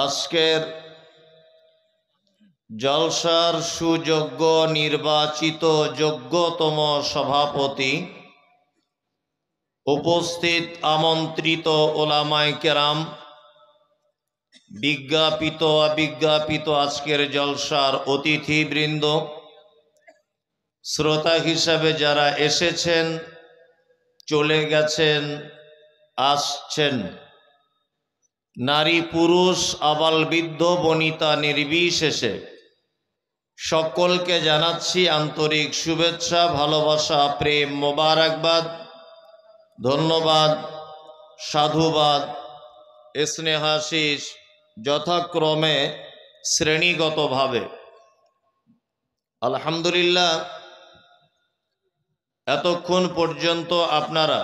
আজকের জলসার সুযোগ্য নির্বাচিত যোগ্যতম সভাপতি, উপস্থিত আমন্ত্রিত ওলামায়ে কেরাম, বিজ্ঞাপিত অবিজ্ঞাপিত আজকের জলসার অতিথিবৃন্দ, শ্রোতা হিসাবে যারা এসেছেন, চলে গেছেন, আসছেন, নারী পুরুষ আবাল বৃদ্ধ বনিতা নির্বিশেষে সকলকে জানাচ্ছি আন্তরিক শুভেচ্ছা, ভালোবাসা, প্রেম, মোবারকবাদ, ধন্যবাদ, সাধুবাদ, স্নেহাশিস যথাক্রমে শ্রেণীগতভাবে। আলহামদুলিল্লাহ, এতক্ষণ পর্যন্ত আপনারা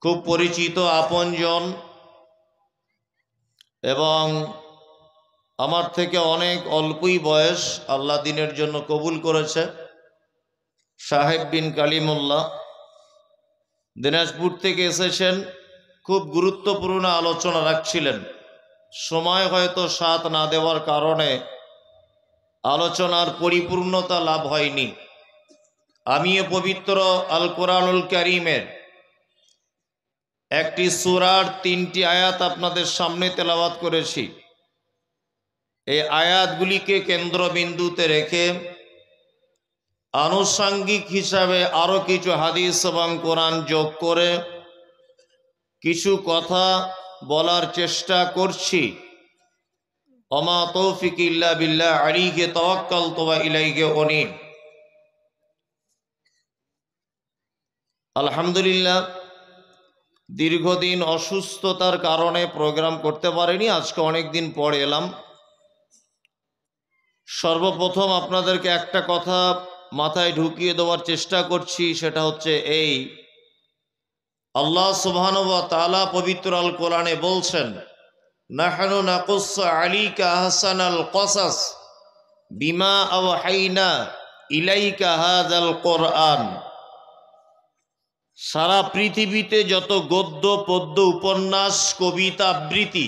খুব পরিচিত আপনজন এবং আমার থেকে অনেক অল্পই বয়স আল্লাহ দিনের জন্য কবুল করেছে, সাহেব বিন কালিমুল্লাহ দিনাজপুর থেকে এসেছেন। খুব গুরুত্বপূর্ণ আলোচনা রাখছিলেন, সময় হয়তো সাথ না দেওয়ার কারণে আলোচনার পরিপূর্ণতা লাভ হয়নি। আমি এ পবিত্র আল কোরআনুল কারীমের একটি সূরার 3টি আয়াত আপনাদের সামনে তেলাওয়াত করেছি। এই আয়াতগুলিকে কেন্দ্রবিন্দুতে রেখে আনুষঙ্গিক হিসাবে আরও কিছু হাদিস এবং কোরআন যোগ করে কিছু কথা বলার চেষ্টা করছি। ওমা তৌফিক ইল্লা বিল্লাহ, আলাইহি তাওয়াক্কালতু ওয়া ইলাইহি উনীব। আলহামদুলিল্লাহ, দীর্ঘদিন অসুস্থতার কারণে প্রোগ্রাম করতে পারিনি, আজকে অনেক দিন পর এলাম। সর্বপ্রথম আপনাদেরকে একটা কথা মাথায় ঢুকিয়ে দেওয়ার চেষ্টা করছি, সেটা হচ্ছে এই, আল্লাহ সুবহানাহু ওয়া তাআলা পবিত্র আল কোরআনে বলছেন, নাহনু নাকুসসু আলাইকা আহসানাল কসাস বিমা আওহাইনা ইলাইকা হাযাল কোরআন। সারা পৃথিবীতে যত গদ্য পদ্য উপন্যাস কবিতা আবৃত্তি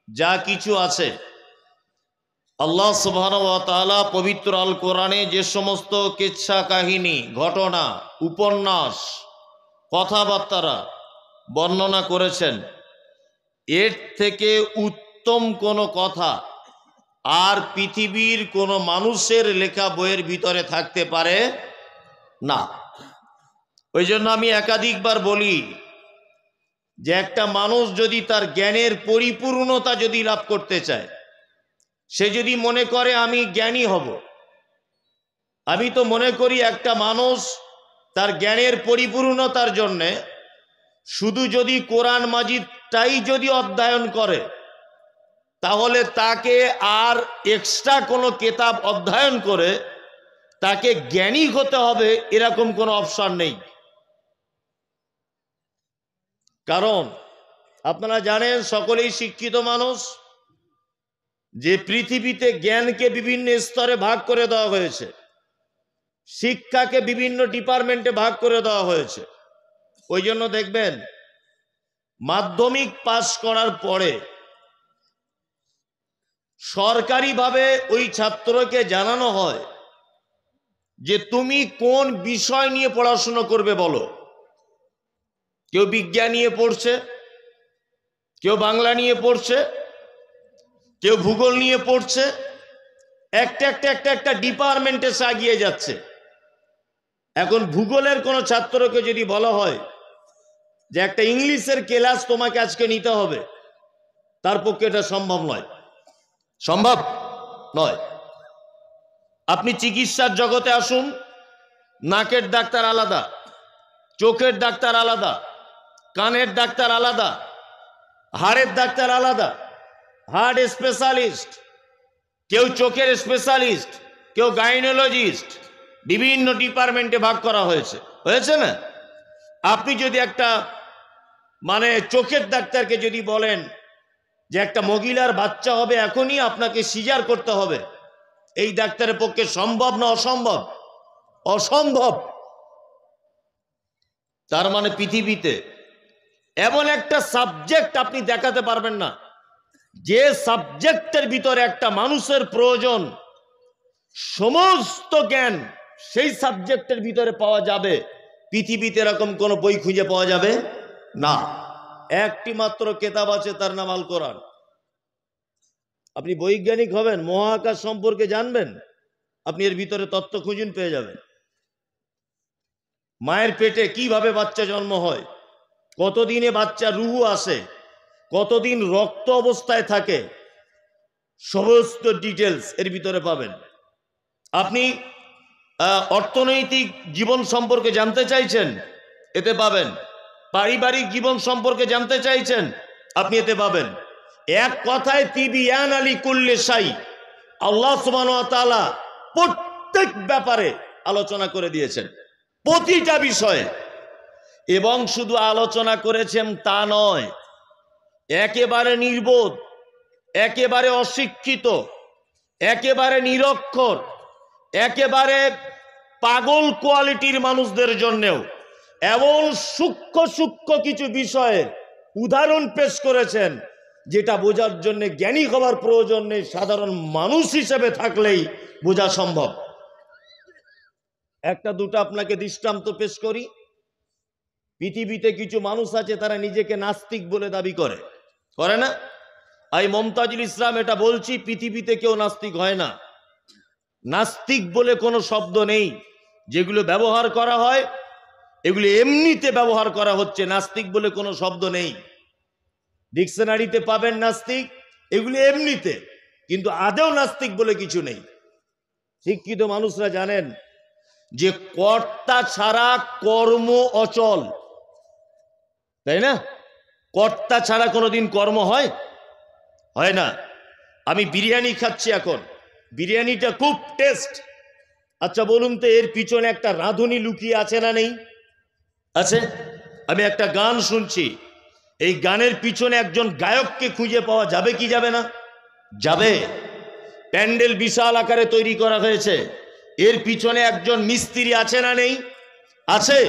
যা কিছু আছে, আল্লাহ সুবহানাহু ওয়া তাআলা পবিত্র আল কোরআনে যে সমস্ত কিচ্ছা কাহিনী, ঘটনা, উপন্যাস, কথাবার্তা বর্ণনা করেছেন, এর থেকে উত্তম কোনো কথা আর পৃথিবীর কোনো মানুষের লেখা বইয়ের ভিতরে থাকতে পারে না। ওই জন্য আমি একাধিকবার বলি যে একটা মানুষ যদি তার জ্ঞানের পরিপূর্ণতা যদি লাভ করতে চায়, সে যদি মনে করে আমি জ্ঞানী হব, আমি তো মনে করি একটা মানুষ তার জ্ঞানের পরিপূর্ণতার জন্যে শুধু যদি কোরআন মাজিদটাই যদি অধ্যয়ন করে, তাহলে তাকে আর এক্সট্রা কোনো কিতাব অধ্যয়ন করে তাকে জ্ঞানী হতে হবে এরকম কোনো অপশন নেই। কারণ আপনারা জানেন, সকলেই শিক্ষিত মানুষ, যে পৃথিবীতে জ্ঞানকে বিভিন্ন স্তরে ভাগ করে দেওয়া হয়েছে, শিক্ষাকে বিভিন্ন ডিপার্টমেন্টে ভাগ করে দেওয়া হয়েছে। ওই জন্য দেখবেন মাধ্যমিক পাস করার পরে সরকারিভাবে ওই ছাত্রকে জানানো হয় যে তুমি কোন বিষয় নিয়ে পড়াশোনা করবে বলো। কেউ বিজ্ঞান নিয়ে পড়ছে, কেউ বাংলা নিয়ে পড়ছে, কেউ ভূগোল নিয়ে পড়ছে, একটা ডিপার্টমেন্টে এগিয়ে যাচ্ছে। এখন ভূগোলের কোনো ছাত্রকে যদি বলা হয় যে একটা ইংলিশের ক্লাস তোমাকে আজকে নিতে হবে, তার পক্ষে এটা সম্ভব নয়, সম্ভব নয়। আপনি চিকিৎসার জগতে আসুন, নাকের ডাক্তার আলাদা, চোখের ডাক্তার আলাদা, কানের ডাক্তার আলাদা, হাড়ের ডাক্তার আলাদা, হার্ট স্পেশালিস্ট, কেউ চোখের স্পেশালিস্ট, কেউ গাইনোলজিস্ট, বিভিন্ন ডিপার্টমেন্টে ভাগ করা হয়েছে, হয়েছে না? আপনি যদি একটা চোখের ডাক্তারকে যদি বলেন যে একটা মহিলার বাচ্চা হবে, এখনই আপনাকে সিজার করতে হবে, এই ডাক্তারের পক্ষে সম্ভব না অসম্ভব? অসম্ভব। তার মানে পৃথিবীতে এমন একটা সাবজেক্ট আপনি দেখাতে পারবেন না যে সাবজেক্টের ভিতরে একটা মানুষের প্রয়োজন, সমস্ত জ্ঞান সেই সাবজেক্টের ভিতরে পাওয়া যাবে, পৃথিবীতে এরকম কোনো বই খুঁজে পাওয়া যাবে না। একটি মাত্র কেতাব আছে, তার নাম আল কোরআন। আপনি বৈজ্ঞানিক হবেন, মহাকাশ সম্পর্কে জানবেন, আপনি এর ভিতরে তত্ত্ব খুঁজুন, পেয়ে যাবেন। মায়ের পেটে কিভাবে বাচ্চা জন্ম হয়, কতদিনে বাচ্চা রুহু আসে, কতদিন রক্ত অবস্থায় থাকে, সমস্ত ডিটেলস এর ভিতরে পাবেন। আপনি অর্থনৈতিক জীবন সম্পর্কে জানতে চাইছেন, এতে পাবেন। পারিবারিক জীবন সম্পর্কে জানতে চাইছেন, আপনি এতে পাবেন। এক কথায় তিবিয়ান আলী কুল্লে শাই, আল্লাহ সুবহানাহু ওয়া তাআলা প্রত্যেক ব্যাপারে আলোচনা করে দিয়েছেন, প্রতিটা বিষয়ে। এবং শুধু আলোচনা করেছেন তা নয়, একেবারে নির্বোধ, একেবারে অশিক্ষিত, একেবারে নিরক্ষর, একেবারে পাগল কোয়ালিটির মানুষদের জন্যেও এমন সূক্ষ্ম সূক্ষ্ম কিছু বিষয়ের উদাহরণ পেশ করেছেন, যেটা বোঝার জন্য জ্ঞানী হবার প্রয়োজন নেই, সাধারণ মানুষ হিসেবে থাকলেই বোঝা সম্ভব। একটা দুটো আপনাকে দৃষ্টান্ত পেশ করি। পৃথিবীতে কিছু মানুষ আছে, তারা নিজেকে নাস্তিক বলে দাবি করে, করে না? আমি মমতাজুল ইসলাম এটা বলছি, পৃথিবীতে কেউ নাস্তিক হয় না। নাস্তিক বলে কোনো শব্দ নেই। যেগুলো ব্যবহার করা হয় এগুলো এমনিতে ব্যবহার করা হচ্ছে, নাস্তিক বলে কোনো শব্দ নেই। ডিকশনারিতে পাবেন নাস্তিক, এগুলো এমনিতে, কিন্তু আদৌ নাস্তিক বলে কিছু নেই। শিক্ষিত মানুষরা জানেন যে কর্তা ছাড়া কর্ম অচল, তাই না? কর্তা ছাড়া কোনোদিন কর্ম হয়? হয় না। আমি বিরিয়ানি খাচ্ছি এখন, বিরিয়ানিটা খুব টেস্ট। আচ্ছা বলুন তো, এর পিছনে একটা রাঁধুনি লুকিয়ে আছে না নেই? আছে। আমি একটা গান শুনছি, এই গানের পিছনে একজন গায়ককে খুঁজে পাওয়া যাবে কি যাবে না? যাবে। প্যান্ডেল বিশাল আকারে তৈরি করা হয়েছে, এর পিছনে একজন মিস্ত্রি আছে না নেই? আছে।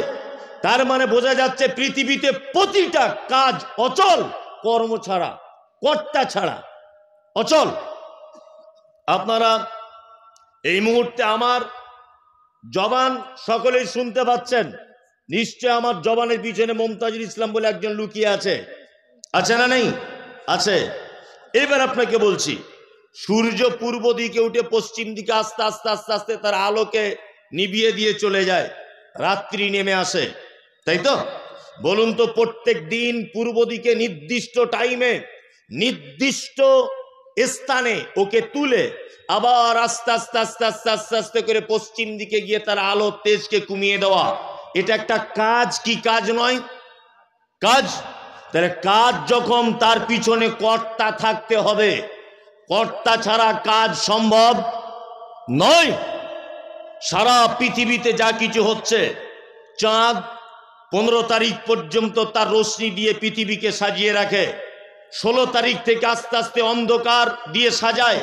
তার মানে বোঝা যাচ্ছে পৃথিবীতে প্রতিটা কাজ অচল, কর্ম ছাড়া, কর্তা ছাড়া অচল। আপনারা এই মুহূর্তে আমার জবান সকলেই শুনতে পাচ্ছেন, নিশ্চয় আমার জবানের পিছনে মমতাজুল ইসলাম বলে একজন লুকিয়ে আছে, আছে না নেই? আছে। এবার আপনাকে বলছি, সূর্য পূর্ব দিকে উঠে পশ্চিম দিকে আস্তে আস্তে আস্তে আস্তে তার আলোকে নিভিয়ে দিয়ে চলে যায়, রাত্রি নেমে আসে, তাই তো? বলুন তো, প্রত্যেক দিন পূর্ব দিকে নির্দিষ্ট টাইমে নির্দিষ্ট স্থানে ওকে তুলে আবার আস্তে আস্তে আস্তে আস্তে আস্তে আস্তে করে পশ্চিম দিকে গিয়ে তার আলো তেজকে কমিয়ে দেওয়া, এটা একটা কাজ কি কাজ নয়? কাজ। তাহলে কাজ যখন, তার পিছনে কর্তা থাকতে হবে, কর্তা ছাড়া কাজ সম্ভব নয়। সারা পৃথিবীতে যা কিছু হচ্ছে, চাঁদ 15 তারিখ পর্যন্ত তার রশ্মি দিয়ে পৃথিবীকে সাজিয়ে রাখে, 16 তারিখ থেকে আস্তে আস্তে অন্ধকার দিয়ে সাজায়।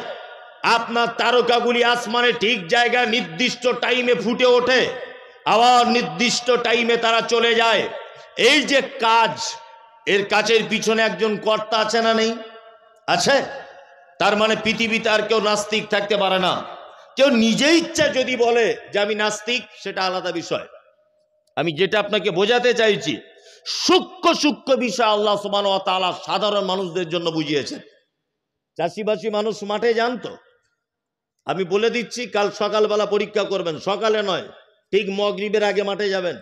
আপনার তারকাগুলি আসমানে ঠিক জায়গায় নির্দিষ্ট টাইমে ফুটে ওঠে, আবার নির্দিষ্ট টাইমে তারা চলে যায়। এই যে কাজ, এর কাজের পিছনে একজন কর্তা আছে না নেই? আছে। তার মানে পৃথিবীতে আর কেউ নাস্তিক থাকতে পারে না। কেউ নিজে ইচ্ছা যদি বলে যে আমি নাস্তিক, সেটা আলাদা বিষয়। আমি যেটা আপনাকে বোঝাতে চাইছি, সূক্ষ্ম সূক্ষ্ম বিষয় আল্লাহ সুবহানাহু ওয়া তাআলা সাধারণ মানুষদের জন্য বুঝিয়েছেন। চাষিবাসী মানুষ মাঠে জানতো, আমি বলে দিচ্ছি, কাল সকালবেলা পরীক্ষা করবেন, সকালে নয়, ঠিক মাগরিবের আগে মাঠে যাবেন,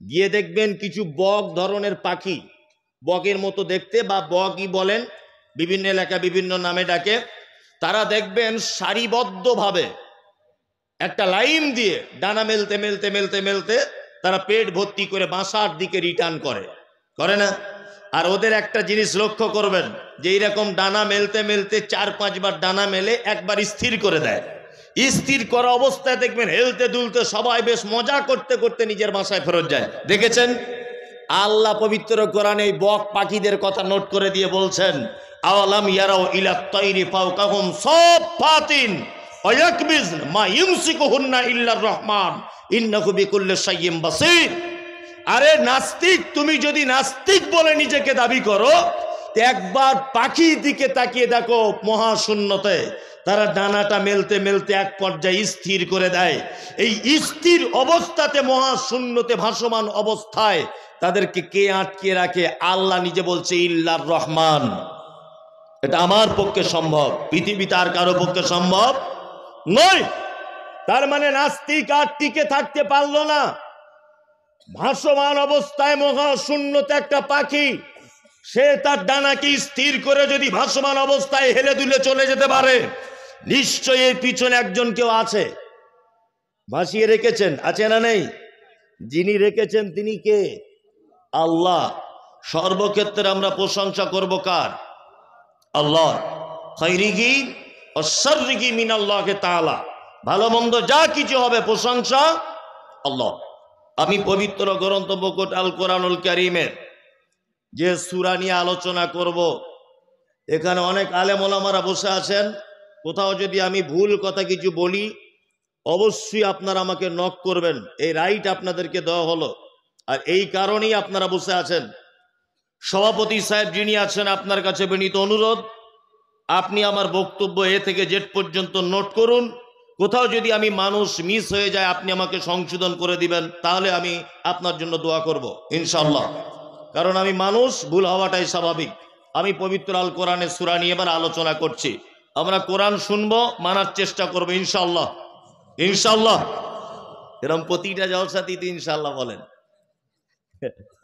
গিয়ে দেখবেন কিছু বক ধরনের পাখি, বকের মতো দেখতে বা বকই বলেন, বিভিন্ন এলাকায় বিভিন্ন নামে ডাকে, তারা দেখবেন সারিবদ্ধভাবে একটা লাইন দিয়ে ডানা মেলতে মেলতে মেলতে মেলতে তারা পেট ভর্তি করে বাসার দিকে রিটার্ন করে, করে না? আর ওদের একটা জিনিস লক্ষ্য করবেন, যে এইরকম ডানা মেলতে মেলতে 4-5 বার ডানা মেলে একবার স্থির করে দেয়। স্থির করা অবস্থায় দেখবেন হেলতে দুলতে সবাই বেশ মজা করতে করতে নিজের বাসায় ফেরত যায়। দেখেছেন? আল্লাহ পবিত্র কোরআনে এই বক পাখিদের কথা নোট করে দিয়ে বলছেন, আওয়ালাম ইয়ারাও ইলাত তাইরি ফাওকাহুম সাফাতিন ওয়া ইয়াকবিজ মা ইউমসিকুহুন্না ইল্লার রহমান ইন্নাহু বিকুল্লি শাইইন বাসীর। আরে নাস্তিক, তুমি যদি নাস্তিক বলে নিজেকে দাবি করো, একবার পাখির দিকে তাকিয়ে দেখো মহাশূন্যতে, তারা ডানাটা মেলতে মেলতে এক পর্যায়ে স্থির করে দেয়। এই স্থির অবস্থাতে মহাশূন্যতে ভাসমান অবস্থায় তাদেরকে কে আটকে রাখে? আল্লাহ নিজে বলছে ইল্লার রহমান। এটা আমার পক্ষে সম্ভব, পৃথিবীতে আর কারো পক্ষে সম্ভব নয়। তার মানে নাস্তিক আর টিকে থাকতে পারলো না। ভাসমান অবস্থায় মহাশূন্যতে একটা পাখি, সে তার ডানাকে স্থির করে যদি ভাসমান অবস্থায় হেলে দুলে চলে যেতে পারে, নিশ্চয়ই এর পিছনে একজন কেউ আছে, ভাসিয়ে রেখেছেন। আছে না নেই? যিনি রেখেছেন তিনি কে? আল্লাহ। সর্বক্ষেত্রে আমরা প্রশংসা করব কার? আল্লাহ। খাইরিহি ও শাররিহি মিনাল্লাহি তাআলা। ভালো মন্দ যা কিছু হবে প্রশংসা আল্লাহ। আমি পবিত্র গ্রন্থ বকুট আল কোরআনুল কারীমের যে সূরা নিয়ে আলোচনা করব, এখানে অনেক আলেম ওলামারা বসে আছেন। কোথাও যদি আমি ভুল কথা কিছু বলি অবশ্যই আপনারা আমাকে নক করবেন, এই রাইট আপনাদেরকে দেওয়া হলো। আর এই কারণেই আপনারা বসে আছেন। সভাপতি সাহেব যিনি আছেন, আপনার কাছে বিনীত অনুরোধ, আপনি আমার বক্তব্য এ থেকে জেড পর্যন্ত নোট করুন। কোথাও যদি আমি মানুষ মিস হয়ে যায় আপনি আমাকে সংশোধন করে দিবেন, তাহলে আমি আপনার জন্য দোয়া করব ইনশাআল্লাহ। কারণ আমি মানুষ, ভুল হওয়াটাই স্বাভাবিক। আমি পবিত্র আল কোরআনের সূরা নিয়ে এবার আলোচনা করছি। আমরা কোরআন শুনবো, মানার চেষ্টা করবো ইনশাআল্লাহ। ইনশাআল্লাহ। এরকম প্রতিটা জলসাতেই তো ইনশাআল্লাহ বলেন,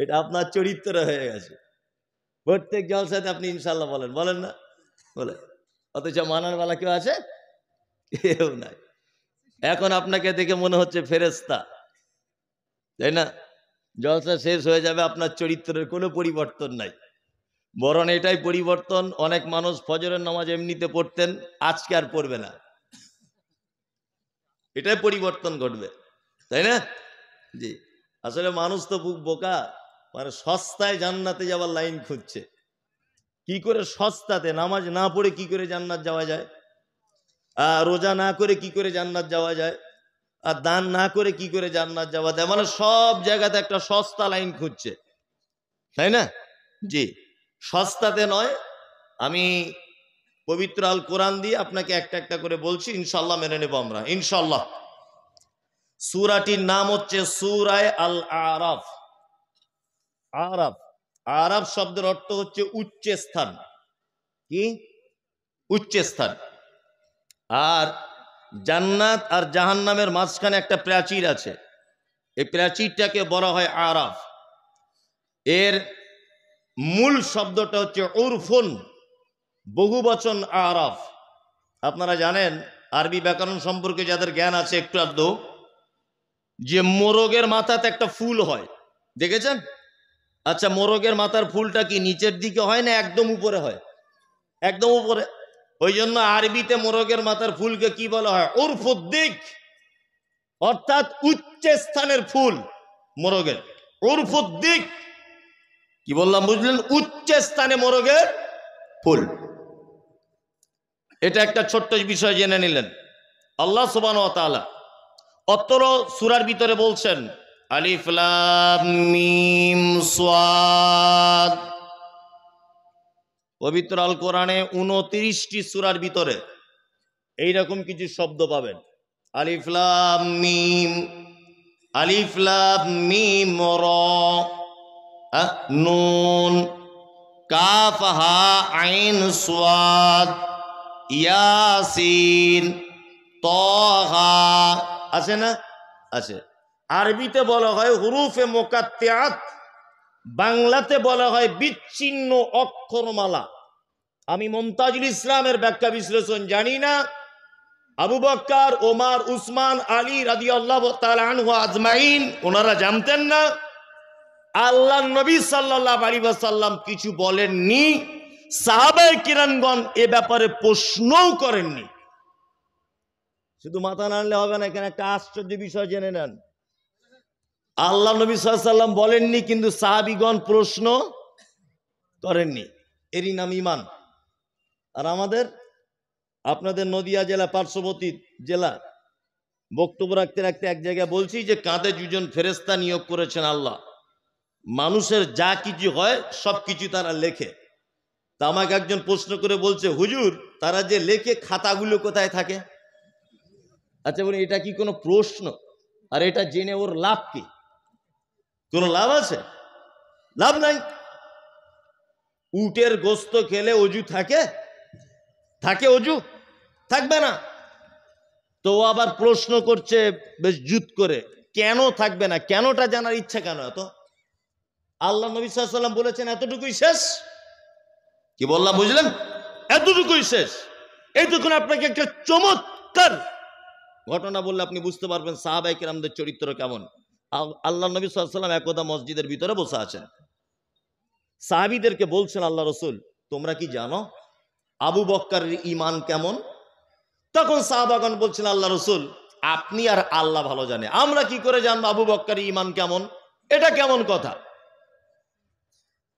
এটা আপনার চরিত্র হয়ে গেছে। প্রত্যেক জলসাতে আপনি ইনশাআল্লাহ বলেন, বলেন না? বলে। অথচ মানার বেলা কেউ আছে? কেউ নাই। এখন আপনাকে দেখে মনে হচ্ছে ফেরেশতা, তাই না? জলসা শেষ হয়ে যাবে, আপনার চরিত্রের কোনো পরিবর্তন নাই, বরং এটাই পরিবর্তন। অনেক মানুষ ফজরের নামাজ এমনিতে পড়তেন, আজকে আর পড়বে না, এটাই পরিবর্তন ঘটবে, তাই না? জি। আসলে মানুষ তো বুক বোকা, মানে সস্তায় জান্নাতে যাওয়ার লাইন খুঁজছে। কি করে সস্তাতে? নামাজ না পড়ে কি করে জান্নাত যাওয়া যায়? রোজা না করে কি করে জান্নাত যাওয়া যায়? আর দান না করে কি করে জান্নাত যাওয়া যায়? মানে সব জায়গাতে একটা সস্তা লাইন খুঁজছে, তাই না? জি। সস্তাতে নয়। আমি পবিত্র আল কোরআন দিয়ে আপনাকে একটা একটা করে বলছি, ইনশাআল্লাহ মেনে নেব আমরা ইনশাআল্লাহ। সূরাটির নাম হচ্ছে সূরায়ে আল আরাফ। আরাফ, আরাফ শব্দের অর্থ হচ্ছে উচ্চ স্থান। কি? উচ্চ স্থান। আর জান্নাত আর জাহান্নামের মাঝখানে একটা প্রাচীর আছে, এই প্রাচীরটাকে বলা হয় আরাফ। এর মূল শব্দটা হচ্ছে উরফুন, বহুবচন আরাফ। আপনারা জানেন আরবি ব্যাকরণ সম্পর্কে যাদের জ্ঞান আছে একটু আধটু, যে মোরগের মাথাতে একটা ফুল হয়, দেখেছেন? আচ্ছা, মোরগের মাথার ফুলটা কি নিচের দিকে হয় না একদম উপরে হয়? একদম উপরে। ওই জন্য আরবিতে মোরগের মাথার ফুলকে কি বলা হয়? উরফুদ্দিক, অর্থাৎ উচ্চ স্থানের ফুল মোরগের। উরফুদ্দিক কি বললাম বুঝলেন? উচ্চ স্থানে মোরগের ফুল। এটা একটা ছোট্ট বিষয় জেনে নিলেন। আল্লাহ সুবহানাহু ওয়া তাআলা অত্র সূরার ভিতরে বলছেন আলিফ লাম মিম সাদ। পবিত্র আল কোরআনে 29টি সূরার ভিতরে এইরকম কিছু শব্দ পাবেন। আলিফ লাম মিম, আলিফ লাম মিম র, নুন, কাফ হা আইন সাদ, ইয়াসিন, তাহা। আছে না? আছে। আরবিতে বলা হয় হুরুফে মুকাত্তিআত, বাংলাতে বলা হয় বিচ্ছিন্ন অক্ষরমালা। আমি মুমতাজুল ইসলামের ব্যাখ্যা বিশ্লেষণ জানি না, আবু বকর, ওমর, উসমান, আলী রাদিয়াল্লাহু তাআলা আনহু আজমাইন ওনারা জানতেন না। আল্লাহর নবী সাল্লাল্লাহু আলাইহি ওয়াসাল্লাম কিছু বলেননি, সাহাবায়ে কিরামগণ এ ব্যাপারে প্রশ্নও করেননি। শুধু মাথা নাড়লে হবে না, এখানে একটা আশ্চর্য বিষয় জেনে নেন। আল্লাহ নবী সাল্লাল্লাহু আলাইহি ওয়াসাল্লাম বলেননি, কিন্তু সাহাবীগণ প্রশ্ন করেননি। এরই নাম ঈমান। আর আমাদের, আপনাদের নদিয়া জেলা পার্শ্ববর্তী জেলা, বক্তব্য রাখতে রাখতে এক জায়গায় বলছি যে কাঁধে দুজন ফেরেশতা নিয়োগ করেছেন আল্লাহ। মানুষের যা কিছু হয় সব কিছু তারা লেখে। তা আমাকে একজন প্রশ্ন করে বলছে, হুজুর তারা যে লেখে খাতাগুলো কোথায় থাকে? আচ্ছা বলি, এটা কি কোনো প্রশ্ন? আর এটা জেনে ওর লাভ কি? কোনো লাভ আছে? লাভ নাই। উটের গোস্ত খেলে অজু থাকে? থাকে অজু? থাকবে না। তো আবার প্রশ্ন করছে বেশ জুত করে, কেন থাকবে না? কেনটা জানার ইচ্ছা কেন এত? আল্লাহ নবী সাল্লাল্লাহু আলাইহি ওয়াসাল্লাম বলেছেন এতটুকুই শেষ। কি বললাম বুঝলেন? এতটুকুই শেষ। এইটুকুন আপনাকে একটা চমৎকার ঘটনা বললে আপনি বুঝতে পারবেন সাহাবায়ে কেরামদের চরিত্র কেমন। আল্লাহ নবী সাল্লাল্লাহু আলাইহি ওয়াসাল্লাম একদা মসজিদের ভিতরে বসে আছেন। সাহাবীদেরকে বলছেন, আল্লাহ রাসূল তোমরা কি জানো আবু বকরের ঈমান কেমন? তখন সাহাবাগণ বলছেন, আল্লাহ রাসূল আপনি আর আল্লাহ ভালো জানে, আমরা কি করে জানবো আবু বকরের ঈমান কেমন? এটা কেমন কথা?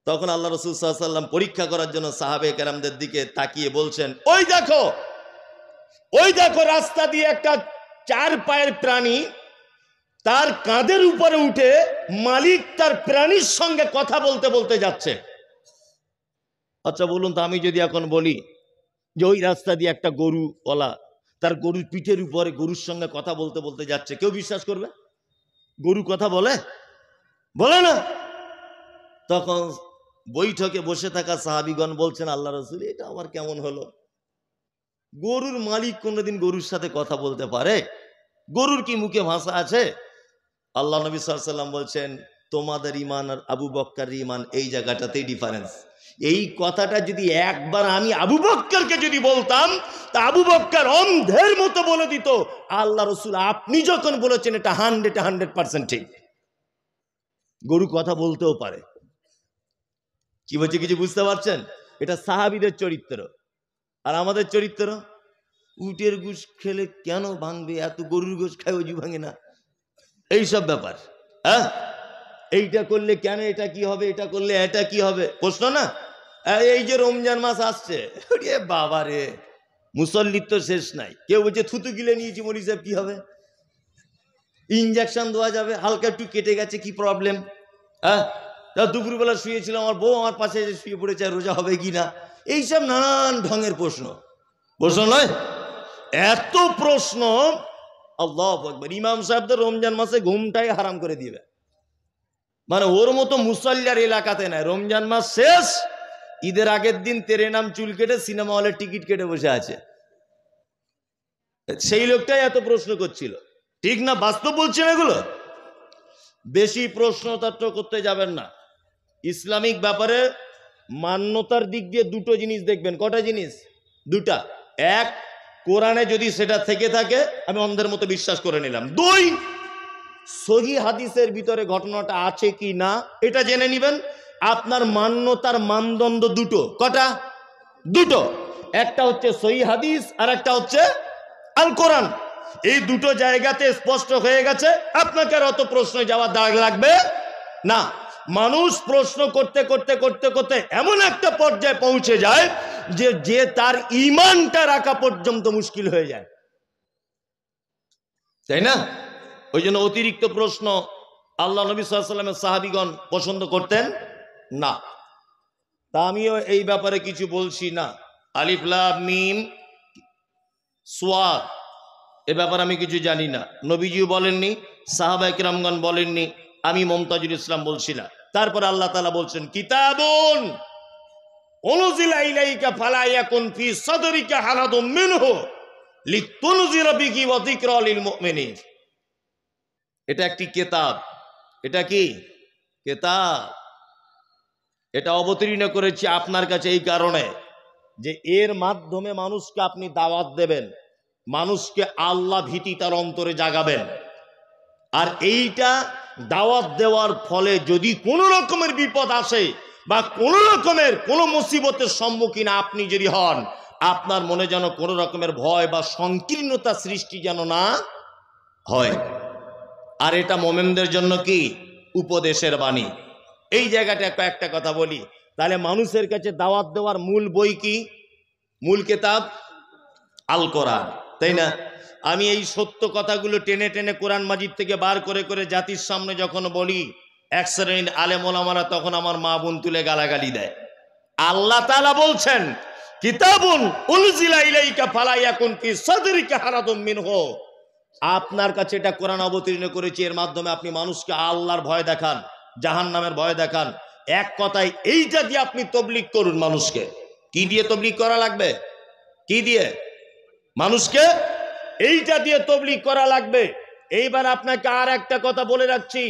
তখন আল্লাহ রাসূল সাল্লাল্লাহু আলাইহি ওয়াসাল্লাম পরীক্ষা করার জন্য সাহাবায়ে কেরামদের দিকে তাকিয়ে বলছেন, ওই দেখো রাস্তা দিয়ে একটা 4 পায়ের প্রাণী তার কাঁধের উপরে উঠে মালিক তার প্রাণীর সঙ্গে কথা বলতে বলতে যাচ্ছে। আচ্ছা বলুন তো, আমি যদি এখন বলি যে ওই রাস্তা দিয়ে একটা গরুওয়ালা তার গরুর পিঠের উপরে গরুর সঙ্গে কথা বলতে বলতে যাচ্ছে, কেউ বিশ্বাস করবে? গরু কথা বলে? বলে না। তখন বৈঠকে বসে থাকা সাহাবীগণ বলছেন, আল্লাহ রাসূল এটা আবার কেমন হলো? গরুর মালিক কোনোদিন গরুর সাথে কথা বলতে পারে? গরুর কি মুখে ভাষা আছে? আল্লাহ নবী সাল্লাল্লাহু আলাইহি ওয়াসাল্লাম বলছেন, তোমাদের ঈমান আর আবু বকরের ঈমান এই জায়গাটাতেই ডিফারেন্স। এই কথাটা যদি একবার আমি আবু বকরকে যদি বলতাম, তা আবু বকর অন্ধের মতো বলে দিত, আল্লাহ রাসূল আপনি যখন বলেছেন এটা 100% ঠিক। গরু কথা বলতেও পারে। কি বলছে কিছু বুঝতে পারছেন? এটা সাহাবীদের চরিত্র। আর আমাদের চরিত্র, উটের গোশ খেলে কেন ভাঙবে, এত গরুর গোশ খায় অজু ভাঙে না, এইসব ব্যাপার। হ্যাঁ, এইটা করলে কেন, এটা কি হবে, এটা করলে এটা কি হবে, প্রশ্ন না? এই যে রমজান মাস আসছে, বাবা রে, মুসল্লির তো শেষ নাই। কেউ বলছে থুতু গিলে নিয়েছি মৌলভী সাহেব, কি হবে? ইঞ্জেকশন দেওয়া যাবে, হালকা একটু কেটে গেছে, কি প্রবলেম? হ্যাঁ, দুপুরবেলা শুয়েছিলাম, আমার বউ আমার পাশে এসে শুয়ে পড়েছে, রোজা হবে কি না, এইসব নানান ঢঙের প্রশ্ন নয়? এত প্রশ্ন। আল্লাহু আকবার। ইমাম সাহেবদের রমজান মাসে ঘুমটাই হারাম করে দিবে। মানে ওর মতো মুসল্লির এলাকাতে নাই। রমজান মাস শেষ, ঈদের আগের দিন তেরে নাম চুল কেটে সিনেমা হলের টিকিট কেটে বসে আছে। সেই লোকটাই এত প্রশ্ন করছিল। ঠিক না? বাস্তব বলছেন এগুলো। বেশি প্রশ্নতত্ত্ব করতে যাবেন না। ইসলামিক ব্যাপারে মান্যতার দিক দিয়ে দুটো জিনিস দেখবেন। কটা জিনিস? দুটা। এক, কোরআনে যদি সেটা থেকে থাকে আমি অন্ধের মতো বিশ্বাস করে নিলাম। দুই, সহি হাদিসের ভিতরে ঘটনাটা আছে কি না এটা জেনে নেবেন। আপনার মান্যতার মানদণ্ড দুটো। কটা? দুটো। একটা হচ্ছে সহি হাদিস আর একটা হচ্ছে আল কোরআন। এই দুটো জায়গাতে স্পষ্ট হয়ে গেছে, আপনাকে আর অত প্রশ্ন যাওয়ার দাগ লাগবে না। মানুষ প্রশ্ন করতে করতে করতে করতে এমন একটা পর্যায়ে পৌঁছে যায় যে তার ঈমানটা রাখা পর্যন্ত মুশকিল হয়ে যায়, তাই না? ওই জন্য অতিরিক্ত প্রশ্ন আল্লাহ নবী সাল্লাল্লাহু আলাইহি ওয়াসাল্লামের সাহাবীগণ পছন্দ করতেন না। তা আমিও এই ব্যাপারে কিছু বলছি না। আলিফ লাম মিম সাদ, এ ব্যাপারে আমি কিছু জানি না। নবীজিও বলেননি, সাহাবায়ে কেরামগণ বলেননি, আমি মুমতাজুল ইসলাম বলছি না। তারপর আল্লাহ তাআলা বলছেন, কিতাবুন উনজিলা ইলাইকা ফালা ইয়াকুন ফি সাদরিকা হারাদুম মিনহু লিতুনজিরা বিহি ওয়া যিকরা লিল মুমিনিন। এটা একটি কিতাব। এটা কি কিতাব? এটা অবতীর্ণ করেছি আপনার কাছে এই কারণে যে এর মাধ্যমে মানুষকে আপনি দাওয়াত দেবেন, মানুষকে আল্লাহ ভীতি তার অন্তরে জাগাবেন। আর এইটা দাওয়াত দেওয়ার ফলে যদি কোনো রকমের বিপদ আসে বা কোনো রকমের কোনো মুসিবতের সম্মুখীন আপনি যদি হন, আপনার মনে যেন কোনো রকমের ভয় বা সংকীর্ণতা সৃষ্টি যেন না হয়। আর এটা মোমেনদের জন্য কি উপদেশের বাণী। এই জায়গাটা কয়েকটা কথা বলি। তাহলে মানুষের কাছে দাওয়াত দেওয়ার মূল বই কি? মূল কিতাব আল কোরআন, তাই না? আমি এই সত্য কথাগুলো টেনে টেনে কোরআন মাজিদ থেকে বার করে করে জাতির সামনে যখন বলি, এক শ্রেণীর আলেম ওলামারা তখন আমার মা বোন তুলে গালাগালি দেয়। আল্লাহ তাআলা বলছেন কিতাবুন উনজিলা ইলাইকা ফালা ইয়াকুন ফি সাদরিকা হারাদুম মিনহু, আপনার কাছে এটা কোরআন অবতীর্ণ করেছি, এর মাধ্যমে আপনি মানুষকে আল্লাহর ভয় দেখান, জাহান্নামের ভয় দেখান। এক কথায় এইটা দিয়ে আপনি তবলিগ করুন মানুষকে। কি দিয়ে তবলিগ করা লাগবে? কি দিয়ে? মানুষকে এইটা দিয়ে তবলিগ করা লাগবে। এইবার আপনাকে আর একটা কথা বলে রাখছি,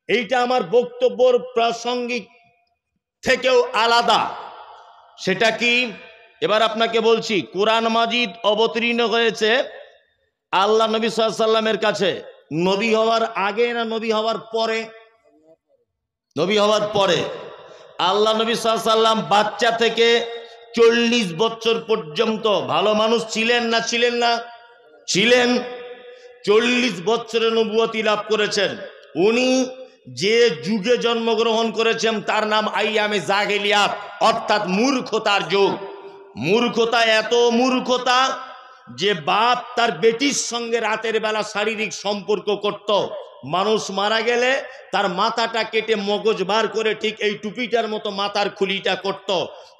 এইটা আমার বক্তব্যের প্রাসঙ্গিক থেকেও আলাদা। সেটা কি? এবার আপনাকে বলছি, কোরআন মাজিদ অবতীর্ণ হয়েছে আল্লাহ নবী সাল্লাল্লাহু আলাইহি সাল্লামের কাছে নবী হওয়ার আগে না নবী হওয়ার পরে? নবী হওয়ার পরে। আল্লাহ নবী সাল্লাল্লাহু আলাইহি সাল্লাম বাচ্চা থেকে 40 বছর পর্যন্ত ভালো মানুষ ছিলেন না ছিলেন না? ছিলেন। 40 বছরে নবুয়তি লাভ করেছেন। উনি যে যুগে জন্মগ্রহণ করেছেন তার নাম আইয়ামে জাহেলিয়াত, অর্থাৎ মূর্খতার যুগ। মূর্খতা, এত মূর্খতা যে বাপ তার বেটির সঙ্গে রাতের বেলা শারীরিক সম্পর্ক করত। মানুষ মারা গেলে তার মাথাটা কেটে মগজ বার করে ঠিক এই টুপিটার মতো মাথার খুলিটা করত,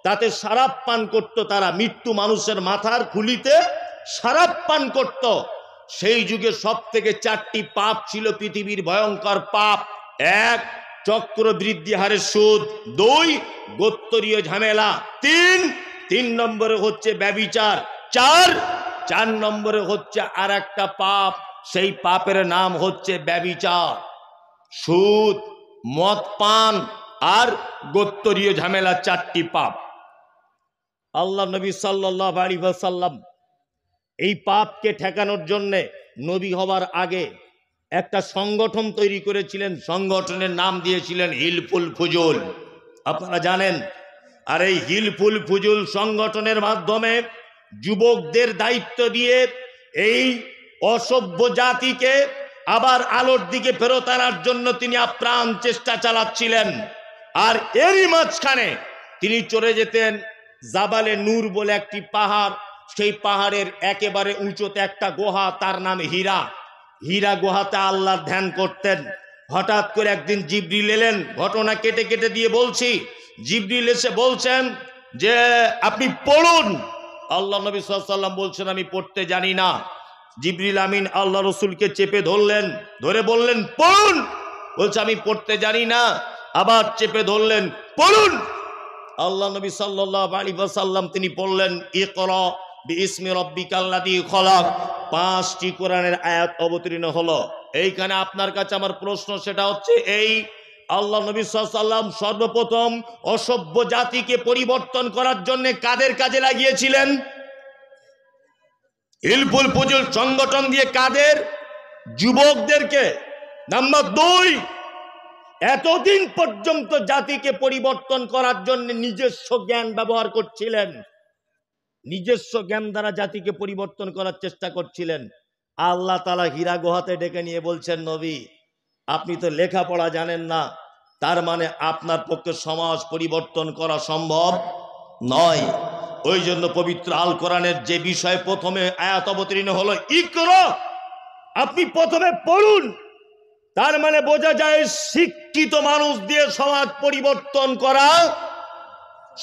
তাতে শরাব পান করত তারা। মৃত্যু মানুষের মাথার খুলিতে শরাব পান করত। সেই যুগে সব থেকে 4টি পাপ ছিল পৃথিবীর ভয়ঙ্কর পাপ। 1, চক্রবৃদ্ধি হারে সুদ। 2, গোত্তরীয় ঝামেলা। 3 নম্বরে হচ্ছে ব্যভিচার। 4 নম্বরে হচ্ছে আর একটা পাপ, সেই পাপের নাম হচ্ছে ব্যভিচার, সুদ, মদ পান আর গোত্তরীয় ঝামেলা। 4টি পাপ। আল্লাহ নবী সাল্লাল্লাহু আলাইহি ওয়াসাল্লাম এই পাপকে ঠেকানোর জন্য নবী হবার আগে একটা সংগঠন তৈরি করেছিলেন। সংগঠনের নাম দিয়েছিলেন হিলফুল ফুজুল। আপনারা জানেন। আর এই হিলফুল ফুজুল সংগঠনের মাধ্যমে যুবকদের দায়িত্ব দিয়ে এই অসভ্য জাতিকে আবার আলোর দিকে ফেরত আনার জন্য তিনি আপ্রাণ চেষ্টা চালাচ্ছিলেন। আর এরই মাঝখানে তিনি চলে যেতেন জাবালে নূর বলে একটি পাহাড়, সেই পাহাড়ের একেবারে উঁচুতে একটা গুহা, তার নাম হীরা। হীরা গুহাতে আল্লাহর ধ্যান করতেন। হঠাৎ করে একদিন জিবরিল এলেন, ঘটনা কেটে কেটে দিয়ে বলছি। জিবরিল এসে বলছেন যে আপনি পড়ুন। আল্লাহ নবী সাল্লাল্লাহু আলাইহি ওয়াসাল্লাম বলছেন আমি পড়তে জানি না। জিবরিল আমিন আল্লাহ রসুলকে চেপে ধরলেন, ধরে বললেন পড়ুন। বলছে আমি পড়তে জানি না। আবার চেপে ধরলেন, পড়ুন। আল্লাহ নবী সাল্লাল্লাহু আলাইহি ওয়াসাল্লাম তিনি পড়লেন ইকরা বিইসমি রাব্বিকাল্লাযী খলাক। 5টি কোরআনের আয়াত অবতীর্ণ হলো। এইখানে আপনার কাছে আমার প্রশ্ন, সেটা হচ্ছে এই আল্লাহ নবী সাল্লাল্লাহু আলাইহি ওয়াসাল্লাম সর্বপ্রথম অসভ্য জাতিকে পরিবর্তন করার জন্য কাদের কাজে লাগিয়েছিলেন? হিলফুল ফুজুল সংগঠন দিয়ে। কাদের? যুবকদেরকে। নাম্বার 2, এতদিন পর্যন্ত জাতিকে পরিবর্তন করার জন্য নিজস্ব জ্ঞান ব্যবহার করছিলেন। নিজস্ব জ্ঞান দ্বারা জাতিকে পরিবর্তন করার চেষ্টা করছিলেন। আল্লাহ তাআলা হীরা গুহাতে ডেকে নিয়ে বলছেন নবী আপনি তো লেখাপড়া জানেন না, তার মানে আপনার পক্ষে সমাজ পরিবর্তন করা সম্ভব নয়। ওই জন্য পবিত্র আল কোরআনের যে বিষয়ে প্রথমে আয়াত অবতীর্ণ হলো ইকরা, আপনি প্রথমে পড়ুন, তার মানে বোঝা যায় শিক্ষিত মানুষ দিয়ে সমাজ পরিবর্তন করা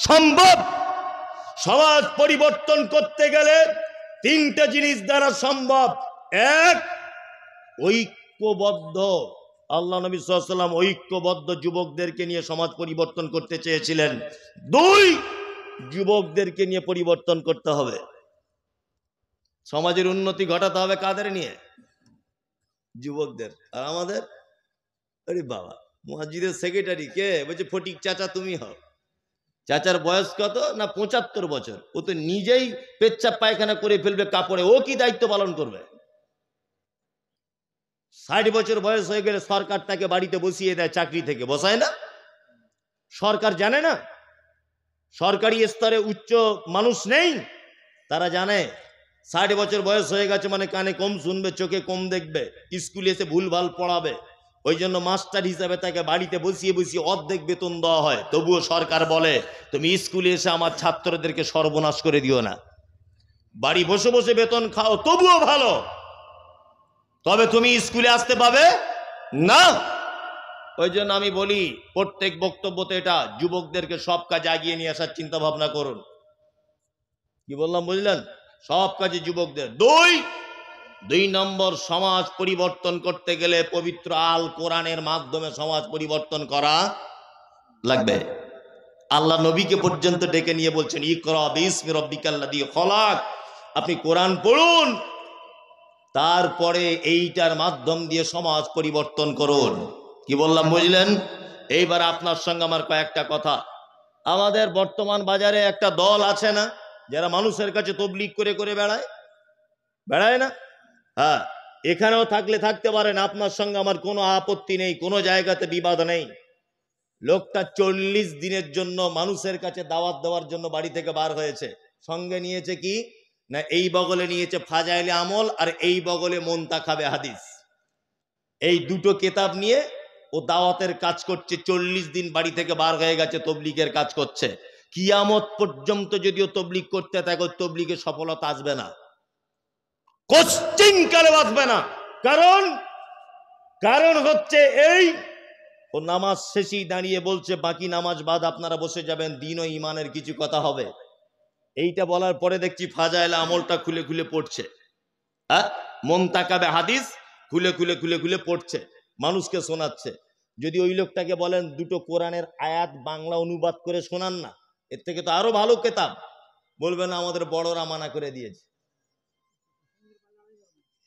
সম্ভব। সমাজ পরিবর্তন করতে গেলে 3টে জিনিস দ্বারা সম্ভব। 1, ঐক্যবদ্ধ। আল্লাহ নবী সাল্লাল্লাহু আলাইহি ওয়াসাল্লাম ঐক্যবদ্ধ যুবকদেরকে নিয়ে সমাজ পরিবর্তন করতে চেয়েছিলেন। 2, যুবকদেরকে নিয়ে পরিবর্তন করতে হবে। সমাজের উন্নতি ঘটাতে হবে কাদের নিয়ে? যুবকদের। আর আমাদের আরে বাবা, মসজিদের সেক্রেটারি কে? বলছে ফটিক চাচা তুমি হও। চাচার বয়স কত না 75 বছর। ও তো নিজেই পেচ্ছাপ পায়খানা করে ফেলবে কাপড়ে, ও কি দায়িত্ব পালন করবে? 60 বছর বয়স হয়ে গেলে সরকার তাকে বাড়িতে বসিয়ে দেয়, চাকরি থেকে বসায় না। সরকার জানে না? সরকারি স্তরে উচ্চ মানুষ নেই, তারা জানে 60 বছর বয়স হয়ে গেছে মানে কানে কম শুনবে, চোখে কম দেখবে, স্কুলে এসে ভুলভাল পড়াবে। ওই জন্য মাস্টার হিসাবে তাকে বাড়িতে বসিয়ে বসিয়ে অর্ধেক বেতন দেওয়া হয়। তবুও সরকার বলে তুমি স্কুলে এসে আমার ছাত্রদেরকে সর্বনাশ করে দিও না, বাড়ি বসে বসে বেতন খাও তবুও ভালো, তবে তুমি স্কুলে আসতে পাবে না। ওই জন্য আমি বলি প্রত্যেক বক্তব্যতে এটা যুবকদেরকে সব কাজে এগিয়ে নিয়ে আসার চিন্তা ভাবনা করুন। কি বললাম বুঝলেন? সব কাজে যুবকদের। দুই নম্বর, সমাজ পরিবর্তন করতে গেলে পবিত্র আল কোরআনের মাধ্যমে সমাজ পরিবর্তন করা লাগবে। আল্লাহ নবীকে পর্যন্ত ডেকে নিয়ে বলছেন, ইকরা বিসমি রাব্বিকাল্লাযী খলাক, আপনি কোরআন পড়ুন, তারপরে এইটার মাধ্যম দিয়ে সমাজ পরিবর্তন করুন। কি বললাম বুঝলেন? এইবার আপনার সঙ্গে আমার কয়েকটা কথা। আমাদের বর্তমান বাজারে একটা দল আছে না, যারা মানুষের কাছে তবলিগ করে করে বেড়ায় না? হ্যাঁ, এখানেও থাকলে থাকতে পারেন, আপনার সঙ্গে আমার কোনো আপত্তি নেই, কোনো জায়গাতে বিবাদ নেই। লোকটা 40 দিনের জন্য মানুষের কাছে দাওয়াত দেওয়ার জন্য বাড়ি থেকে বার হয়েছে। সঙ্গে নিয়েছে কি না, এই বগলে নিয়েছে ফাজাইলে আমল, আর এই বগলে মুনতাখাবে হাদিস। এই দুটো কিতাব নিয়ে ও দাওয়াতের কাজ করছে। 40 দিন বাড়ি থেকে বার হয়ে গেছে, তবলিগের কাজ করছে। কিয়ামত পর্যন্ত যদিও তবলিগ করতে থাকে, তবলিগের সফলতা আসবে না, কোশ্চিন কালে আসবে না। কারণ হচ্ছে এই, ও নামাজ শেষেই দাঁড়িয়ে বলছে বাকি নামাজ বাদ আপনারা বসে যাবেন, দিন ও ইমানের কিছু কথা হবে। এইটা বলার পরে দেখছি ফাজাইল আমলটা খুলে খুলে পড়ছে, হ্যাঁ, মুনতাখাবে হাদিস খুলে খুলে খুলে খুলে পড়ছে, মানুষকে শোনাচ্ছে। যদি ওই লোকটাকে বলেন দুটো কোরআনের আয়াত বাংলা অনুবাদ করে শোনান না, এর থেকে তো আরো ভালো কিতাব, বলবে না আমাদের বড়রা মানা করে দিয়েছে।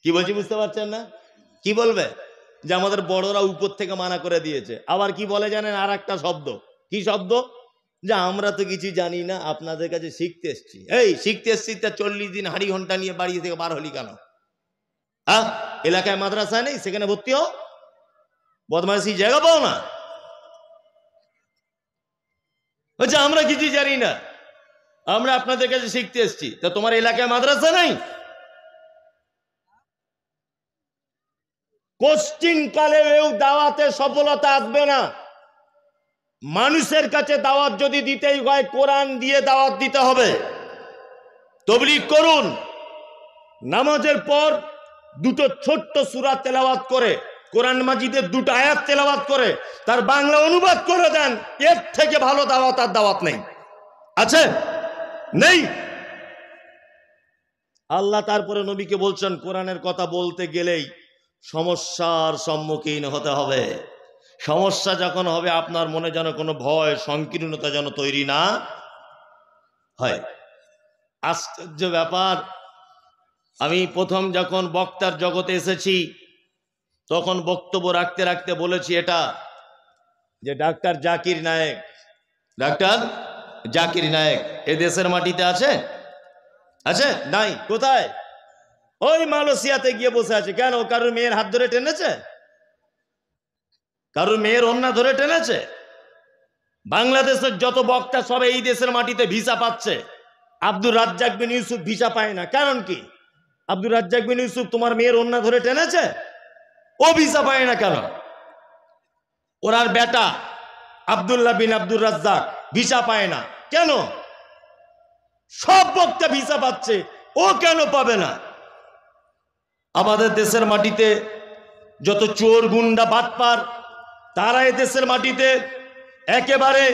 কি বলছি বুঝতে পারছেন না? কি বলবে? যে আমাদের বড়রা উপর থেকে মানা করে দিয়েছে। আবার কি বলে জানেন? আর একটা শব্দ, কি শব্দ? যে আমরা তো কিছু জানি না, আপনাদের কাছে শিখতে এসছি। এই শিখতে এসছি, তা 40 দিন হাঁড়ি ঘন্টা নিয়ে বাড়ি থেকে বার হলি কেন? হ্যাঁ, এলাকায় মাদ্রাসা নেই, সেখানে ভর্তি হও, বদমাইশি জায়গা পাও না। বলছে আমরা কিছু জানি না, আমরা আপনাদের কাছে শিখতে এসছি। তা তোমার এলাকায় মাদ্রাসা নেই? কোশ্চিন কালেও দাওয়াতে সফলতা আসবে না। মানুষের কাছে দাওয়াত যদি দিতেই হয়, কোরআন দিয়ে দাওয়াত দিতে হবে। তবলিগ করুন, নামাজের পর দুটো ছোট্ট সূরা তেলাওয়াত করে, কোরআন মাজিদের দুটো আয়াত তেলাওয়াত করে তার বাংলা অনুবাদ করে দেন। এর থেকে ভালো দাওয়াত আর দাওয়াত নেই। আছে? নেই। আল্লাহ তারপরে নবীকে বলছেন, কোরআনের কথা বলতে গেলেই সমস্যার সম্মুখীন হতে হবে। সমস্যা যখন হবে, আপনার মনে যেন কোনো ভয় সংকীর্ণতা যেন তৈরি না হয়। আশ্চর্য ব্যাপার, আমি প্রথম যখন বক্তার জগতে এসেছি, তখন বক্তব্য রাখতে রাখতে বলেছি এটা, যে ডাক্তার জাকির নায়েক এ দেশের মাটিতে আছে? নাই। কোথায়? ওই মালয়েশিয়াতে গিয়ে বসে আছে। কেন? কারোর মেয়ের হাত ধরে টেনেছে? কারোর মেয়ের ওন্না ধরে টেনেছে? বাংলাদেশের যত বক্তা সব এই দেশের মাটিতে ভিসা পাচ্ছে। আব্দুর রাজ্জাক বিন ইউসুফ ভিসা পায় না। কারণ কি? আব্দুর রাজ্জাক বিন ইউসুফ তোমার মেয়ের ওন্না ধরে টেনেছে? ও ভিসা পায় না কেন? ওনার বেটা আব্দুল্লাহ বিন আব্দুর রাজ্জাক ভিসা পায় না কেন? সব বক্তা ভিসা পাচ্ছে, ও কেন পাবে না? আমাদের দেশের মাটিতে যত চোর গুন্ডা বাটপার, তারা এই দেশের মাটিতে একেবারে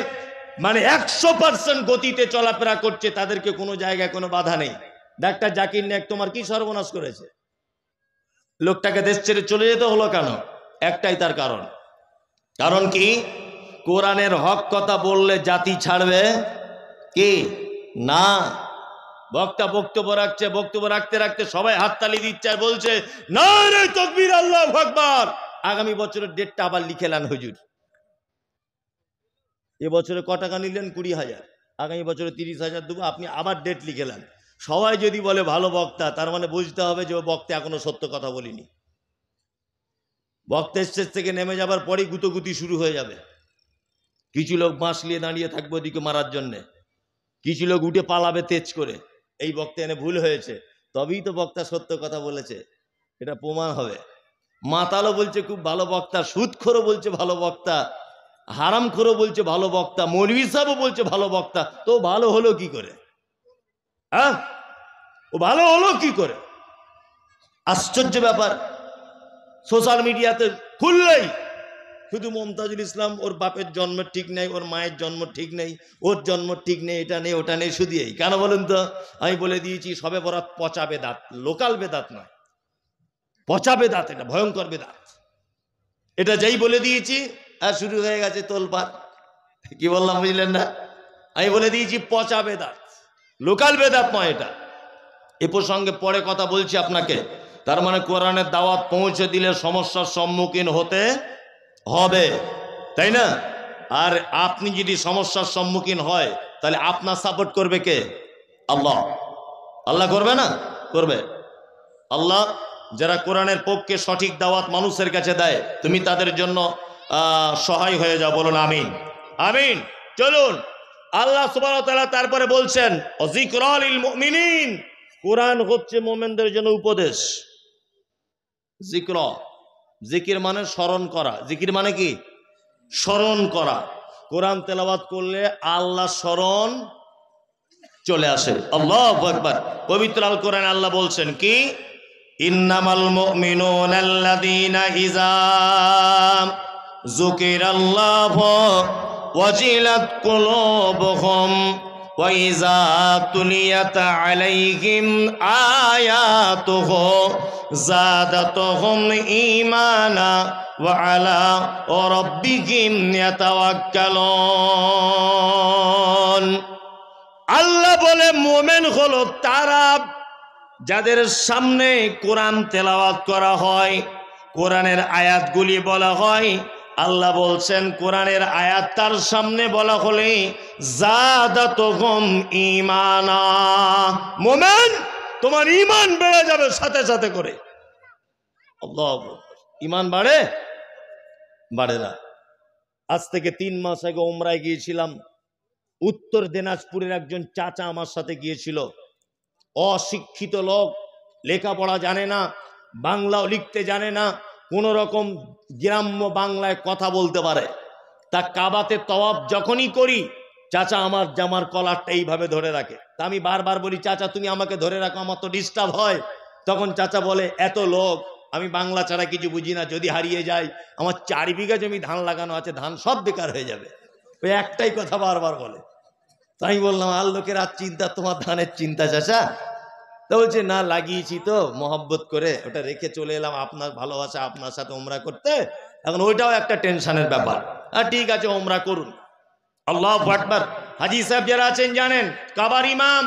100% গতিতে চলাফেরা করছে, তাদেরকে কোনো জায়গায় কোনো বাধা নেই। ডাক্তার জাকির নায়েক তোমার কি সর্বনাশ করেছে? লোকটাকে দেশ ছেড়ে চলে যেতে হলো কেন? একটাই তার কারণ কি? কোরআনের হক কথা বললে জাতি ছাড়বে কি না। বক্তা বক্তব্য রাখতে রাখতে সবাই হাততালি দিচ্ছে আর বলছে নারে তাকবীর, আল্লাহু আকবার। আগামী বছরের ডেটটা আবার লিখে নেন হুজুর। এবছরে ক টাকা নিলেন? 20,000। আগামী বছরে 30,000 দেবো, আপনি আবার ডেট লিখে নেন। সবাই যদি বলে ভালো বক্তা, তার মানে বুঝতে হবে যে ও বক্তা এখনো সত্য কথা বলিনি। বক্তা স্টেজ থেকে নেমে যাবার পরেই গুতোগুতি শুরু হয়ে যাবে। কিছু লোক বাঁশ নিয়ে দাঁড়িয়ে থাকবে ওদিকে মারার জন্যে, কিছু লোক উঠে পালাবে তেজ করে। এই বক্তা এনে ভুল হয়েছে, তবেই তো বক্তা সত্য কথা বলেছে, এটা প্রমাণ হবে। মাতালও বলছে খুব ভালো বক্তা, সুদখোরও বলছে ভালো বক্তা, হারামখোরও বলছে ভালো বক্তা, মৌলভী সাহেবও বলছে ভালো বক্তা। তো ভালো হলো কি করে? হ্যাঁ, ও ভালো হলো কি করে? আশ্চর্য ব্যাপার। সোশ্যাল মিডিয়াতে খুললেই শুধু মমতাজুল ইসলাম ওর বাপের জন্ম ঠিক নেই, ওর মায়ের জন্ম ঠিক নেই, ওর জন্ম ঠিক নেই, এটা নেই ওটা নেই, শুধু এই। কেন বলুন তো? আমি বলে দিয়েছি সবে বরাত পচা বেদাত, লোকাল বেদাত নয়, পচা বেদাত, এটা ভয়ঙ্কর বেদাত। এটা যেই বলে দিয়েছি আর শুরু হয়ে গেছে তোলপাড়। কি বললাম বুঝলেন না? আমি বলে দিয়েছি পচা বেদাত, লোকাল বেদাত নয় এটা। এ প্রসঙ্গে পরে কথা বলছি আপনাকে। তার মানে কোরআনের দাওয়াত পৌঁছে দিলে সমস্যার সম্মুখীন হতে হবে, তাই না? আর আপনি যদি সমস্যার সম্মুখীন হয় তাহলে আপনার সাপোর্ট করবে কে? আল্লাহ। আল্লাহ করবে না? করবে আল্লাহ। যারা কোরআনের পক্ষে সঠিক দাওয়াত মানুষের কাছে দেয়, তুমি তাদের জন্য সহায় হয়ে যাও। বলুন আমিন, আমিন। চলুন, আল্লাহ সুবহানাহু ওয়া তাআলা তারপরে বলছেন যিকরা লিল মুমিনিন, কোরআন হচ্ছে মুমিনদের জন্য উপদেশ। যিকরা, জিকির মানে স্মরণ করা। জিকির মানে কি? স্মরণ করা। কোরআন তেলাওয়াত করলে আল্লাহ স্মরণ চলে আসে। আল্লাহু আকবার। পবিত্র আল কোরআন আল্লাহ বলছেন কি? ইন্নামাল মুমিনুনা আল্লাযীনা ইযা যুকিরাল্লাহু ওয়াজিলাত কুলুবুহুম ওয়া ইযা তুলিয়াত আলাইহিম আয়াতুহু যাদাতুহুম ঈমানা ওয়া আলা রাব্বিহিম ইয়াতাওয়াক্কালুন। আল্লাহ বলে মুমিন হলো তারা যাদের সামনে কোরআন তেলাওয়াত করা হয়, কোরআনের আয়াতগুলি বলা হয়। আল্লাহ বলছেন কোরআনের আয়াত তার সামনে বলা হলে যাদাতুহুম ঈমানা, মুমিন তোমার ঈমান বেড়ে যাবে সাথে সাথে করে। আল্লাহু আকবার। ঈমান বাড়ে? বাড়ে না। আজ থেকে 3 মাস আগে উমরায় গিয়েছিলাম। উত্তর দিনাজপুরের একজন চাচা আমার সাথে গিয়েছিল। অশিক্ষিত লোক, লেখাপড়া জানে না, বাংলাও লিখতে জানে না, কোন রকম গ্রাম্য বাংলায় কথা বলতে পারে। তা কাবাতে তওয়াফ যখনই করি, চাচা আমার জামার কলারটা এইভাবে ধরে রাখে। তা আমি বারবার বলি, চাচা তুমি আমাকে ধরে রাখো, আমার তো ডিস্টার্ব হয়। তখন চাচা বলে, এত লোক, আমি বাংলা ছাড়া কিছু বুঝি না, যদি হারিয়ে যায়, আমার 4 বিঘা জমি ধান লাগানো আছে, ধান সব বেকার হয়ে যাবে। ওই একটাই কথা বারবার বলে। তাই বললাম, আর লোকের আর চিন্তা, তোমার ধানের চিন্তা চাচা? তা বলছে, না লাগিয়েছি তো মহব্বত করে, ওটা রেখে চলে এলাম আপনার ভালোবাসা, আপনার সাথে ওমরা করতে। এখন ওইটাও একটা টেনশনের ব্যাপার। আর ঠিক আছে, ওমরা করুন। আল্লাহু আকবার। হাজী সাহেব যারা আছেন জানেন, কাবার ইমাম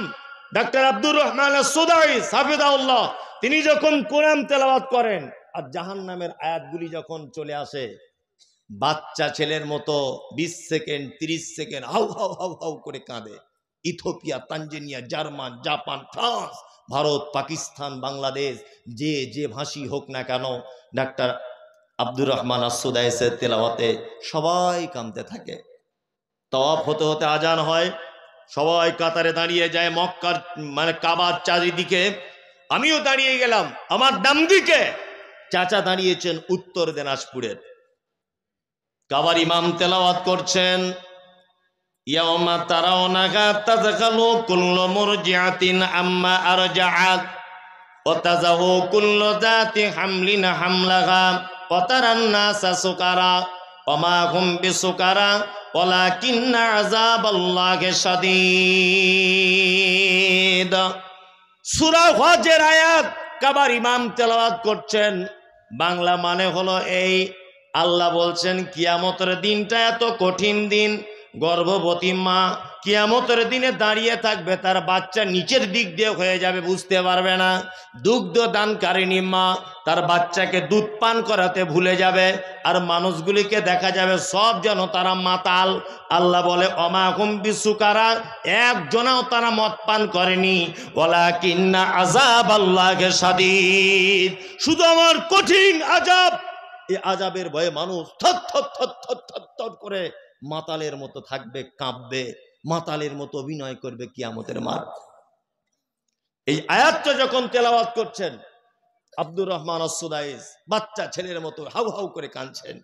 ডাক্তার আব্দুর রহমান আস-সুদাইস হাফিজাহুল্লাহ, তিনি যখন কোরআন তেলাওয়াত করেন আর জাহান্নামের আয়াতগুলি যখন চলে আসে, বাচ্চা ছেলের মতো 20 second 30 second how how how how করে কাঁদে। Ethiopia, Tanzania, German, Japan, France, Bharat, Pakistan, Bangladesh, যে ভাষী হোক না কেন, ডাক্তার আব্দুর রহমান আস-সুদাইসের তেলাওয়াতে সবাই কাঁদতে থাকে। তওয়াফ হতে হতে আজান হয়, সবাই কাতারে দাঁড়িয়ে যায় মক্কার মানে কাবার চারিদিকে। আমিও দাঁড়িয়ে গেলাম। আমার ডান দিকে চাচা দাঁড়িয়েছেন উত্তর দিনাজপুরের। কাবার ইমাম তেলাওয়াত করছেন, ইয়াউমা তারাউনাহা তাযখালু কুল্লু মুরজিআতিন আম্মা আরজাআত ওয়া তাযাহু কুল্লু যাতি হামলিন হামলাহা ওয়া তারান নাসা সুকারা ওয়া মা হুম বিসুকারা ওয়ালাকিন্না আযাবাল্লাহি শাদীদ। সূরা হজের আয়াত কাবার ইমাম তেলাওয়াত করছেন। বাংলা মানে হলো এই, আল্লাহ বলছেন কিয়ামতের দিনটা এত কঠিন দিন, গর্ভবতী মা কিয়ামতের দিনে দাঁড়িয়ে থাকবে, তার বাচ্চা নিচের দিক দিয়ে হয়ে যাবে, বুঝতে পারবে না। দুগ্ধ দানকারিণী মা তার বাচ্চাকে দুধ পান করাতে ভুলে যাবে, আর মানুষগুলিকে দেখা যাবে সব যেন তারা মাতাল। আল্লাহ বলে ওমা হুম বিসুকারা, একজনাও তারা মদ পান করেনি। ওয়ালাকিন্না আযাবাল্লাহি শাদীদ, শুধু আমার কঠিন আযাব, এই আযাবের ভয়ে মানুষ থর থর থর থর থর থর করে মাতালের মতো থাকবে, কাঁপবে, মাতালের মতো অভিনয় করবে কিয়ামতের মাঠ। এই আয়াতটা যখন তেলাওয়াত করছেন আব্দুর রহমান আস-সুদাইস বাচ্চা ছেলের মতো হাউ হাউ করে কাঁদছেন।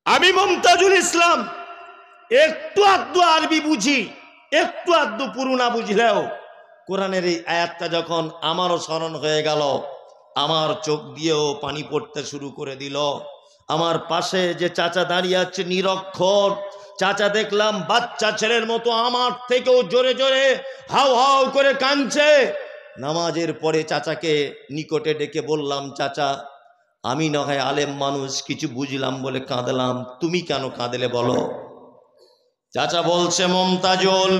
আমি মমতাজুল ইসলাম একটু আধটু আরবি বুঝি, একটু আধটু পুরুনা বুঝলেও কোরআনের এই আয়াতটা যখন আমারও স্মরণ হয়ে গেল, আমার চোখ দিয়েও পানি পড়তে শুরু করে দিল। আমার পাশে যে চাচা দাঁড়িয়ে আছে নিরক্ষর, চাচা দেখলাম বাচ্চা ছেলের মতো আমার থেকেও জোরে জোরে হাউ হাউ করে কাঁদছে। নামাজের পরে চাচাকে নিকটে ডেকে বললাম, চাচা আমি না হয় আলেম মানুষ, কিছু বুঝলাম বলে কাঁদলাম, তুমি কেন কাঁদলে বলো? চাচা বলছে, মমতাজুল,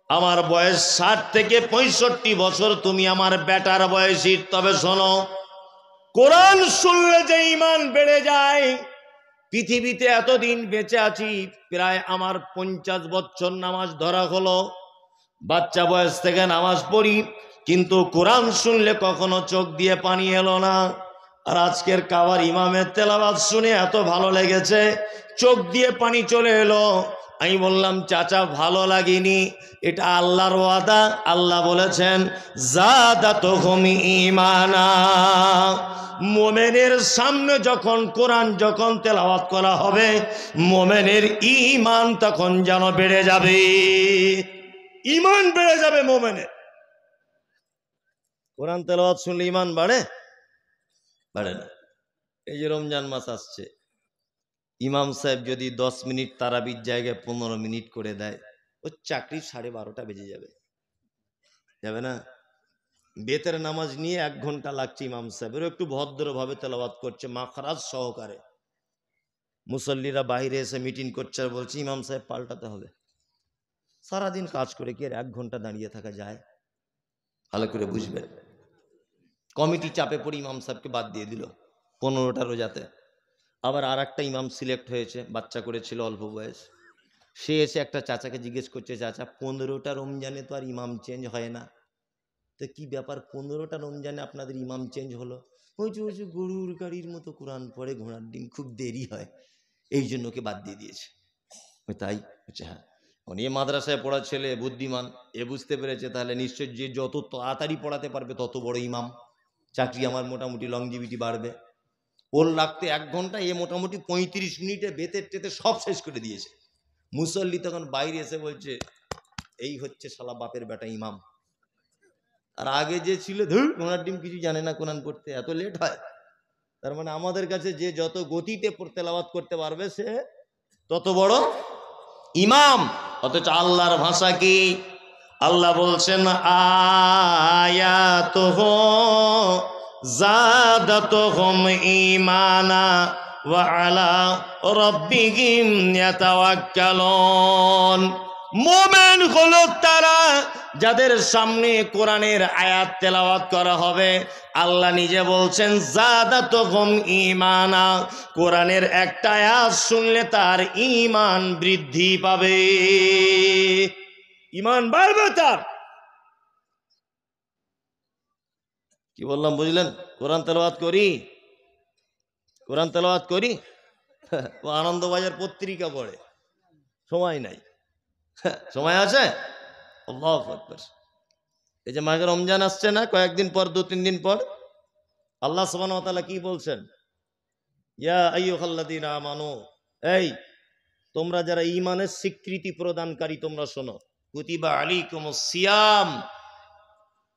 আমার বয়স 60 থেকে 65 বছর, তুমি আমার বেটার বয়সী, তবে শোনো, কোরআন শুনলে যে ঈমান বেড়ে যায়। পৃথিবীতে এতদিন বেঁচে আছি, প্রায় আমার 50 বছর নামাজ ধরা হলো, বাচ্চা বয়স থেকে নামাজ পড়ি, কিন্তু কোরআন শুনলে কখনো চোখ দিয়ে পানি এলো না। আর আজকের কাবার ইমামের তেলাওয়াত শুনে এত ভালো লেগেছে, চোখ দিয়ে পানি চলে এলো। আমি বললাম, চাচা ভালো লাগেনি, এটা আল্লাহর ওয়াদা। আল্লাহ বলেছেন, যাদাতুহুম ঈমানা। মোমেনের সামনে যখন কোরআন যখন তেলাওয়াত করা হবে, মোমেনের ঈমান তখন যেন বেড়ে যাবে, ঈমান বেড়ে যাবে মোমেনের। কোরআন তেলাওয়াত শুনলে ঈমান বাড়ে? বাড়ে না। এই যে রমজান মাস আসছে, ইমাম সাহেব যদি 10 মিনিট তারাবির জায়গায় 15 মিনিট করে দেয়, ও চাকরি 12:30 বেজে যাবে, যাবে না? বেতের নামাজ নিয়ে 1 ঘন্টা লাগছে ইমাম সাহেবের, একটু ভদ্রভাবে তেলাওয়াত করছে মাখরাজ সহকারে। মুসল্লিরা বাইরে এসে মিটিং করছে আর বলছে, ইমাম সাহেব পাল্টাতে হবে। সারাদিন কাজ করে কি আর 1 ঘন্টা দাঁড়িয়ে থাকা যায়? ভালো করে বুঝবেন। কমিটি চাপে পড়ে ইমাম সাহেবকে বাদ দিয়ে দিল 15টা রোজাতে। আবার আর একটা ইমাম সিলেক্ট হয়েছে, বাচ্চা করেছিল অল্প বয়স। সে এসে একটা চাচাকে জিজ্ঞেস করছে, চাচা 15টা রমজানে তো আর ইমাম চেঞ্জ হয় না, তো কি ব্যাপার 15টা রমজানে আপনাদের ইমাম চেঞ্জ হলো? ওই যে গরুর গাড়ির মতো কোরআন পড়ে, ঘোড়ার ডিম, খুব দেরি হয়, এই জন্য ওকে বাদ দিয়ে দিয়েছে। তাই হচ্ছে, হ্যাঁ। এ মাদ্রাসায় পড়া ছেলে বুদ্ধিমান, এ বুঝতে পেরেছে তাহলে নিশ্চয় যে যত তাড়াতাড়ি পড়াতে পারবে তত বড় ইমাম, চাকরি আমার মোটামুটি লংজিভিটি বাড়বে। ওর লাগতে 1 ঘন্টা, এ মোটামুটি 35 মিনিটে বেতের টেতে সব শেষ করে দিয়েছে। মুসল্লি তখন বাইরে এসে বলছে, এই হচ্ছে শালা বাপের বেটা ইমাম। আর আগে যে ছিল, ধুর ঘোড়ার ডিম, কিছু জানে না কোরআন পড়তে, এত লেট হয়। তার মানে আমাদের কাছে যে যত গতিতে তেলাওয়াত করতে পারবে সে তত বড় ইমাম। অথচ আল্লাহর ভাষা কি? আল্লাহ বলছেন, আয়াতুহু যাদাতুহুম ঈমানা ওয়া আলা রাব্বিহিম ইয়াতাওয়াক্কালুন। মুমিন হলো তারা যাদের সামনে কোরআনের আয়াত তেলাওয়াত করা হবে। আল্লাহ নিজে বলছেন, যাদাতুহুম ঈমানা, কোরআনের একটা আয়াত শুনলে তার ঈমান বৃদ্ধি পাবে, ঈমান বাড়বে তার। কি বললাম বুঝলেন? কোরআন তেলাওয়াত করি, কোরআন তেলাওয়াত করি। ও আনন্দবাজার পত্রিকা পড়ে, সময় নাই। সময় আছে? আল্লাহু আকবার। এই যে মাঘে রমজান আসছে না, কয়েকদিন পর, 2-3 দিন পর, আল্লাহ সুবহানাহু ওয়া তাআলা কি বলছেন? ইয়া আইয়ুহাল্লাযীনা আমানু, এই তোমরা যারা ঈমানের স্বীকৃতি প্রদানকারী, তোমরা শোনো, কুতিবা আলাইকুমুস সিয়াম,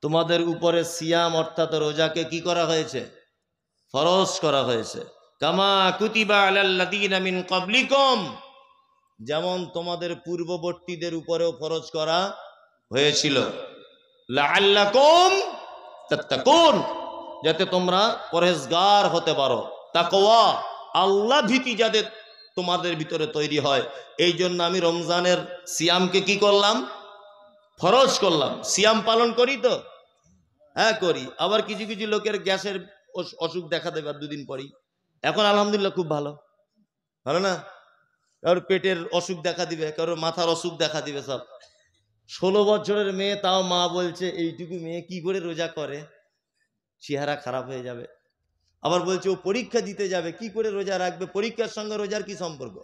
তোমাদের উপরে সিয়াম অর্থাৎ রোজাকে কি করা হয়েছে? ফরজ করা হয়েছে। কামা কুতিবা আলাল্লাযীনা মিন ক্বাবলিকুম, যেমন তোমাদের পূর্ববর্তীদের উপরেও ফরজ করা হয়েছিল। লাআল্লাকুম তাত্তাকুন, যাতে তোমরা পরহেজগার হতে পারো। তাকওয়া, আল্লাহ ভীতি যাতে তোমাদের ভিতরে তৈরি হয়, এই জন্য আমি রমজানের সিয়ামকে কি করলাম? ফরজ করলাম। সিয়াম পালন করি তো? হ্যাঁ করি। আবার কিছু কিছু লোকের গ্যাসের অসুখ দেখা দেবে 2 দিন পরেই, এখন আলহামদুলিল্লাহ খুব ভালো, ভালো না? কারোর পেটের অসুখ দেখা দিবে, কারোর মাথার অসুখ দেখা দিবে। সব 16 বছরের মেয়ে, তাও মা বলছে এইটুকু মেয়ে কি করে রোজা করে, চেহারা খারাপ হয়ে যাবে। আবার বলছে ও পরীক্ষা দিতে যাবে, কি করে রোজা রাখবে, পরীক্ষার সঙ্গে রোজার কি সম্পর্ক?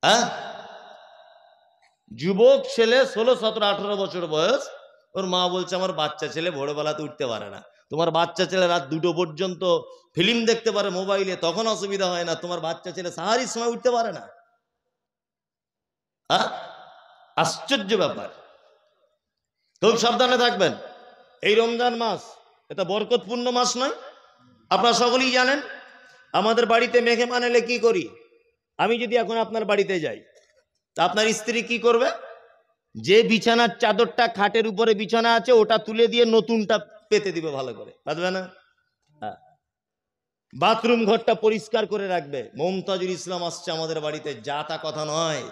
হ্যাঁ, যুবক ছেলে 16, 17, 18 বছর বয়স, ওর মা বলছে আমার বাচ্চা ছেলে ভোরবেলাতে উঠতে পারে না। তোমার বাচ্চা ছেলে রাত 2টো পর্যন্ত ফিল্ম দেখতে পারে মোবাইলে, তখন অসুবিধা হয় না, তোমার বাচ্চা ছেলে সাহারির সময় উঠতে পারে না। আশ্চর্য ব্যাপার। খুব সাবধানে থাকবেন। এই রমজান মাস এটা বরকতপূর্ণ মাস নয়? আপনারা সকলেই জানেন। আমাদের বাড়িতে মেহমান এলে কি করি? আমি যদি এখন আপনার বাড়িতে যাই, তা আপনার স্ত্রী কি করবে? যে বিছানার চাদরটা খাটের উপরে বিছানা আছে ওটা তুলে দিয়ে নতুনটা পেতে দিবে, ভালো করে পাতবে না? হ্যাঁ। বাথরুম ঘরটা পরিষ্কার করে রাখবে। মমতাজুল ইসলাম আসছে আমাদের বাড়িতে, যা তা কথা নয়।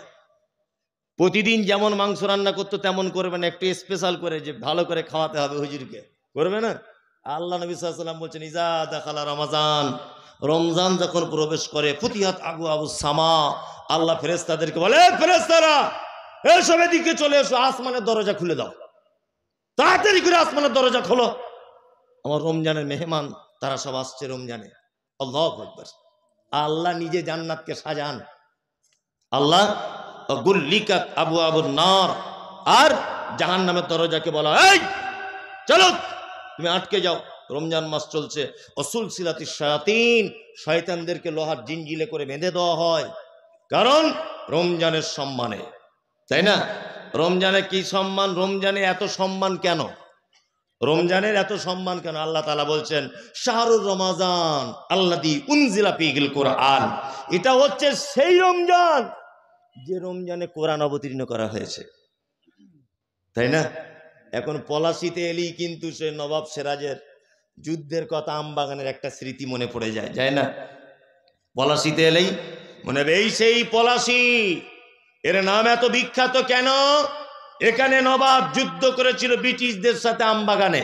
প্রতিদিন যেমন মাংস রান্না করতো তেমন করবে না, একটু স্পেশাল করে, যে ভালো করে খাওয়াতে হবে হুজুরকে, করবে না? আল্লাহ নবী সাল্লাল্লাহু আলাইহি ওয়াসাল্লাম বলছেন, ইজা দাখালা রমাজান, রমজান যখন প্রবেশ করে, ফুতিহাত আবু আবু সামা, আল্লাহ ফেরেশতাদেরকে বলে, ফেরেশতারা এসব এদিকে চলে এসো, আসমানের দরজা খুলে দাও, তাড়াতাড়ি করে আসমানের দরজা খোলো, আমার রমজানের মেহমান তারা সব আসছে রমজানে। আল্লাহু আকবার। আল্লাহ নিজে জান্নাতকে সাজান। আল্লাহ গুল্লিকাত আবু আবুন নার, আর জাহান্নামের দরজাকে বলা, এই চলো তুমি আটকে যাও, রমজান মাস চলছে। অসুল সিলাতি শায়াতিন, শয়তানদেরকে লোহার জিঞ্জিলে করে বেঁধে দেওয়া হয়, কারণ রমজানের সম্মানে, তাই না? রমজানে কি সম্মান? রমজানে এত সম্মান কেন? রমজানের এত সম্মান কেন? আল্লাহ তাআলা বলছেন, শাহরুর রমাজান আল্লাযী উনজিলা ফীহিল কুরআন, এটা হচ্ছে সেই রমজান যে রমজানে কোরআন অবতীর্ণ করা হয়েছে, তাই না? এখন পলাশিতে এলেই কিন্তু সে নবাব সিরাজের যুদ্ধের কথা, আমবাগানের একটা স্মৃতি মনে পড়ে যায়, যায় না? পলাশিতে এলেই মনে হবে এই সেই পলাশি। এর নাম এত বিখ্যাত কেন? এখানে নবাব যুদ্ধ করেছিল ব্রিটিশদের সাথে আমবাগানে,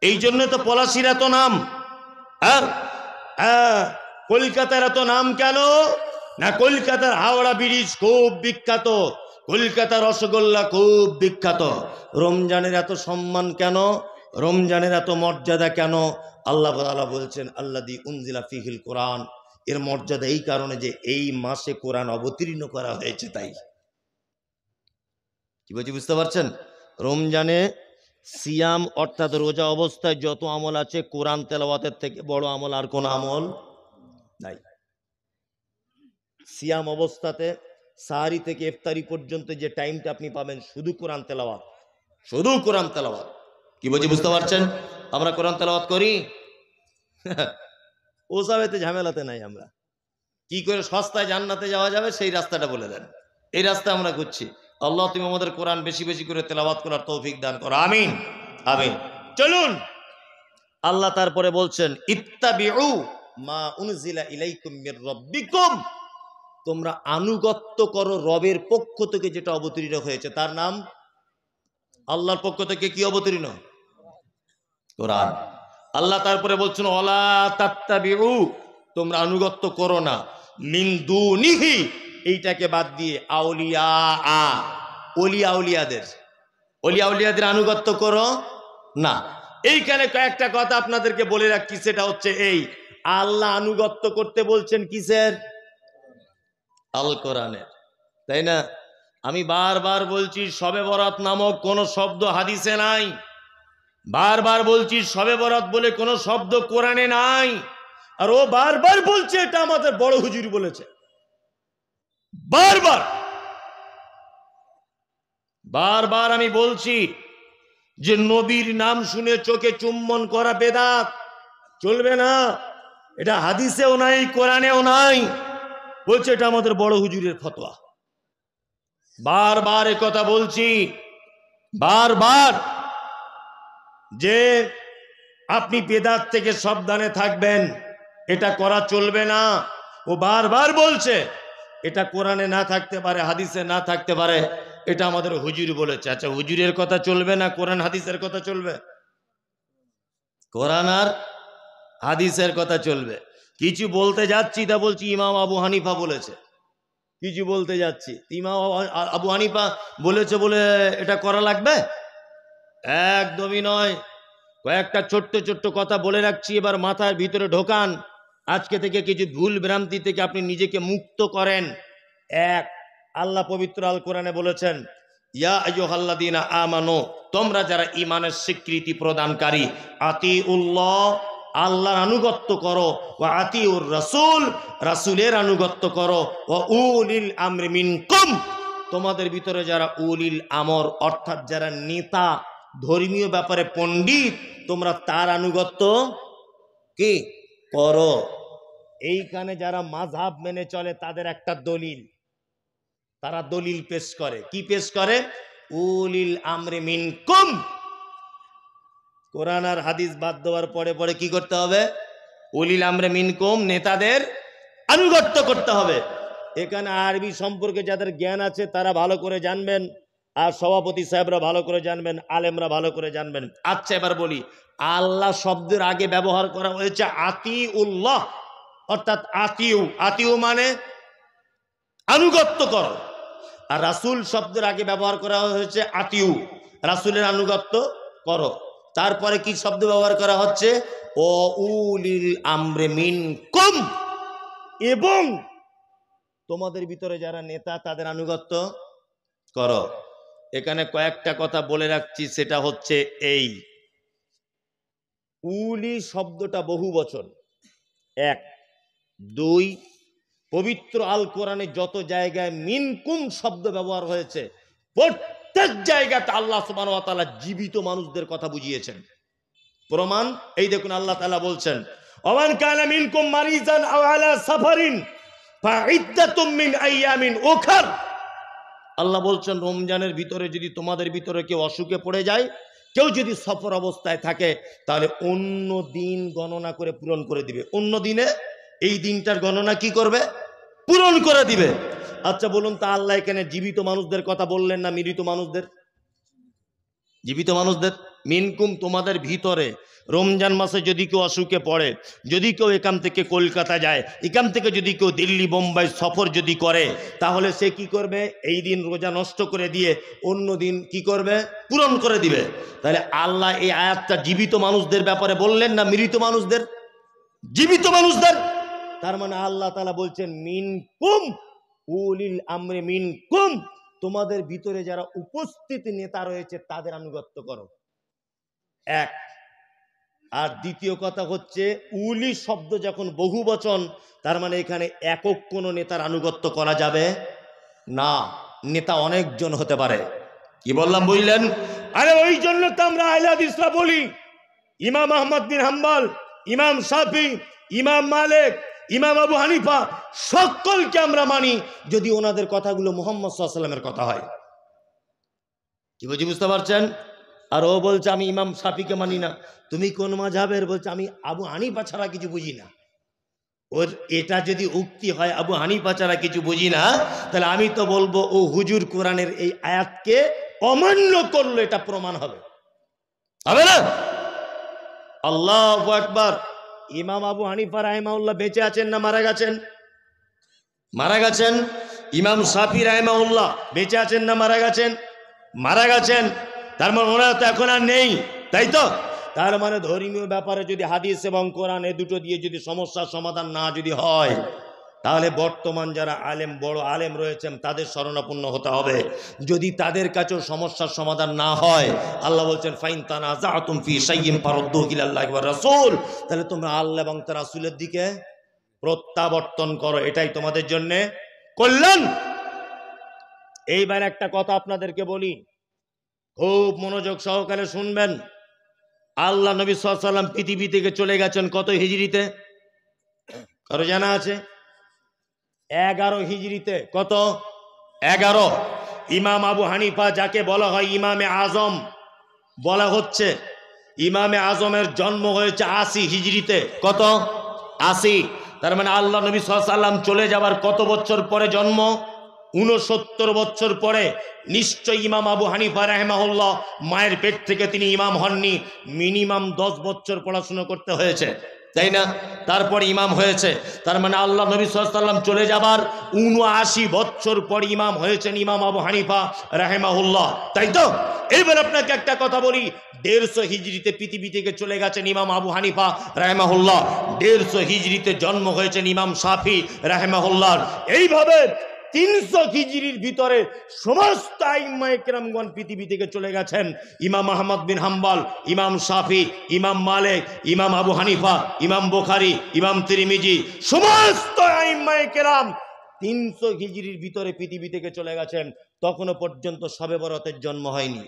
এই জন্য তো পলাশির এত নাম। আর কলকাতার এত নাম কেন? না, কলকাতার হাওড়া ব্রিজ খুব বিখ্যাত, কলকাতার রসগোল্লা খুব বিখ্যাত। রমজানের এত সম্মান কেন? রমজানের এত মর্যাদা কেন? আল্লাহ তাআলা বলছেন, আল্লাযী উনজিলা ফীহিল কোরআন, এর মর্যাদা এই কারণে যে এই মাসে কোরআন অবতীর্ণ করা হয়েছে, তাই। কি বলছি বুঝতে পারছেন? রমজানে সিয়াম অর্থাৎ রোজা অবস্থায় যত আমল আছে, কোরআন তেলাওয়াতের থেকে বড় আমল আর কোন আমল নাই। সিয়াম অবস্থাতে সাহারি থেকে ইফতারি পর্যন্ত যে টাইমটা আপনি পাবেন, শুধু কোরআন তেলাওয়াত, শুধু কোরআন তেলাওয়াত। কি বলছি বুঝতে পারছেন? আমরা কোরআন তেলাওয়াত করি? ওসবেতে ঝামেলাতে নাই। আমরা কি করে সস্তায় জান্নাতে যাওয়া যাবে সেই রাস্তাটা বলে দেন, এই রাস্তা আমরা করছি। আল্লাহ তুমি আমাদের কোরআন বেশি বেশি করে তেলাওয়াত করার তৌফিক দান করো, আমিন আমিন। চলুন, আল্লাহ তারপরে বলছেন, ইত্তাবিউ মা উনজিলা ইলাইকুম মির রাব্বিকুম, তোমরা আনুগত্য করো রবের পক্ষ থেকে যেটা অবতীর্ণ হয়েছে, তার নাম আল্লাহর পক্ষ থেকে কি অবতীর্ণ? কোরআন। আল্লাহ তারপরে বলছেন, ওয়ালা তাত্তাবিউ, তোমরা আনুগত্য করো না, মিন দুনিহি, এইটাকে বাদ দিয়ে, আউলিয়া, ওলিয়া উলিয়াদের, ওলিয়া উলিয়াদের আনুগত্য করো না। এইখানে কয়েকটা কথা আপনাদেরকে বলে রাখছি, সেটা হচ্ছে এই, আল্লাহ আনুগত্য করতে বলছেন কিসের? আল কোরআনের, তাই না? আমি বারবার বলছি, শবে বরাত নামক কোন শব্দ হাদিসে নাই। বারবার বলছি, শবে বরাত বলে কোন শব্দ কোরআনে নাই। আর ও বারবার বলছে এটা আমাদের বড় হুজুর বলেছে। বারবার বারবার আমি বলছি যে নবীর নাম শুনে চোখে চুম্বন করা বেদাত, চলবে না। এটা হাদিসেও নাই, কোরআনেও নাই। বলছে এটা আমাদের বড় হুজুরের ফতোয়া। বারবার এ কথা বলছি, বারবার, যে আপনি বেদাত থেকে সাবধানে থাকবেন, এটা করা চলবে না। ও বারবার বলছে এটা কোরআনে না থাকতে পারে, হাদিসে না থাকতে পারে, এটা আমাদের হুজুর বলেছে। আচ্ছা, হুজুরের কথা চলবে না কোরআন হাদিসের কথা চলবে? কোরআন আর হাদিসের কথা চলবে। কিছু বলতে যাচ্ছি তা বলছি ইমাম আবু হানিফা বলেছে, কিছু বলতে যাচ্ছি ইমাম আবু হানিফা বলেছে বলে এটা করা লাগবে? একদমই নয়। কয়েকটা ছোট্ট ছোট্ট কথা বলে রাখছি, এবার মাথার ভিতরে ঢোকান। আজকে থেকে কিছু ভুল ভ্রান্তি থেকে আপনি নিজেকে মুক্ত করেন। এক, আল্লাহ পবিত্র আল কোরআনে বলেছেন, ইয়া আইয়ুহাল্লাযীনা আমানু, তোমরা যারা ঈমানের স্বীকৃতি প্রদানকারী, আতিউল্লাহ, আল্লাহর আনুগত্য করো, ওয়া আতিউর রাসূল, রাসূলের আনুগত্য করো, ওয়া উলিল আমরি মিনকুম, তোমাদের ভিতরে যারা উলিল আমর অর্থাৎ যারা নেতা, ধর্মীয় ব্যাপারে পণ্ডিত, তোমরা তার আনুগত্য কি করো। এইখানে যারা মাযহাব মেনে চলে তাদের একটা দলিল, তারা দলিল পেশ করে। কি পেশ করে? উলিল আমরি মিনকুম। কোরআন আর হাদিস বাদ দেওয়ার পরে পরে কি করতে হবে? উলিল আমরি মিনকুম, নেতাদের আনুগত্য করতে হবে। এখানে আরবি সম্পর্কে যাদের জ্ঞান আছে তারা ভালো করে জানবেন, আর সভাপতি সাহেবরা ভালো করে জানবেন, আলেমরা ভালো করে জানবেন। আচ্ছা, এবার বলি, আল্লাহ শব্দের আগে ব্যবহার করা হয়েছে আতিউল্লাহ, অর্থাৎ আতিউ। আতিউ মানে আনুগত্য করো। আর রাসূল শব্দের আগে ব্যবহার করা হয়েছে আতিউ, রাসূলের আনুগত্য করো। তারপরে কি শব্দ ব্যবহার করা হচ্ছে? ও উলিল আমরি মিনকুম, এবং তোমাদের ভিতরে যারা নেতা তাদের আনুগত্য করো। এখানে কয়েকটা কথা বলে রাখছি, সেটা হচ্ছে এই, উলি শব্দটা বহু বচন, 1। 2, পবিত্র আল কোরআনে যত জায়গায় মিনকুম শব্দ ব্যবহার হয়েছে প্রত্যেক জায়গাতে আল্লাহ সুবহানাহু ওয়া তাআলা জীবিত মানুষদের কথা বুঝিয়েছেন। প্রমাণ এই দেখুন, আল্লাহ তাআলা বলছেন, ওমান কানা মিনকুম মারিজান আও আলা সাফারিন ফাইদ্দাতুম মিন আইয়ামিন উখর। আল্লাহ বলছেন, রমজানের ভিতরে যদি তোমাদের ভিতরে কেউ অসুখে পড়ে যায়, কেউ যদি সফর অবস্থায় থাকে, তাহলে অন্য দিন গণনা করে পূরণ করে দিবে। অন্য দিনে এই দিনটার গণনা কি করবে? পূরণ করে দিবে। আচ্ছা বলুন তা আল্লাহ এখানে জীবিত মানুষদের কথা বললেন না মৃত মানুষদের? জীবিত মানুষদের। মিনকুম, তোমাদের ভিতরে রমজান মাসে যদি কেউ অসুখে পড়ে, যদি কেউ এখান থেকে কলকাতা যায়, এখান থেকে যদি কেউ দিল্লি বোম্বাই সফর যদি করে, তাহলে সে কি করবে? এই দিন রোজা নষ্ট করে দিয়ে অন্য দিন কি করবে? পূরণ করে দিবে। তাহলে আল্লাহ এই আয়াতটা জীবিত মানুষদের ব্যাপারে বললেন না মৃত মানুষদের? জীবিত মানুষদের। তার মানে আল্লাহ তাআলা বলছেন মিনকুম, উলিল আমরি মিনকুম, তোমাদের ভিতরে যারা উপস্থিত নেতা রয়েছে তাদের আনুগত্য করো। 1। আর দ্বিতীয় কথা হচ্ছে, উলি শব্দ যখন বহু বচন, তার মানে এখানে একক কোনো নেতার আনুগত্য করা যাবে না, নেতা অনেকজন হতে পারে। কি বললাম বুঝলেন? আরে ওই জন্য তো আমরা আহলে হাদিসরা বলি, ইমাম আহমদ বিন হাম্বল, ইমাম শাফি, ইমাম মালিক, ইমাম আবু হানিফা, সকলকে আমরা মানি যদি ওনাদের কথাগুলো মুহাম্মদ সাল্লাল্লাহু আলাইহি ওয়াসাল্লামের কথা হয়। কি বলছি বুঝতে পারছেন? আর ও বলছে আমি ইমাম শাফিকে মানি না। তুমি কোন মাযহাবের? বলছে আমি আবু হানিফা ছাড়া কিছু বুঝি না। ওর এটা যদি উক্তি হয় আবু হানিফা ছাড়া কিছু বুঝি না, তাহলে আমি তো বলবো ও হুজুর কোরআনের এই আয়াতকে অমান্য করলো, এটা প্রমাণ হবে, হবে না? আল্লাহু আকবার। ইমাম আবু হানিফা রাহিমাহুল্লাহ বেঁচে আছেন না মারা গেছেন? মারা গেছেন। ইমাম শাফি রাহিমাহুল্লাহ বেঁচে আছেন না মারা গেছেন? মারা গেছেন। তার মানে ওরা তো এখন আর নেই, তাই তো? তার মানে ধর্মীয় ব্যাপারে যদি হাদিস এবং কোরআন এ দুটো দিয়ে যদি সমস্যার সমাধান না যদি হয়, তাহলে বর্তমান যারা আলেম, বড় আলেম রয়েছেন তাদের শরণাপন্ন হতে হবে। যদি তাদের কাছেও সমস্যার সমাধান না হয়, আল্লাহ বলছেন ফাইন তানাযাতুম ফি শাইইন ফারুদ্দুহু ইলাল্লাহি ওয়া রাসূল, তাহলে তোমরা আল্লাহ এবং তার রাসূলের দিকে প্রত্যাবর্তন করো, এটাই তোমাদের জন্য কল্যাণ। এইবার একটা কথা আপনাদেরকে বলি, খুব মনোযোগ সহকারে শুনবেন। আল্লাহ নবী সাল্লাল্লাহু আলাইহি ওয়াসাল্লাম পৃথিবী থেকে চলে গেছেন কত হিজরিতে? কারো জানা আছে? 11 হিজরিতে। কত? 11। ইমাম আবু হানিফা, যাকে বলা হয় ইমামে আজম বলা হচ্ছে, ইমামে আজমের জন্ম হয়েছে 80 হিজরিতে। কত? 80। তার মানে আল্লাহ নবী সাল্লাল্লাহু আলাইহি ওয়াসাল্লাম চলে যাবার কত বছর পরে জন্ম? 69 বছর পরে। নিশ্চয় ইমাম আবু হানিফা রাহিমাহুল্লাহ মায়ের পেট থেকে তিনি ইমাম হননি, মিনিমাম 10 বছর পড়াশোনা করতে হয়েছে, তাই না? তারপর ইমাম হয়েছে। তার মানে আল্লাহ নবী সাল্লাল্লাহু আলাইহি ওয়াসাল্লাম চলে যাবার 79 বছর পর ইমাম হয়েছেন ইমাম আবু হানিফা রাহিমাহুল্লাহ, তাই তো? এবার আপনাকে একটা কথা বলি, 150 হিজরিতে পৃথিবী থেকে চলে গেছেন ইমাম আবু হানিফা রাহিমাহুল্লাহ, 150 হিজরিতে জন্ম হয়েছেন ইমাম শাফি রাহিমাহুল্লাহ। এইভাবে 300 হিজরির ভিতরে সমস্ত আইম্মায়ে কেরামগণ পৃথিবী থেকে চলে গেছেন। ইমাম আহমদ বিন হাম্বল, ইমাম শাফি, ইমাম মালিক, ইমাম আবু হানিফা, ইমাম বুখারী, ইমাম তিরমিজি, সমস্ত আইম্মায়ে কেরাম 300 হিজরির ভিতরে পৃথিবী থেকে চলে গেছেন। তখনও পর্যন্ত শবে বরাতের জন্ম হয়নি।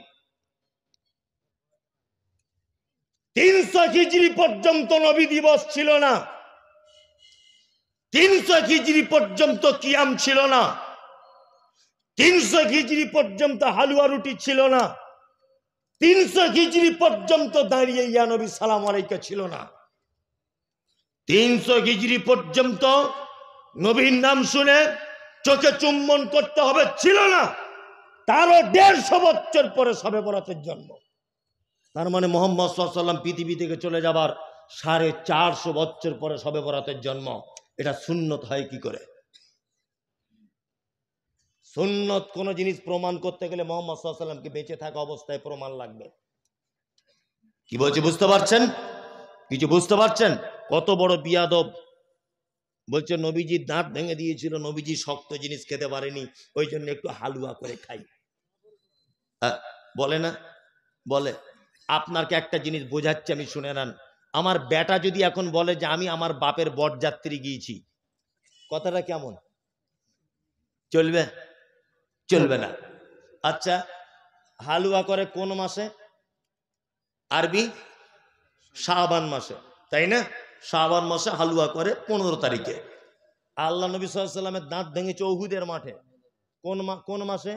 300 হিজরি পর্যন্ত নবী দিবস ছিল না। 300 হিজরি পর্যন্ত কিয়াম ছিল না, 300 হিজরি পর্যন্ত হালুয়া রুটি ছিল না, 300 হিজরি পর্যন্ত দাঁড়িয়ে ইয়া নবী সালাম আলাইকা ছিল না, 300 হিজরি পর্যন্ত নবীর নাম শুনে চোখে চুম্বন করতে হবে ছিল না। তারও 150 বছর পরে শবে বরাতের জন্ম। তার মানে মুহাম্মদ সাল্লাল্লাহু আলাইহি ওয়াসাল্লাম পৃথিবী থেকে চলে যাবার 450 বছর পরে শবে বরাতের জন্ম। এটা সুন্নত হয় কি করে? সুন্নত কোন জিনিস প্রমাণ করতে গেলে মুহাম্মদ সাল্লাল্লাহু আলাইহি ওয়াসাল্লামকে বেঁচে থাকা অবস্থায় প্রমাণ লাগবে। কি বলছি বুঝতে পারছেন? কিছু বুঝতে পারছেন? কত বড় বিয়াদব! বলছে নবীজির দাঁত ভেঙে দিয়েছিল, নবীজি শক্ত জিনিস খেতে পারেনি, ওই জন্য একটু হালুয়া করে খাই। বলে না? বলে। আপনাকে একটা জিনিস বোঝাচ্ছি, আমি শুনে নেন। আমার বেটা যদি এখন বলে যে আমি আমার বাপের বরযাত্রী গিয়েছি, কথাটা কেমন? চলবে? চলবে না। আচ্ছা, হালুয়া করে কোন মাসে? আরবি শাবান মাসে, তাই না? শাবান মাসে হালুয়া করে 15 তারিখে। আল্লাহ নবী সাল্লাল্লাহু আলাইহি ওয়াসাল্লামের দাঁত ভেঙেছে উহুদের মাঠে। কোন মাসে?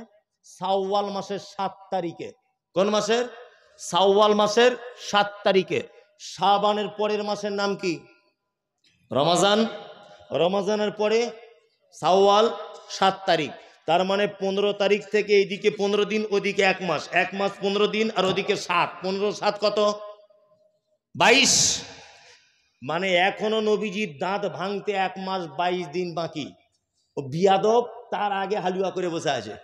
শাওয়াল মাসের 7 তারিখে। কোন মাসের? শাওয়াল মাসের 7 তারিখে। শাবানের পরের মাসের নাম কি? রমজান। রমজানের পরে শাওয়াল 7 তারিখ। তার মানে 15 তারিখ থেকে এইদিকে 15 দিন, ওদিকে 1 মাস, 1 মাস 15 দিন, আর ওদিকে 7, 15 7 কত? 22। মানে এখনো নবীজির দাঁত ভাঙতে 1 মাস 22 দিন বাকি। ও বিয়াদব তার আগে হালুয়া করে বসে আছে।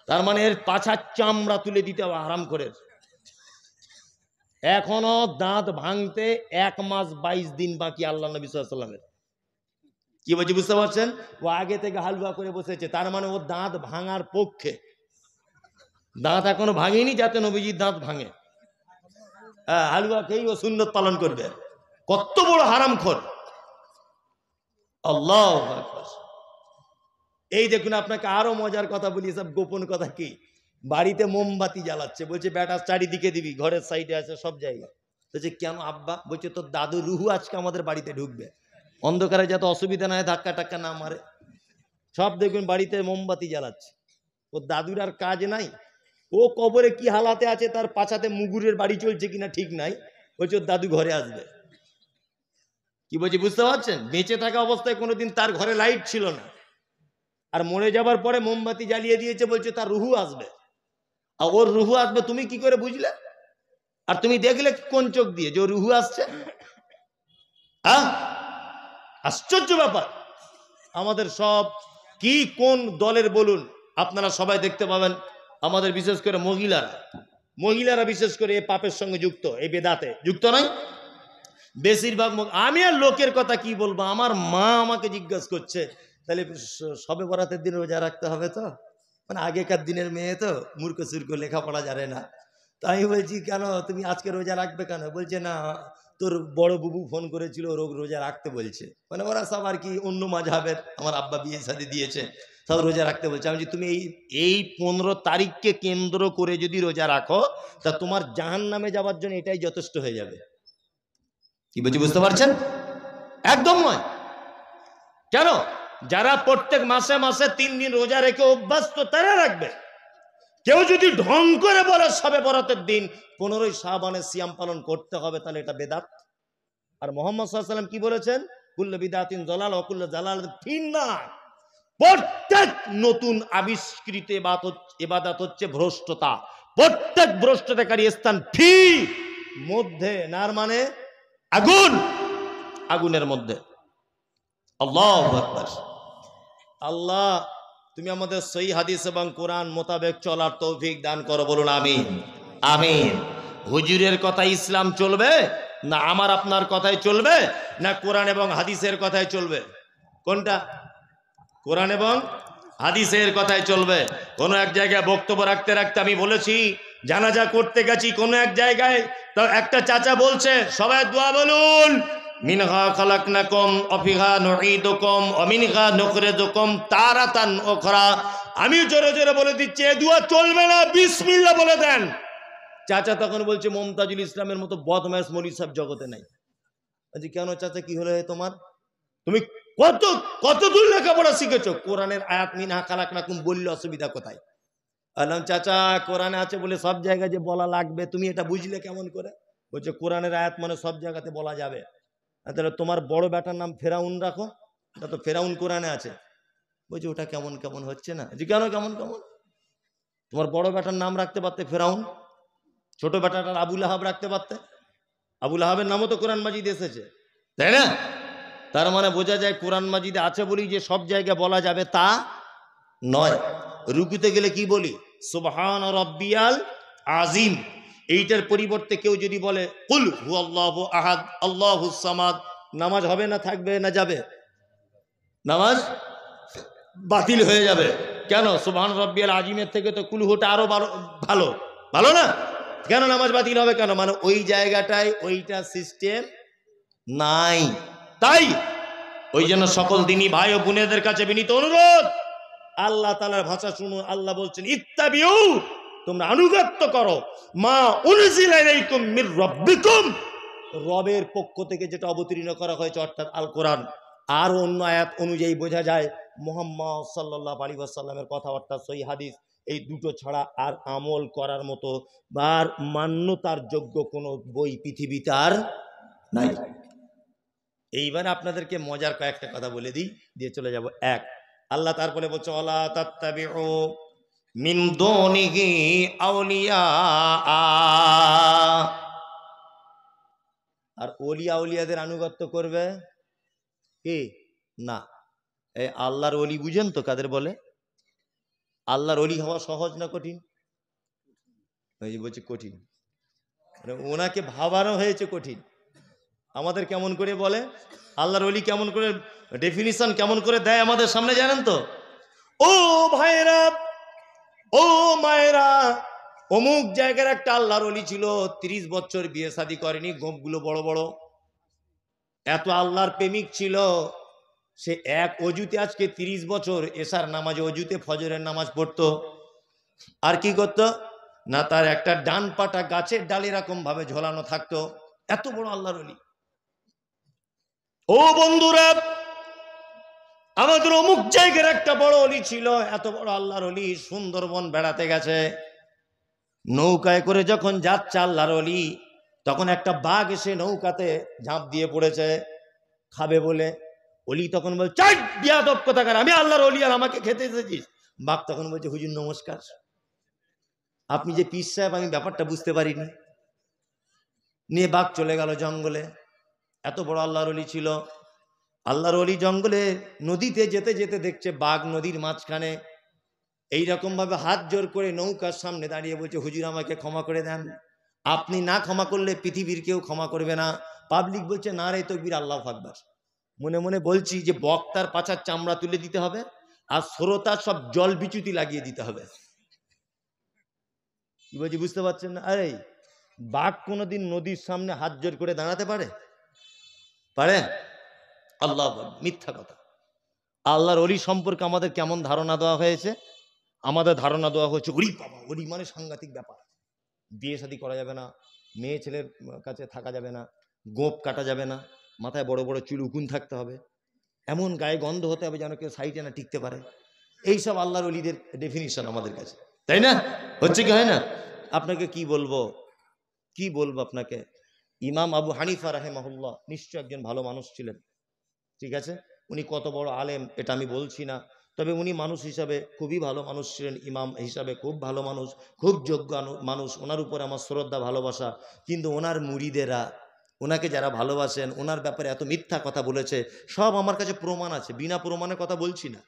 তার মানে এর পাছার চামড়া তুলে দিতে হবে আরাম করে। এখনো দাঁত ভাঙতে 1 মাস 22 দিন বাকি আল্লাহ নবী সাল্লাল্লাহু আলাইহি ওয়াসাল্লামের। কি বলছি বুঝতে পারছেন? ও আগে থেকে হালুয়া করে বসেছে, তার মানে ও দাঁত ভাঙার পক্ষে। দাঁত এখনো ভাঙেনি যাতে নবীজির দাঁত ভাঙে। হালুয়া খেয়েই ও সুন্নত পালন করবে। কত বড় হারামখোর! আল্লাহু আকবার। এই দেখুন, আপনাকে আরো মজার কথা বলি, সব গোপন কথা। কি? বাড়িতে মোমবাতি জ্বালাচ্ছে, বলছে বেটা চারিদিকে দিবি, ঘরের সাইডে আছে, সব জায়গায়। বলছে কেন আব্বা? বলছে তোর দাদু রুহু আজকে আমাদের বাড়িতে ঢুকবে, অন্ধকারে যাতে অসুবিধা না হয়, ধাক্কা টাক্কা না মারে। সব দেখবেন বাড়িতে মোমবাতি জ্বালাচ্ছে। ওর দাদুর আর কাজ নাই, ও কবরে কি হালাতে আছে, তার পাছাতে মুগুরের বাড়ি চলছে কিনা ঠিক নাই, বলছে ওর দাদু ঘরে আসবে। কি বলছি বুঝতে পারছেন? বেঁচে থাকা অবস্থায় কোনোদিন তার ঘরে লাইট ছিল না, আর মরে যাবার পরে মোমবাতি জ্বালিয়ে দিয়েছে, বলছে তার রুহু আসবে। আর ওর রুহু আসবে তুমি কি করে বুঝলে? আর তুমি দেখলে কোন চোখ দিয়ে যে ওর রুহু আসছে? আশ্চর্য ব্যাপার। আমাদের সব কি কোন দলের বলুন, আপনারা সবাই দেখতে পাবেন, আমাদের বিশেষ করে মহিলারা বিশেষ করে এই পাপের সঙ্গে যুক্ত, এই বেদাতে যুক্ত নয় বেশিরভাগ। আমি আর লোকের কথা কি বলবো, আমার মা আমাকে জিজ্ঞাসা করছে তাহলে শবে বরাতের দিন রোজা রাখতে হবে তো? মানে আগেকার দিনের মেয়ে তো, মূর্খ সুর্খ, লেখাপড়া জানে না। তো আমি বলছি কেন তুমি আজকে রোজা রাখবে কেন? বলছে না, তোর বড় বুবু ফোন করেছিল, রোজা রাখতে বলছে। মানে ওরা সব আর কি অন্য মাযহাবের, আমার আব্বা বিয়ে শাদী দিয়েছে, সব রোজা রাখতে বলছে। আমি তুমি এই 15 তারিখকে কেন্দ্র করে যদি রোজা রাখো, তা তোমার জাহান্নামে যাওয়ার জন্য এটাই যথেষ্ট হয়ে যাবে। কি বলছি বুঝতে পারছেন? একদম নয়। কেন? যারা প্রত্যেক মাসে মাসে 3 দিন রোজা রেখে অভ্যস্ত, তারা রাখবে। কেউ যদি ঢং করে বলে শবে বরাতের দিন 15ই শাবানে সিয়াম পালন করতে হবে, তাহলে এটা বেদাত। আর মুহাম্মদ সাল্লাল্লাহু আলাইহি ওয়াসাল্লাম কি বলেছেন? কুল্লু বিদাতিন যালাল ওয়া কুল্লু জালালাতিন ফিন্নার। প্রত্যেক নতুন আবিষ্কৃত ইবাদত হচ্ছে ভ্রষ্টতা। প্রত্যেক ভ্রষ্টতাকারী স্থান ফি মধ্যে, নার মানে আগুন, আগুনের মধ্যে। আল্লাহু আকবার। আল্লাহ তুমি আমাদের সহিহ হাদিস এবং কোরআন মোতাবেক চলার তৌফিক দান করো, বলুন আমিন। আমিন। হুজুরের কথা ইসলাম চলবে না আমার আপনার কথাই চলবে, না কোরআন এবং হাদিসের কথাই চলবে? কোনটা? কোরআন এবং হাদিসের কথাই চলবে। কোনো এক জায়গায় বক্তব্য রাখতে রাখতে আমি বলেছি, জানাজা করতে গেছি কোনো এক জায়গায়, তো একটা চাচা বলছে সবাই দোয়া বলুন, মিনহা খালাকনাকুম ওয়া ফিহা নুঈদুকুম ওয়া মিনহা নুখরিজুকুম তারাতান উখরা। আমি জোরে জোরে বলে দিচ্ছি, এ দোয়া চলবে না, বিসমিল্লাহ বলে দেন। চাচা তখন বলছে মুমতাজুল ইসলামের মতো বদমাশ মৌলভী সাহেব জগতে নাই। আজ কেন চাচা, কি হলো তোমার? তুমি কত কত দূর লেখাপড়া শিখেছো? কোরআনের আয়াত মিনহা খালাকনাকুম বললে অসুবিধা কোথায়? বললাম চাচা কোরআনে আছে বলে সব জায়গায় যে বলা লাগবে, তুমি এটা বুঝলে কেমন করে? বলছে কোরআনের আয়াত মানে সব জায়গাতে বলা যাবে। তাহলে তোমার বড় বেটার নাম ফেরাউন রাখো, এটা তো ফেরাউন কোরআনে আছে। বলছে ওটা কেমন কেমন হচ্ছে না? যে কেন কেমন কেমন? তোমার বড় বেটার নাম রাখতে পারতে ফেরাউন, ছোট বেটাটার আবুল আহাব রাখতে পারতে। আবুল আহাবের নামও তো কোরআন মাজিদে এসেছে, তাই না? তার মানে বোঝা যায় কোরআন মাজিদে আছে বলি যে সব জায়গায় বলা যাবে তা নয়। রুকুতে গেলে কি বলি? সুবহান রাব্বিয়াল আজিম। এইটার পরিবর্তে কেউ যদি বলে কুল হুয়াল্লাহু আহাদ আল্লাহুস সামাদ, নামাজ হবে না থাকবে না যাবে? নামাজ বাতিল হয়ে যাবে। কেন? সুবহান রাব্বিয়াল আজিমের থেকে তো কুল হুটা আরো ভালো, ভালো না? কেন নামাজ বাতিল হবে কেন? মানে ওই জায়গাটায় ওইটা সিস্টেম নাই। তাই ওই জন্য সকল দিনী ভাই ও বোনেদের কাছে বিনীত অনুরোধ, আল্লাহ তাআলার ভাষা শুনুন। আল্লাহ বলছেন ইত্তাবিউ, তোমরা আনুগত্য করো, মা উনজিলা ইলাইকুম মির রাব্বিকুম, রবের পক্ষ থেকে যেটা অবতীর্ণ করা হয়েছে অর্থাৎ আল কোরআন। আর অন্য আয়াত অনুযায়ী বোঝা যায় মুহাম্মদ সাল্লাল্লাহু আলাইহি ওয়াসাল্লামের কথা অর্থাৎ সহিহ হাদিস। এই দুটো ছাড়া আর আমল করার মতো বা মান্যতার যোগ্য কোনো বই পৃথিবীতে আর নাই। এইবার আপনাদেরকে মজার কয়েকটা কথা বলে দিই, দিয়ে চলে যাব। এক, আল্লাহ তারপরে বলছে ওয়ালা তাত্তাবিউ মিন দুনিহি আউলিয়া, আর ওলিয়া আউলিয়াদের আনুগত্য করবে কি না? এই আল্লাহর ওলি বুঝেন তো কাদের বলে? আল্লাহর ওলি হওয়া সহজ না কঠিন? ওই যে বলছে কঠিন, ওনাকে ভাবানো হয়েছে কঠিন। আমাদের কেমন করে বলে আল্লাহর ওলি, কেমন করে ডেফিনিশন কেমন করে দেয় আমাদের সামনে জানেন তো? ও ভাইরা, ও মায়েরা, অমুক জায়গার একটা আল্লাহর ওলি ছিল, 30 বছর বিয়ে শাদী করেনি, গোপগুলো বড় বড়, এত আল্লাহর প্রেমিক ছিল। সে এক অজুতে আজকে 30 বছর এশার নামাজ অজুতে ফজরের নামাজ পড়তো। আর কি করতো না, তার একটা ডান পাটা গাছের ডাল এরকম ভাবে ঝোলানো থাকতো। এত বড় আল্লাহর ওলি। ও বন্ধুরা, আমাদের অমুক জায়গার একটা বড় ওলি ছিল, এত বড় আল্লাহর ওলি, সুন্দরবন বেড়াতে গেছে। নৌকায় করে যখন যাচ্ছে আল্লাহর ওলি, তখন একটা বাঘ এসে নৌকাতে ঝাঁপ দিয়ে পড়েছে খাবে বলে। ওলি তখন বলছে চাই বিয়াদব কোথাকার, আমি আল্লাহর ওলি আর আমাকে খেতে এসেছিস? বাঘ তখন বলছে হুজুর নমস্কার, আপনি যে পীর সাহেব আমি ব্যাপারটা বুঝতে পারিনি। নিয়ে বাঘ চলে গেল জঙ্গলে। এত বড় আল্লাহর ওলি ছিল। আল্লাহর ওলি জঙ্গলে নদীতে যেতে যেতে দেখছে বাঘ নদীর মাঝখানে এইরকম ভাবে হাত জোর করে নৌকার সামনে দাঁড়িয়ে বলছে হুজুর আমাকে ক্ষমা করে দেন, আপনি না ক্ষমা করলে পৃথিবীর কেউ ক্ষমা করবে না। পাবলিক বলছে না রে তকবীর আল্লাহু আকবার। মনে মনে বলছি যে বক্তার পাছার চামড়া তুলে দিতে হবে আর শ্রোতার সব জল বিচুতি লাগিয়ে দিতে হবে। কি বলছি বুঝতে পারছেন না? আরে বাঘ কোনোদিন নদীর সামনে হাত জোর করে দাঁড়াতে পারে? পারে? আল্লাহ, মিথ্যা কথা। আল্লাহর ওলি সম্পর্কে আমাদের কেমন ধারণা দেওয়া হয়েছে? আমাদের ধারণা দেওয়া হয়েছে ওলি বাবা, ওলি মানে সাংঘাতিক ব্যাপার, বিয়ে শাদী করা যাবে না, মেয়ে ছেলের কাছে থাকা যাবে না, গোপ কাটা যাবে না, মাথায় বড় বড় চুল উকুন থাকতে হবে, এমন গায়ে গন্ধ হতে হবে যেন কেউ সাইডে না টিকতে পারে। এইসব আল্লাহর ওলিদের ডেফিনিশন আমাদের কাছে, তাই না? হচ্ছে কি হয় না? আপনাকে কি বলবো, কি বলবো আপনাকে? ইমাম আবু হানিফা রাহিমাহুল্লাহ নিশ্চয় একজন ভালো মানুষ ছিলেন, ঠিক আছে? উনি কত বড় আলেম এটা আমি বলছি না, তবে উনি মানুষ হিসাবে খুবই ভালো মানুষ ছিলেন, ইমাম হিসাবে খুব ভালো মানুষ, খুব যোগ্য মানুষ। ওনার উপরে আমার শ্রদ্ধা ভালোবাসা। কিন্তু ওনার মুরিদেরা, ওনাকে যারা ভালোবাসেন, ওনার ব্যাপারে এত মিথ্যা কথা বলেছে, সব আমার কাছে প্রমাণ আছে, বিনা প্রমাণে কথা বলছি না।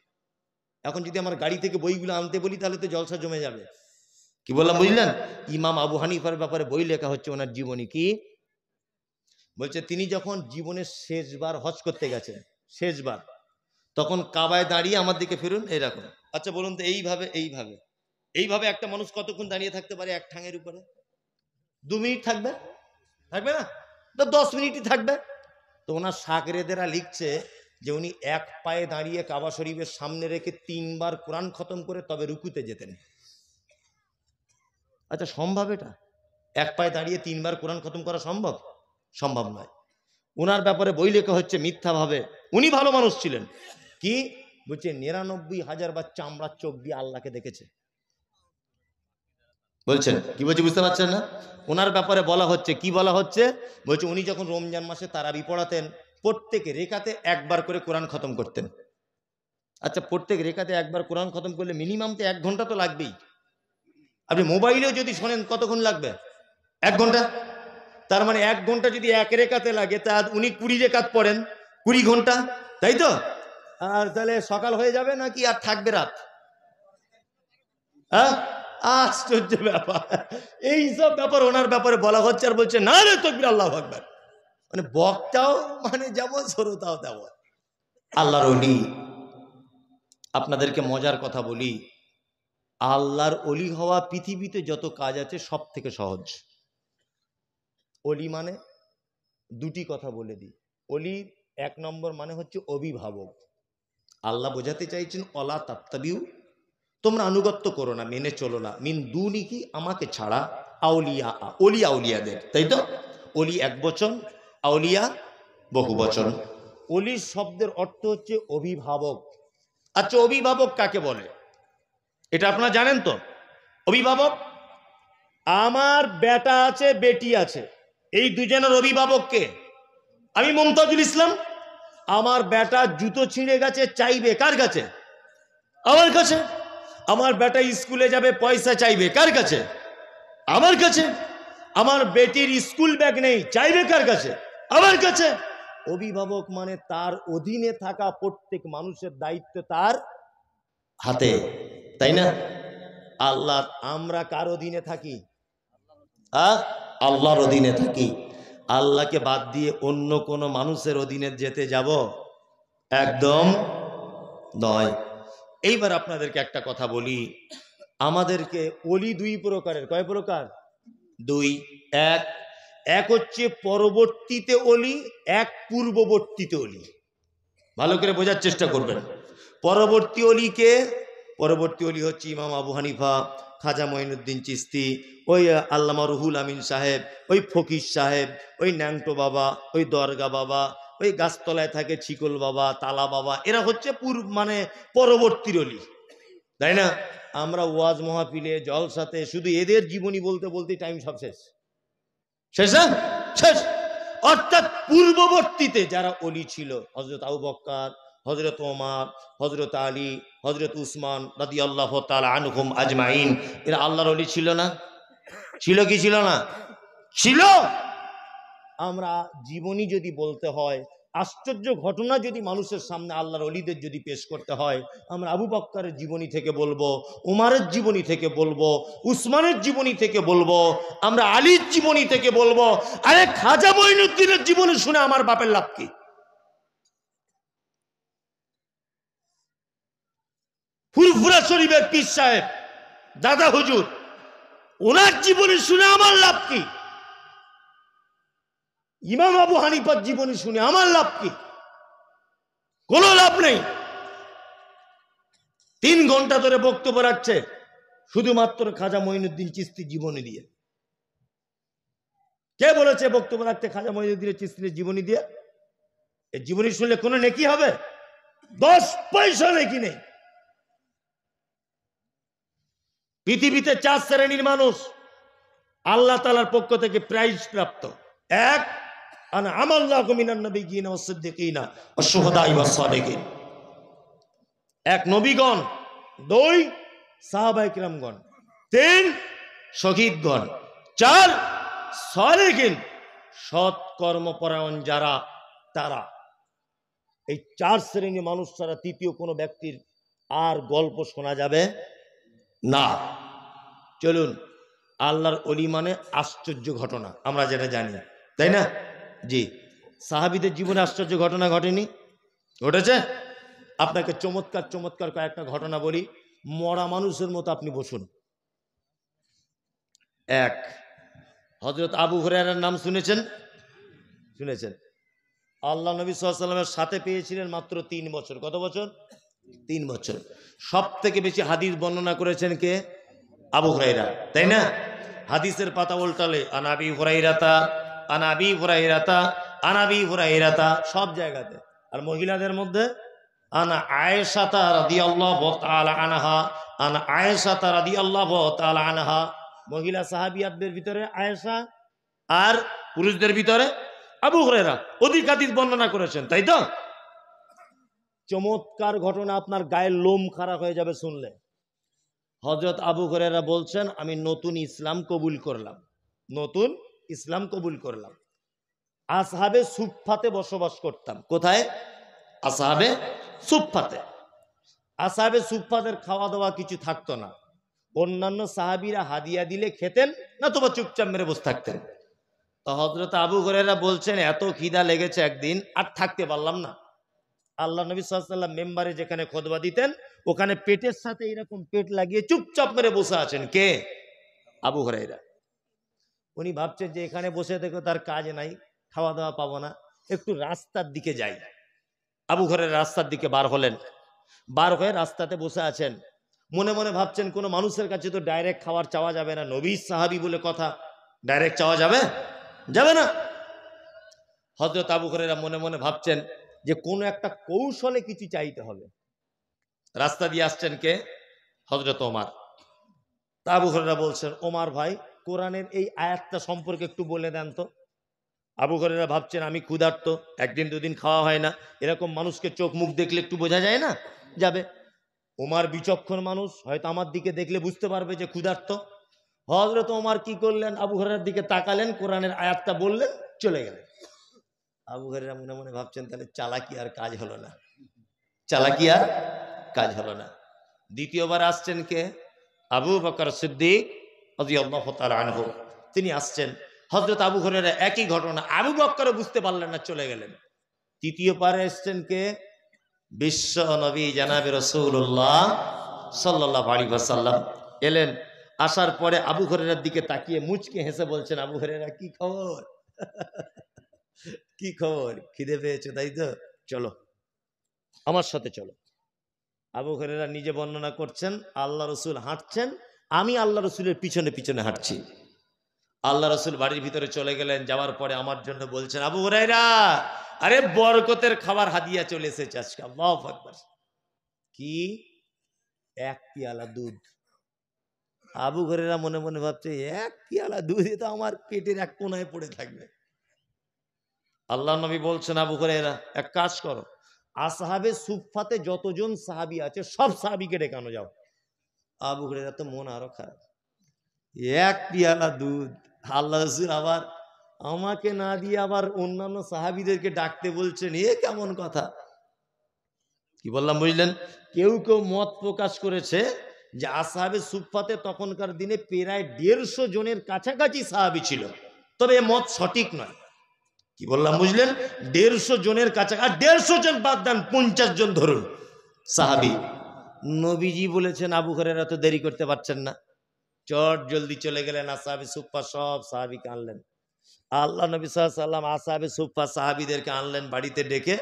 এখন যদি আমার গাড়ি থেকে বইগুলো আনতে বলি তাহলে তো জলসা জমে যাবে। কি বললাম বুঝলেন? ইমাম আবু হানিফার ব্যাপারে বই লেখা হচ্ছে, ওনার জীবনী। কি বলছে? তিনি যখন জীবনের শেষবার হজ করতে গেছেন, শেষবার, তখন কাবায় দাঁড়িয়ে আমার দিকে ফিরুন এরকম। আচ্ছা বলুন তো এইভাবে এইভাবে এইভাবে একটা মানুষ কতক্ষণ দাঁড়িয়ে থাকতে পারে এক ঠাঙের উপরে? 2 মিনিট থাকবে? থাকবে না তো 10 মিনিটই থাকবে। তো ওনার শাগরেদেরা লিখছে যে উনি এক পায়ে দাঁড়িয়ে কাবা শরীফের সামনে রেখে 3 বার কোরআন খতম করে তবে রুকুতে যেতেন। আচ্ছা সম্ভব এটা? এক পায়ে দাঁড়িয়ে 3 বার কোরআন খতম করা সম্ভব? সম্ভব নয়। ওনার ব্যাপারে বই লেখা হচ্ছে মিথ্যাভাবে। উনি ভালো মানুষ ছিলেন, কি বলছে 99,000 বার চামড়ার চোখ দিয়ে আল্লাহকে দেখেছে। বলছেন কি বলছে বুঝতে পারছেন না? ওনার ব্যাপারে বলা হচ্ছে, কি বলা হচ্ছে, বলছে উনি যখন রমজান মাসে তারাবি পড়াতেন, প্রত্যেক রেখাতে একবার করে কোরআন খতম করতেন। আচ্ছা, প্রত্যেক রেখাতে একবার কোরআন খতম করলে মিনিমাম তো 1 ঘন্টা তো লাগবেই। আপনি মোবাইলেও যদি শোনেন কতক্ষণ লাগবে? 1 ঘন্টা। তার মানে 1 ঘন্টা যদি এক রেখাতে লাগে, তা উনি 20 রেখাত পড়েন, 20 ঘন্টা, তাই তো? আর তাহলে সকাল হয়ে যাবে নাকি আর থাকবে রাত? হ্যাঁ, আশ্চর্য ব্যাপার। এইসব ব্যাপার ওনার ব্যাপারে বলা হচ্ছে, আর বলছে না রে তাকবীর আল্লাহু আকবার। মানে বক্তাও মানে যেমন, শ্রোতাও তেমন। আল্লাহর ওলি। আপনাদেরকে মজার কথা বলি, আল্লাহর ওলি হওয়া পৃথিবীতে যত কাজ আছে সব থেকে সহজ। ওলি মানে দুটি কথা বলে দিই। ওলি 1 নম্বর মানে হচ্ছে অভিভাবক। আল্লাহ বোঝাতে চাইছেন অলা তাত্তাবিউ, তোমরা আনুগত্য করো না, মেনে চলো না, মিন দুনি কি আমাকে ছাড়া, আউলিয়া, ওলি আউলিয়াদের, তাই তো? ওলি 1 বচন, আউলিয়া বহু বচন। ওলি শব্দের অর্থ হচ্ছে অভিভাবক। আচ্ছা, অভিভাবক কাকে বলে এটা আপনারা জানেন তো? অভিভাবক, আমার বেটা আছে বেটি আছে, এই দুজনের অভিভাবক কে? আমি মুমতাজুল ইসলাম। আমার বেটা জুতো ছিঁড়ে গেছে, চাইবে কার কাছে? আমার কাছে। আমার বেটা স্কুলে যাবে, পয়সা চাইবে কার কাছে? আমার কাছে। আমার বেটির স্কুল ব্যাগ নেই, চাইবে কার কাছে? আমার কাছে। অভিভাবক মানে তার অধীনে থাকা প্রত্যেক মানুষের দায়িত্ব তার হাতে, তাই না? আল্লাহ, আমরা কার অধীনে থাকি? আল্লাহর অধীনে থাকি। আল্লাহকে বাদ দিয়ে অন্য কোনো মানুষের অধীনে যেতে যাব? একদম নয়। এইবার আপনাদেরকে একটা কথা বলি, আমাদেরকে ওলি 2 প্রকারের। কয় প্রকার? 2। এক হচ্ছে পরবর্তীতে ওলি, এক পূর্ববর্তীতে ওলি। ভালো করে বোঝার চেষ্টা করবেন। পরবর্তী ওলিকে, পরবর্তী ওলি হচ্ছে ইমাম আবু হানিফা, খাজা মঈনুদ্দিন চিশতি, ওই আল্লামা রুহুল আমিন সাহেব, ওই ফকির সাহেব, ওই ন্যাংটো বাবা, ওই দরগা বাবা, ওই গাছতলায় থাকে ছিকল বাবা, তালা বাবা, এরা হচ্ছে মানে পরবর্তীর ওলি, তাই না? আমরা ওয়াজ মাহফিলে, জলসাতে শুধু এদের জীবনী বলতে বলতে টাইম সব শেষ। শেষ। অর্থাৎ পূর্ববর্তীতে যারা ওলি ছিল, হযরত আবু বকর, হযরত ওমর, হযরত আলী, হযরত উসমান রাদিয়াল্লাহু তাআলা আনহুম আজমাইন, এরা আল্লাহর ওলি ছিল না? ছিল কি ছিল না? ছিল। আমরা জীবনী যদি বলতে হয়, আশ্চর্য ঘটনা যদি মানুষের সামনে আল্লাহর ওলিদের যদি পেশ করতে হয়, আমরা আবু বকরের জীবনী থেকে বলবো, উমারের জীবনী থেকে বলবো, উসমানের জীবনী থেকে বলবো, আমরা আলীর জীবনী থেকে বলবো। আরে খাজা মঈনুদ্দিনের জীবনী শুনে আমার বাপের লাভ কি? ফুরফুরা শরীফের পীর সাহেব দাদা হুজুর, ওনার জীবনী শুনে আমার লাভ কি? ইমাম আবু হানিফার জীবনী শুনে আমার লাভ কি? কোনো লাভ নেই। 3 ঘন্টা ধরে বক্তব্য রাখছে শুধুমাত্র খাজা মঈনুদ্দিন চিশতির জীবনী দিয়ে। কে বলেছে বক্তব্য রাখতে খাজা মঈনুদ্দিন চিশতির জীবনী দিয়ে? এই জীবনী শুনলে কোনো নেকি হবে? 10 পয়সা নেকি নেই। পৃথিবীতে 4 শ্রেণীর মানুষ আল্লাহ তাআলার পক্ষ থেকে প্রাইজ প্রাপ্ত। 1, আনা আমাল্লাহু মিনান নাবিয়্যিনা ওয়াস সিদ্দিকিনা ওয়াশ শুহাদাই ওয়াস সালিহিন। 1 নবীগণ, 2 সাহাবায়ে কিরামগণ, 3 শহীদগণ, 4 সালেহিন, সৎ কর্মপরায়ণ যারা, তারা। এই 4 শ্রেণীর মানুষ ছাড়া তৃতীয় কোনো ব্যক্তির আর গল্প শোনা যাবে না। চলুন, আল্লাহর ওলি মানে আশ্চর্য ঘটনা, আমরা যেটা জানি, তাই না? জি, সাহাবীদের জীবনে আশ্চর্য ঘটনা ঘটেনি? ঘটেছে। আপনাকে চমৎকার চমৎকার কয়েকটা ঘটনা বলি। মরা মানুষের মতো আপনি বসুন। 1, হযরত আবু হুরায়রার নাম শুনেছেন? শুনেছেন। আল্লাহ নবী সাল্লাল্লাহু আলাইহি ওয়াসাল্লামের সাথে পেয়েছিলেন মাত্র 3 বছর। কত বছর? 3 বছর। সব থেকে বেশি হাদিস বর্ণনা করেছেন কে? আবু হুরায়রা, তাই না? হাদিসের পাতা উল্টালে আনাবি হুরায়রাতা আনাবি হুরাইরাতা, সব জায়গাতে। আর মহিলাদের মধ্যে আনা আয়েশাতা রাদিয়াল্লাহু তাআলা আনহা, আনা আয়েশাতা রাদিয়াল্লাহু তাআলা আনহা। মহিলা সাহাবিয়াতদের ভিতরে আয়েশা, আর পুরুষদের ভিতরে আবু হুরায়রা অধিক হাদিস বর্ণনা করেছেন, তাই তো? চমৎকার ঘটনা, আপনার গায়ের লোম খারাপ হয়ে যাবে শুনলে। হযরত আবু হুরায়রা বলছেন, আমি নতুন ইসলাম কবুল করলাম, নতুন ইসলাম কবুল করলাম। আসহাবে সুফফাতে বসবাস করতাম। কোথায়? আসহাবে সুফফাতে। আসহাবে সুফফাদের খাওয়া দাওয়া কিছু থাকতো না। অন্যান্য সাহাবীরা হাদিয়া দিলে খেতেন, না তোবা চুপচাপ মেরে বসে থাকতেন। তো হযরত আবু হুরায়রা বলছেন, এত খিদা লেগেছে একদিন, আর থাকতে পারলাম না। আল্লাহ নবী সাল্লাল্লাহু আলাইহি ওয়াসাল্লাম মেম্বারে যেখানে খুতবা দিতেন, ওখানে পেটের সাথে এরকম পেট লাগিয়ে চুপচাপ মেরে বসে আছেন। কে? আবু হুরায়রা। উনি ভাবছেন যে এখানে বসে থেকে তার কাজ নাই, খাওয়া দাওয়া পাবো না, একটু রাস্তার দিকে যাই। আবু হুরায়রা রাস্তার দিকে বার হলেন, বার হয়ে রাস্তাতে বসে আছেন। মনে মনে ভাবছেন, কোনো মানুষের কাছে তো ডাইরেক্ট খাবার চাওয়া যাবে না, নবী সাহাবী বলে কথা, ডাইরেক্ট চাওয়া যাবে? যাবে না। হযরত আবু হুরায়রা মনে মনে ভাবছেন যে কোনো একটা কৌশলে কিছু চাইতে হবে। রাস্তা দিয়ে আসছেন কে? হযরত ওমর। তা আবু হুরায়রা বলছেন, ওমর ভাই, কোরআনের এই আয়াতটা সম্পর্কে একটু বলে দেন তো। আবু হুরায়রা ভাবছেন, আমি ক্ষুধার্ত, একদিন দুদিন খাওয়া হয় না, এরকম মানুষকে চোখ মুখ দেখলে একটু বোঝা যায় না, যাবে। ওমর বিচক্ষণ মানুষ, হয়তো আমার দিকে দেখলে বুঝতে পারবে যে ক্ষুধার্ত। হযরত ওমর কি করলেন? আবু হুরায়রার দিকে তাকালেন, কোরআনের আয়াতটা বললেন, চলে গেলেন। আবু হুরায়রা মনে মনে ভাবছেন, তাহলে চালাকি আর কাজ হলো না, চালাকি আর কাজ হলো না। দ্বিতীয়বার আসছেন কে? আবু বকর সিদ্দিক রাদিয়াল্লাহু তাআলা আনহু। তিনি আসছেন। হযরত আবু হুরায়রা একই ঘটনা, আবু বকর বুঝতে পারলেন না, চলে গেলেন। তৃতীয় পারে এসছেন কে? বিশ্ব নবী জনাবে রাসূলুল্লাহ সাল্লাল্লাহু আলাইহি ওয়াসাল্লাম এলেন। আসার পরে আবু হুরায়রার দিকে তাকিয়ে মুচকে হেসে বলছেন, আবু হুরায়রা কি খবর? কি খবর? খিদে পেয়েছো তাই তো? চলো আমার সাথে চলো। আবু হুরায়রা নিজে বর্ণনা করছেন, আল্লাহ রসুল হাঁটছেন, আমি আল্লাহ রসুলের পিছনে পিছনে হাঁটছি। আল্লাহ রসুল বাড়ির ভিতরে চলে গেলেন, যাওয়ার পরে আমার জন্য বলছেন, আবু হুরায়রা, আরে বরকতের খাবার হাদিয়া চলে এসেছে আজকে। আল্লাহু আকবার। কি? এক পিয়ালা দুধ। আবু হুরায়রা মনে মনে ভাবছে, এক পিয়ালা দুধ, এ তো আমার পেটের এক কোনায় পড়ে থাকবে। আল্লাহ নবী বলছেন, আবু হুরায়রা, এক কাজ করো, আসহাবে সুফফাতে যতজন সাহাবী আছে সব সাহাবীকে ডেকানো যাও। আবু হুরায়রা তো মন আরো খারাপ, এক পিয়ালা দুধ, আল্লাহ রাসূল আবার আমাকে না দিয়ে আবার অন্যান্য সাহাবীদেরকে ডাকতে বলছেন, এ কেমন কথা? কি বললাম বুঝলেন? কেউ কেউ মত প্রকাশ করেছে যে আসহাবে সুফফাতে তখনকার দিনে প্রায় 150 জনের কাছাকাছি সাহাবী ছিল, তবে এ মত সঠিক নয়। কি বললাম বুঝলেন? 150 জনের কাছে, আর 150 জন বাদ দেন, 50 জন ধরুন সাহাবী। নবীজি বলেছেন, আবু হুরায়রা তো দেরি করতে পারছেন না, চট জলদি চলে গেলেন, আসহাবে সুফফা সব সাহাবীকে আনলেন। আল্লাহ নবী সাল্লাল্লাহু আলাইহি ওয়াসাল্লাম আসহাবে সুফফা সাহাবীদেরকে আনলেন বাড়িতে ডেকে,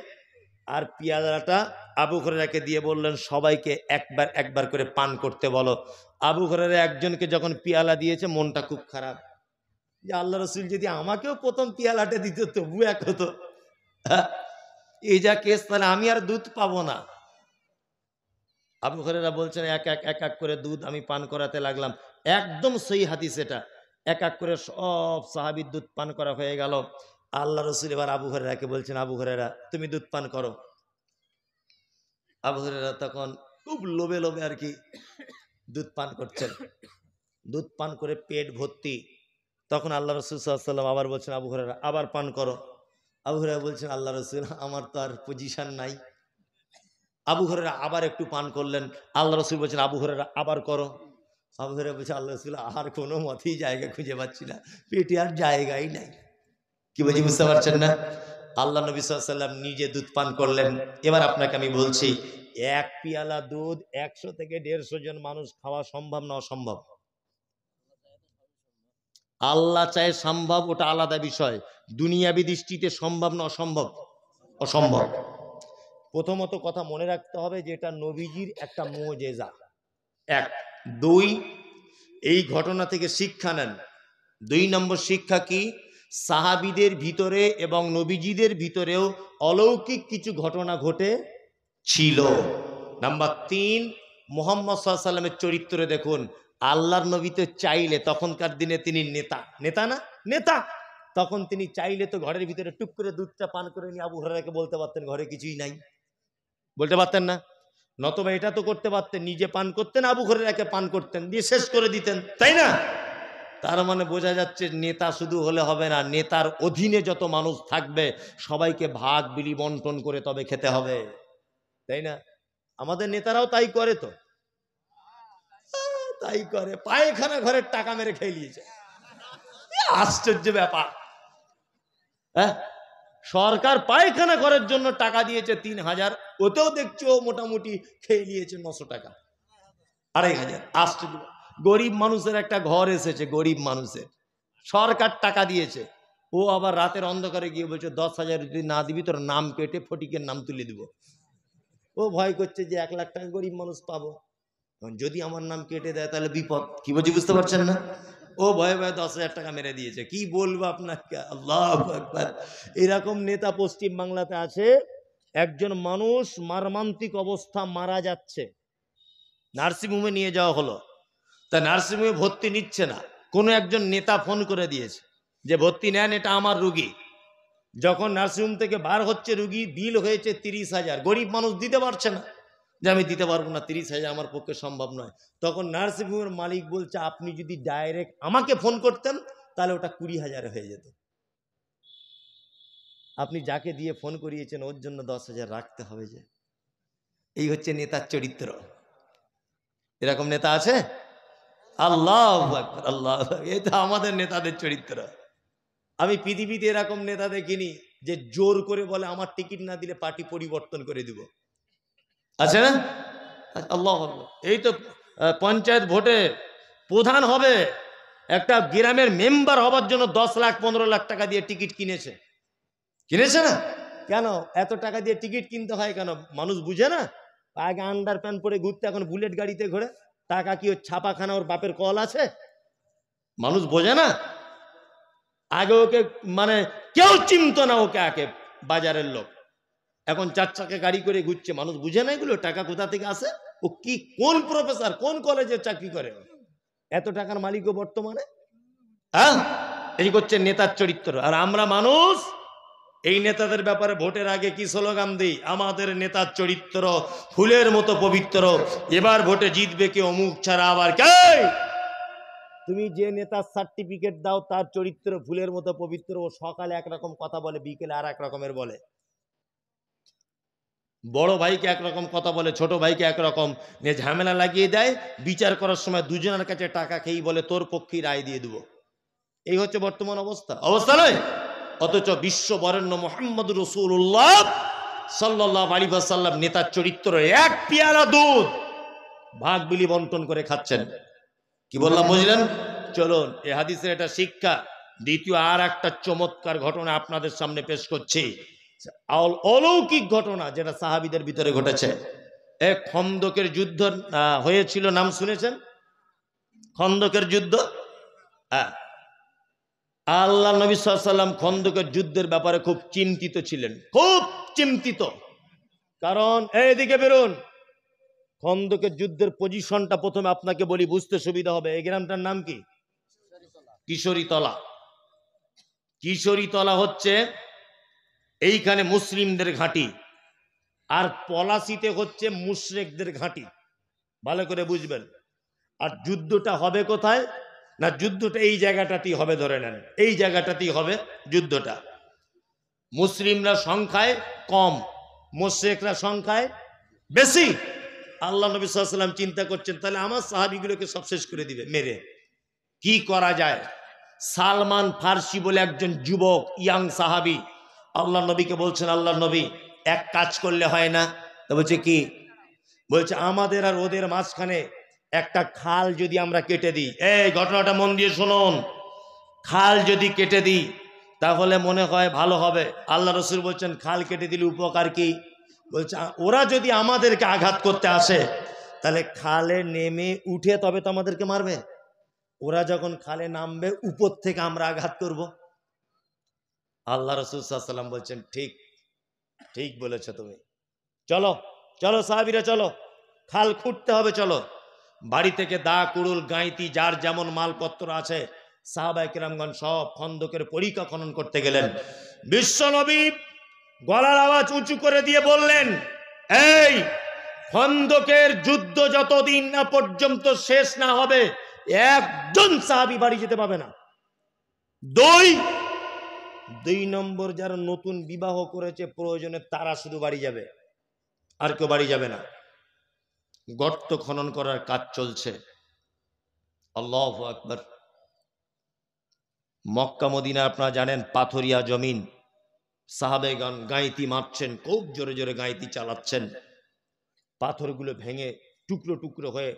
আর পিয়ালাটা আবু হুরায়রাকে দিয়ে বললেন, সবাইকে একবার একবার করে পান করতে বলো। আবু হুরায়রা একজনকে যখন পিয়ালা দিয়েছে, মনটা খুব খারাপ, যে আল্লাহ রসুল যদি আমাকেও প্রথম পিয়ালাটা দিত তবু এক হতো, এই যা কেস, তাহলে আমি আর দুধ পাবো না। আবু হুরায়রা বলছেন, এক এক এক এক করে দুধ আমি পান করাতে লাগলাম। একদম সহি হাদিস এটা। এক এক করে সব সাহাবীর দুধ পান করা হয়ে গেল। আল্লাহ রসুল এবার আবু হুরায়রাকে বলছেন, আবু হুরায়রা, তুমি দুধ পান করো। আবু হুরায়রা তখন খুব লোভে লোভে আর কি দুধ পান করছেন। দুধ পান করে পেট ভর্তি। তখন আল্লাহ রসুল সাল্লাল্লাহু আলাইহি ওয়াসাল্লাম আবার বলছেন, আবু হুরায়রা, আবার পান করো। আবু হুরায়রা বলছেন, আল্লাহ রসুল, আমার তো আর পজিশন নাই। আবু হুরায়রা আবার একটু পান করলেন। আল্লাহ রসুল বলছেন, আবু হুরায়রা আবার করো। আবু হুরায়রা বলছে, আল্লাহ রসুল, আর কোনো মতেই জায়গা খুঁজে পাচ্ছি না, পেটে আর জায়গাই নাই। কি বলছি বুঝতে পারছেন না? আল্লাহ নবী সাল্লাল্লাহু আলাইহি ওয়াসাল্লাম নিজে দুধ পান করলেন। এবার আপনাকে আমি বলছি, এক পিয়ালা দুধ 100 থেকে 150 জন মানুষ খাওয়া সম্ভব না অসম্ভব? আল্লাহ চায় সম্ভব, ওটা আলাদা বিষয়। দুনিয়াবি দৃষ্টিতে সম্ভব না অসম্ভব? অসম্ভব। প্রথমত কথা মনে রাখতে হবে যে এটা নবীজির একটা মুজিজা। এক। দুই, এই ঘটনা থেকে শিক্ষা নেন। 2 নম্বর শিক্ষা কি? সাহাবীদের ভিতরে এবং নবীজিদের ভিতরেও অলৌকিক কিছু ঘটনা ঘটে ছিল। নাম্বার 3, মুহাম্মদ সাল্লাল্লাহু আলাইহি ওয়াসাল্লামের চরিত্রে দেখুন, আল্লাহর নবী তো চাইলে, তখনকার দিনে তিনি নেতা, তখন তিনি চাইলে তো ঘরের ভিতরে টুক করে দুধটা পান করে নিয়ে আবু হুরায়রাকে বলতে পারতেন ঘরে কিছুই নাই, বলতে পারতেন না? নতবা এটা তো করতে পারতেন, নিজে পান করতেন, আবু হুরায়রাকে পান করতেন, দিয়ে শেষ করে দিতেন, তাই না? তার মানে বোঝা যাচ্ছে নেতা শুধু হলে হবে না, নেতার অধীনে যত মানুষ থাকবে সবাইকে ভাগ বিলি বন্টন করে তবে খেতে হবে, তাই না? আমাদের নেতারাও তাই করে, তো তাই করে, পায়খানা ঘরের টাকা মেরে খেয়ে নিয়েছে। আশ্চর্য ব্যাপার। হ্যাঁ, সরকার পায়খানা ঘরের জন্য টাকা দিয়েছে 3000, ওতেও দেখছি ও মোটামুটি খেয়ে নিয়েছে 900 টাকা, 2500। আশ্চর্য। গরিব মানুষের একটা ঘর এসেছে, গরিব মানুষের, সরকার টাকা দিয়েছে, ও আবার রাতের অন্ধকারে গিয়ে বলছে 10,000 যদি না দিবি তোর নাম কেটে ফটিকের নাম তুলে দিব। ও ভয় করছে যে 1 লাখ টাকা গরিব মানুষ পাবো, যদি আমার নাম কেটে দেয় তাহলে বিপদ। কি বলছি বুঝতে পারছেন না? ও ভয়ে ভয়ে 10,000 টাকা মেরে দিয়েছে। কি বলবো আপনাকে, আল্লাহু আকবার। এরকম নেতা পশ্চিম বাংলাতে আছে। একজন মানুষ মর্মান্তিক অবস্থা, মারা যাচ্ছে, নার্সিংহোমে নিয়ে যাওয়া হলো, তা নার্সিংহোমে ভর্তি নিচ্ছে না, কোনো একজন নেতা ফোন করে দিয়েছে যে ভর্তি নেন, এটা আমার রুগী। যখন নার্সিংহোম থেকে বার হচ্ছে রুগী, বিল হয়েছে 30,000, গরিব মানুষ দিতে পারছে না, যে আমি দিতে পারবো না, 30,000 আমার পক্ষে সম্ভব নয়। তখন নার্সিংহোমের মালিক বলছে আপনি যদি ডাইরেক্ট আমাকে ফোন করতেন তাহলে ওটা 20,000 হয়ে যেত। আপনি যাকে দিয়ে ফোন করিয়েছেন ওর জন্য 10,000 রাখতে হবে যে। এই হচ্ছে নেতার চরিত্র। এরকম নেতা আছে? আল্লাহু আকবার, আল্লাহু আকবার। এটা আমাদের নেতাদের চরিত্র। আমি পৃথিবীতে এরকম নেতা দেখিনি যে জোর করে বলে আমার টিকিট না দিলে পার্টি পরিবর্তন করে দিব, আছে না? আল্লাহ, এই তো পঞ্চায়েত ভোটে প্রধান হবে, একটা গ্রামের মেম্বার হবার জন্য 10 লাখ 15 লাখ টাকা দিয়ে টিকিট কিনেছে না? কেন এত টাকা দিয়ে টিকিট কিনতে হয় কেন? মানুষ বুঝে না? আগে আন্ডার প্যান্ট পরে ঘুরতে, এখন বুলেট গাড়িতে ঘোরে। টাকা কি ওর ছাপাখানা, ওর বাপের কল আছে? মানুষ বোঝে না। আগে ওকে মানে কেউ চিনত না ওকে, আগে বাজারের লোক, এখন 4 চাকা গাড়ি করে ঘুরছে। মানুষ বুঝে না এগুলো টাকা কোথা থেকে আসে, ও কি কোন প্রফেসর, কোন কলেজে চাকরি করে, এত টাকার মালিকও বর্তমানে। হ্যাঁ, এই করছে নেতার চরিত্র। আর আমরা মানুষ এই নেতাদের ব্যাপারে ভোটের আগে কি স্লোগান দিই? আমাদের নেতার চরিত্র ফুলের মতো পবিত্র, এবার ভোটে জিতবে কে অমুক ছাড়া আবার কে। তুমি যে নেতার সার্টিফিকেট দাও তার চরিত্র ফুলের মতো পবিত্র, ও সকালে একরকম কথা বলে, বিকেলে আর এক রকমের বলে, বড় ভাইকে একরকম কথা বলে, ছোট ভাইকে একরকম নিয়ে ঝামেলা লাগিয়ে দেয়। বিচার করার সময় দুজনের কাছে টাকা খেয়েই বলে তোর পক্ষেই রায় দিয়ে দেবো। এই হচ্ছে বর্তমান অবস্থা নয়? অথচ বিশ্ব বরেণ্য মুহাম্মদুর রাসূলুল্লাহ সাল্লাল্লাহু আলাইহি ওয়াসাল্লাম নেতার চরিত্র, এক পেয়ালা দুধ ভাগ বিলি বন্টন করে খাচ্ছেন। কি বললাম বুঝলেন? চলুন, এই হাদিসের এটা শিক্ষা। দ্বিতীয় আর একটা চমৎকার ঘটনা আপনাদের সামনে পেশ করছি, অলৌকিক ঘটনা যেটা সাহাবীদের ভিতরে ঘটেছে। এক খন্দকের যুদ্ধ হয়েছিল, নাম শুনেছেন? খন্দকের যুদ্ধ। হ্যাঁ, আল্লাহ নবী সাল্লাল্লাহু আলাইহি ওয়াসাল্লাম খন্দকের যুদ্ধের ব্যাপারে খুব চিন্তিত ছিলেন, খুব চিন্তিত। কারণ এইদিকে বেরোন, খন্দকের যুদ্ধের পজিশনটা প্রথমে আপনাকে বলি, বুঝতে সুবিধা হবে। এই গ্রামটার নাম কি? কিশোরীতলা। কিশোরীতলা হচ্ছে এইখানে মুসলিমদের ঘাঁটি, আর পলাশিতে হচ্ছে মুশরিকদের ঘাঁটি, ভালো করে বুঝবেন। আর যুদ্ধটা হবে কোথায় না, যুদ্ধটা এই জায়গাটাতেই হবে, ধরে নেন এই জায়গাটাতেই হবে যুদ্ধটা। মুসলিমরা সংখ্যায় কম, মুশরিকরা সংখ্যায় বেশি। আল্লাহ নবী সাল্লাল্লাহু আলাইহি ওয়াসাল্লাম চিন্তা করছেন তাহলে আমার সাহাবীগুলোকে সব শেষ করে দিবে মেরে, কি করা যায়? সালমান ফার্সি বলে একজন যুবক ইয়াং সাহাবী আল্লাহ নবীকে বলছেন, আল্লাহ নবী এক কাজ করলে হয় না? তো বলছে কি? বলছে আমাদের আর ওদের মাঝখানে একটা খাল যদি আমরা কেটে দিই। এই ঘটনাটা মন দিয়ে শুনুন, খাল যদি কেটে দিই তাহলে মনে হয় ভালো হবে। আল্লাহ রাসূল বলছেন খাল কেটে দিলে উপকার কি? বলছে ওরা যদি আমাদেরকে আঘাত করতে আসে তাহলে খালে নেমে উঠে তবে তো আমাদেরকে মারবে, ওরা যখন খালে নামবে উপর থেকে আমরা আঘাত করব। আল্লাহ রাসূল সাল্লাল্লাহু আলাইহি ওয়াসাল্লাম বলছেন, ঠিক ঠিক বলেছো তুমি, চলো চলো সাহাবীরা চলো, খাল খুঁড়তে হবে, চলো। বাড়ি থেকে দা, কুড়ুল, গাঁইতি, যার যেমন মালপত্র আছে সাহাবায়ে কেরামগণ সব খন্দকের পরিখা খনন করতে গেলেন। বিশ্বনবী গলার আওয়াজ উঁচু করে দিয়ে বললেন, এই খন্দকের যুদ্ধ যতদিন না পর্যন্ত শেষ না হবে একজন সাহাবী বাড়ি যেতে পাবে না। দুই নম্বর, যারা নতুন বিবাহ করেছে প্রয়োজনে তারা শুধু বাড়ি যাবে, আর কেউ বাড়ি যাবে না। গর্ত খনন করার কাজ চলছে। আল্লাহু আকবার। মক্কা মদিনা আপনারা জানেন পাথরিয়া জমিন, সাহাবেগণ গাঁইতি মারছেন, খুব জোরে জোরে গাঁইতি চালাচ্ছেন, পাথরগুলো ভেঙে টুকরো টুকরো হয়ে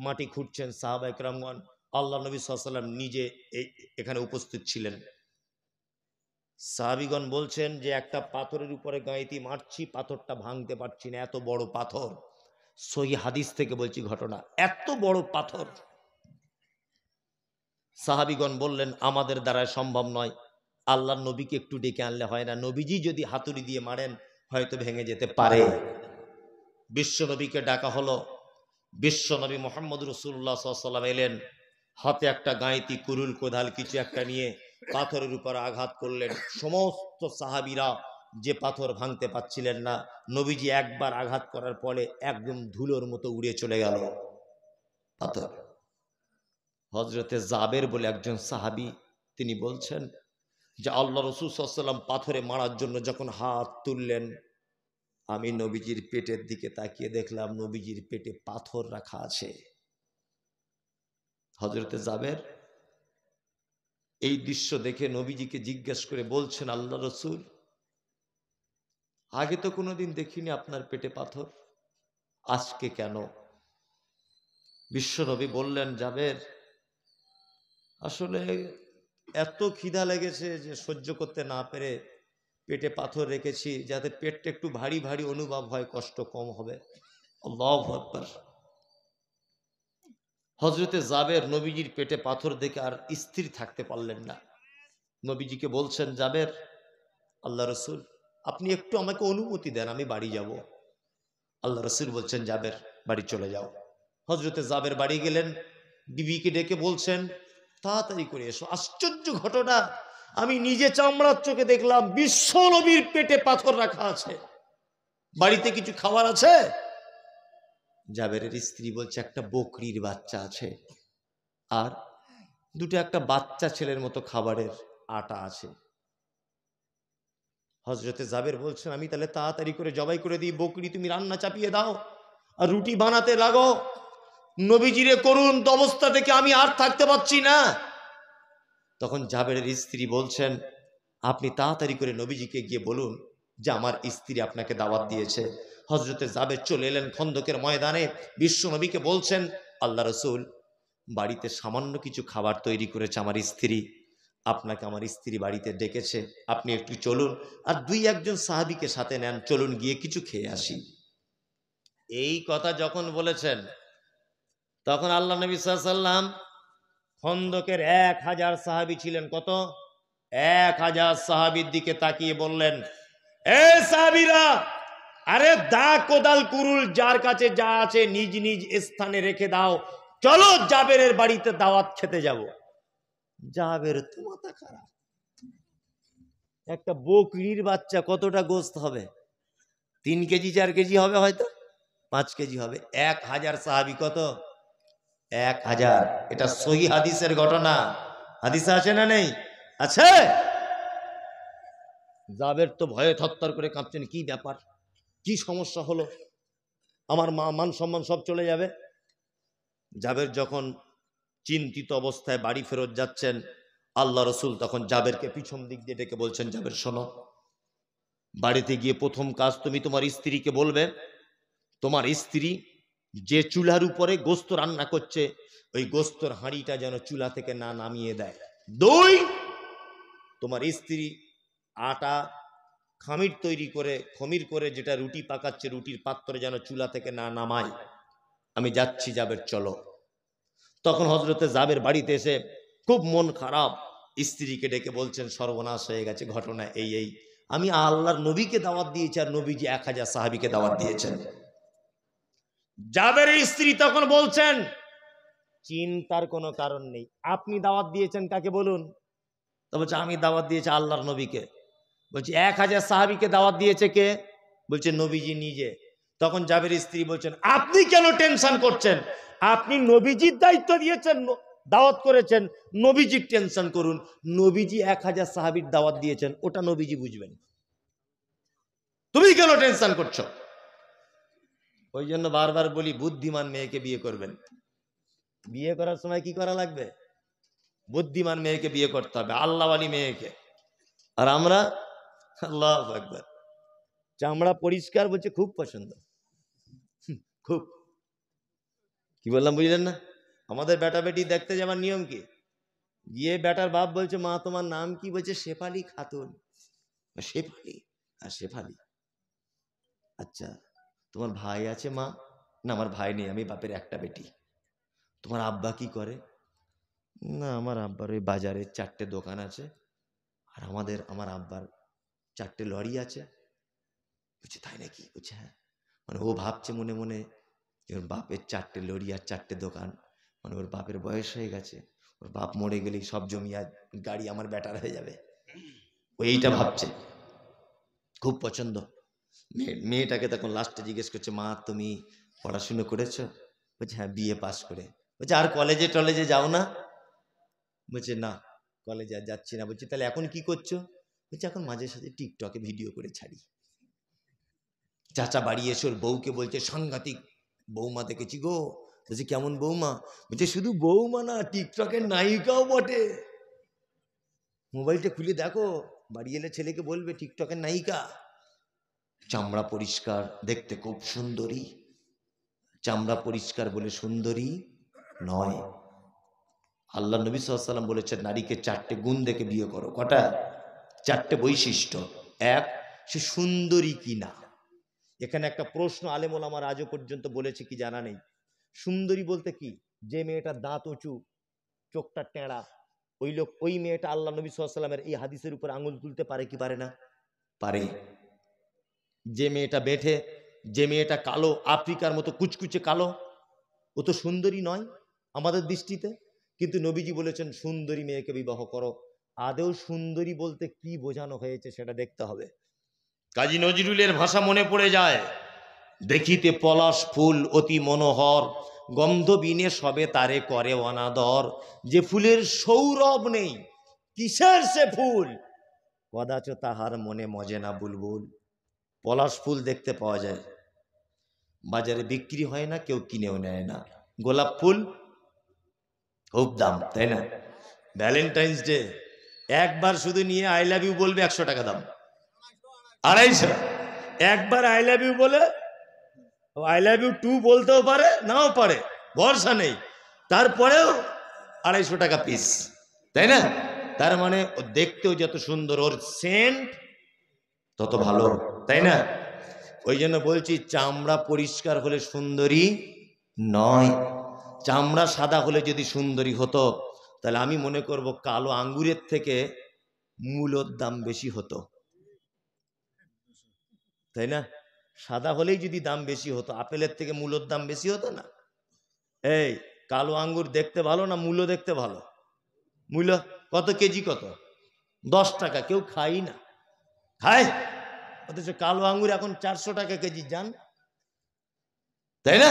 মাটি খুঁড়ছেন সাহাবায়ে কেরামগণ। আল্লাহ নবী সাল্লাল্লাহু আলাইহি ওয়াসাল্লাম নিজে এখানে উপস্থিত ছিলেন। সাহাবীগণ বলছেন যে একটা পাথরের উপরে গাঁইতি মারছি, পাথরটা ভাঙতে পারছি না, এত বড় পাথর। সহিহ হাদিস থেকে বলছি ঘটনা, এত বড় পাথর। সাহাবীগণ বললেন, আমাদের দ্বারা সম্ভব নয়, আল্লাহর নবীকে একটু ডেকে আনলে হয় না? নবীজি যদি হাতুড়ি দিয়ে মারেন হয়তো ভেঙে যেতে পারে। বিশ্বনবীকে ডাকা হলো। বিশ্বনবী মুহাম্মদ রাসূলুল্লাহ সাল্লাল্লাহু আলাইহি ওয়াসাল্লাম এলেন, হাতে একটা গাঁইতি, কুরুল, কোদাল কিছু একটা নিয়ে পাথরের উপর আঘাত করলেন। সমস্ত সাহাবীরা যে পাথর ভাঙতে পারছিলেন না, নবীজি একবার আঘাত করার পরে একদম ধুলোর মতো উড়ে চলে গেল পাথর। হযরতে জাবের বলে একজন সাহাবী, তিনি বলছেন যে আল্লাহ রাসূল সাল্লাল্লাহু আলাইহি ওয়াসাল্লাম পাথরে মারার জন্য যখন হাত তুললেন, আমি নবীজির পেটের দিকে তাকিয়ে দেখলাম নবীজির পেটে পাথর রাখা আছে। হযরতে জাবের এই দৃশ্য দেখে নবীজিকে জিজ্ঞেস করে বলছেন, আল্লাহ রাসূল, আগে তো কোনোদিন দেখিনি আপনার পেটে পাথর, আজকে কেন? বিশ্বনবী বললেন, জাবের, আসলে এত খিদা লেগেছে যে সহ্য করতে না পেরে পেটে পাথর রেখেছি, যাতে পেটটা একটু ভারী ভারী অনুভব হয়, কষ্ট কম হবে। আল্লাহু আকবার। হযরতে জাবের নবীজির পেটে পাথর দেখে আর স্থির থাকতে পারলেন না। নবীজিকে বলছেন, জাবের, আল্লাহ রাসূল, আপনি একটু আমাকে অনুমতি দেন, আমি বাড়ি যাব। আল্লাহ রাসূল বলছেন, জাবের, বাড়ি চলে যাও। হযরতে জাবের বাড়ি গেলেন, বিবিকে ডেকে বলছেন, তাড়াতাড়ি করে এসো। আশ্চর্য ঘটনা, আমি নিজে চামড়ার চোখে দেখলাম বিশ্ব নবীর পেটে পাথর রাখা আছে। বাড়িতে কিছু খাবার আছে? জাবেরের স্ত্রী বলছে, একটা বকরির বাচ্চা আছে, আর দুটো একটা বাচ্চা ছেলের মতো খাবারের আটা আছে। হযরতে জাবের বলছেন, আমি তাহলে তাড়াতাড়ি করে জবাই করে দিই, বকরি তুমি রান্না চাপিয়ে দাও আর রুটি বানাতে লাগো। নবীজিরে করুন অবস্থা থেকে আমি আর থাকতে পারছি না। তখন জাবেরের স্ত্রী বলছেন, আপনি তাড়াতাড়ি করে নবীজিকে গিয়ে বলুন যে আমার স্ত্রী আপনাকে দাওয়াত দিয়েছে। হযরতে জাবের চলে এলেন খন্দকের ময়দানে, বিশ্ব নবীকে বলছেন, আল্লাহ রাসূল, বাড়িতে সামান্য কিছু খাবার তৈরি করেছে আমার স্ত্রী, আপনাকে আমার স্ত্রী বাড়িতে ডেকেছে, আপনি একটু চলুন আর দুই একজন সাহাবীকে সাথে নেন, চলুন গিয়ে কিছু খেয়ে আসি। এই কথা যখন বলেছেন, তখন আল্লাহ নবী সাল্লাল্লাহু আলাইহি ওয়াসাল্লাম খন্দকের 1000 সাহাবী ছিলেন, কত? 1000 সাহাবীর দিকে তাকিয়ে বললেন, এ সাহাবীরা, আরে দা, কোদাল, কুরুল যার কাছে যা আছে নিজ নিজ স্থানে রেখে দাও, চলো জাবেরের বাড়িতে দাওয়াত খেতে যাব। জাবের তো মাথা খারাপ, একটা বকরির বাচ্চা কতটা গোশত হবে? 3 কেজি 4 কেজি হবে, হয়তো 5 কেজি হবে। 1000 সাহাবী, কত? 1000। এটা সহিহ হাদিসের ঘটনা। হাদিসে আছে না নেই? আছে। জাবের তো ভয়ে থরথর করে কাঁপছেন, কি ব্যাপার, কি সমস্যা হলো, আমার মান সম্মান সব চলে যাবে। জাবের যখন চিন্তিত অবস্থায় বাড়ি ফেরত যাচ্ছেন, আল্লাহ রাসূল তখন জাবেরকে পিছন দিক দিয়ে ডেকে বলছেন, জাবের শোনো, বাড়িতে গিয়ে প্রথম কাজ তুমি তোমার স্ত্রীকে বলবে, তোমার স্ত্রী যে চুলার উপরে গোস্ত রান্না করছে ওই গোস্তর হাঁড়িটা যেন চুলা থেকে না নামিয়ে দেয়। 2, তোমার স্ত্রী আটা খমির করে যেটা রুটি পাকাচ্ছে, রুটির পাত্র যেন চুলা থেকে না নামায়। আমি যাচ্ছি, জাবের চলো। তখন হযরতে জাবের বাড়িতে এসে খুব মন খারাপ, স্ত্রীকে ডেকে বলছেন সর্বনাশ হয়ে গেছে, ঘটনা এই আমি আল্লাহর নবীকে দাওয়াত দিয়েছি আর নবীজি 1000 সাহাবীকে দাওয়াত দিয়েছেন। জাবেরের স্ত্রী তখন বলছেন চিন্তার কোনো কারণ নেই, আপনি দাওয়াত দিয়েছেন কাকে বলুন? তো বলছে আমি দাওয়াত দিয়েছি আল্লাহর নবীকে। বলছি 1000 সাহাবীকে দাওয়াত দিয়েছে কে? বলছে নবীজি নিজে। তখন জাবেরের স্ত্রী বলছেন আপনি কেন টেনশন করছেন? আপনি নবীজির দায়িত্ব দিয়েছেন, দাওয়াত করেছেন, নবীজির টেনশন করুন। নবীজি 1000 সাহাবীর দাওয়াত দিয়েছেন, ওটা নবীজি বুঝবেন, তুমি কেন টেনশন করছো? ওই জন্য বারবার বলি বুদ্ধিমান মেয়েকে বিয়ে করবেন। বিয়ে করার সময় কি করা লাগবে? বুদ্ধিমান মেয়েকে বিয়ে করতে হবে, আল্লাহওয়ালি মেয়েকে। আর আমরা আল্লাহু আকবার, চামড়া পরিষ্কার বলছে খুব পছন্দ, খুব। কি বললাম বুঝলেন না? আমাদের বেটা বেটি দেখতে যাওয়ার নিয়ম কি? গিয়ে বেটার বাপ বলছে মা তোমার নাম কি? বলছে শেফালি খাতুন। শেফালি? আর শেফালি, আচ্ছা তোমার ভাই আছে মা? না আমার ভাই নেই, আমি বাপের একটা বেটি। তোমার আব্বা কি করে? না আমার আব্বার ওই বাজারে 4টে দোকান আছে, আর আমার আব্বার 4টে লরি আছে। বলছে তাই নাকি? বলছে হ্যাঁ। মানে ও ভাবছে মনে মনে ওর বাপের 4টে লরি আর 4টে দোকান, মানে ওর বাপের বয়স হয়ে গেছে, ওর বাপ মরে গেলেই সব জমি আর গাড়ি আমার বেটার হয়ে যাবে, ও এইটা ভাবছে। খুব পছন্দ। মেয়েটাকে তখন লাস্টে জিজ্ঞেস করছে মা তুমি পড়াশুনো করেছো? বলছে হ্যাঁ বিএ পাস করে। বলছে আর কলেজে টলেজে যাও না? বলছে না কলেজে আর যাচ্ছি না। বলছে তাহলে এখন কি করছো? বলছে এখন মাঝে সাঝে টিকটকে ভিডিও করে ছাড়ি। চাচা বাড়ি এসে ওর বউকে বলছে সাংঘাতিক বৌমা দেখেছি গো। বলছে কেমন বৌমা? বলছে শুধু বৌমা না, টিকটকের নায়িকাও বটে। মোবাইলটা খুলে দেখো, বাড়ি এলে ছেলেকে বলবে টিকটকের নায়িকা। চামড়া পরিষ্কার, দেখতে খুব সুন্দরী। চামড়া পরিষ্কার বলে সুন্দরী নয়। আল্লাহ নবী সাল্লাল্লাহু আলাইহি ওয়াসাল্লাম বলেছেন নারীকে 4টে গুণ দেখে বিয়ে করো। কটা? 4টে বৈশিষ্ট্য। এক, সে সুন্দরী কিনা। এখানে একটা প্রশ্ন আলেম ওলামার আজও পর্যন্ত বলেছে কি জানা নেই। সুন্দরী বলতে কি? যে মেয়েটার দাঁত উঁচু, চোখটা টেঁড়া, ওই মেয়েটা আল্লাহ নবী সাল্লাল্লাহু আলাইহি ওয়াসাল্লামের এই হাদিসের উপর আঙুল তুলতে পারে কি পারে না? পারে। যে মেয়েটা বেঠে, যে মেয়েটা কালো, আফ্রিকার মতো কুচকুচে কালো, ও তো সুন্দরী নয় আমাদের দৃষ্টিতে। কিন্তু নবীজি বলেছেন সুন্দরী মেয়েকে বিবাহ করো। আদেও সুন্দরী বলতে কি বোঝানো হয়েছে সেটা দেখতে হবে। কাজী নজরুলের ভাষা মনে পড়ে যায়, দেখিতে পলাশ ফুল অতি মনোহর, গন্ধ বিনে সবে তারে করে অনাদর। যে ফুলের সৌরভ নেই, কিসের সে ফুল? কদাচ তাহার মনে মজে না বুলবুল। পলাশ ফুল দেখতে পাওয়া যায়, বাজারে বিক্রি হয় না, কেউ কিনেও নেয় না। গোলাপ ফুল খুব দাম, তাই না? ভ্যালেন্টাইন্স ডে একবার শুধু নিয়ে আই লাভ ইউ বলবে 100 টাকা দাম, 250। একবার আই লাভ ইউ বলে, আই লাভ ইউ 2 বলতেও পারে নাও পারে, ভরসা নেই, তারপরেও 250 টাকা পিস, তাই না? তার মানে ও দেখতেও যত সুন্দর, ওর সেন্ট তত ভালো, তাই না? ওই জন্য বলছি চামড়া পরিষ্কার হলে সুন্দরী নয়। চামড়া সাদা হলে যদি সুন্দরী হতো তাহলে আমি মনে করব কালো আঙ্গুরের থেকে মূলোর দাম বেশি হতো, তাই না? সাদা হলেই যদি দাম বেশি হতো, আপেলের থেকে মূলোর দাম বেশি হতো না? এই কালো আঙ্গুর দেখতে ভালো না মূলো দেখতে ভালো? মূলো কত কেজি? কত? 10 টাকা। কেউ খাই না, খায়, অথচ কালো আঙ্গুর এখন 400 টাকা কেজি, জান, তাই না?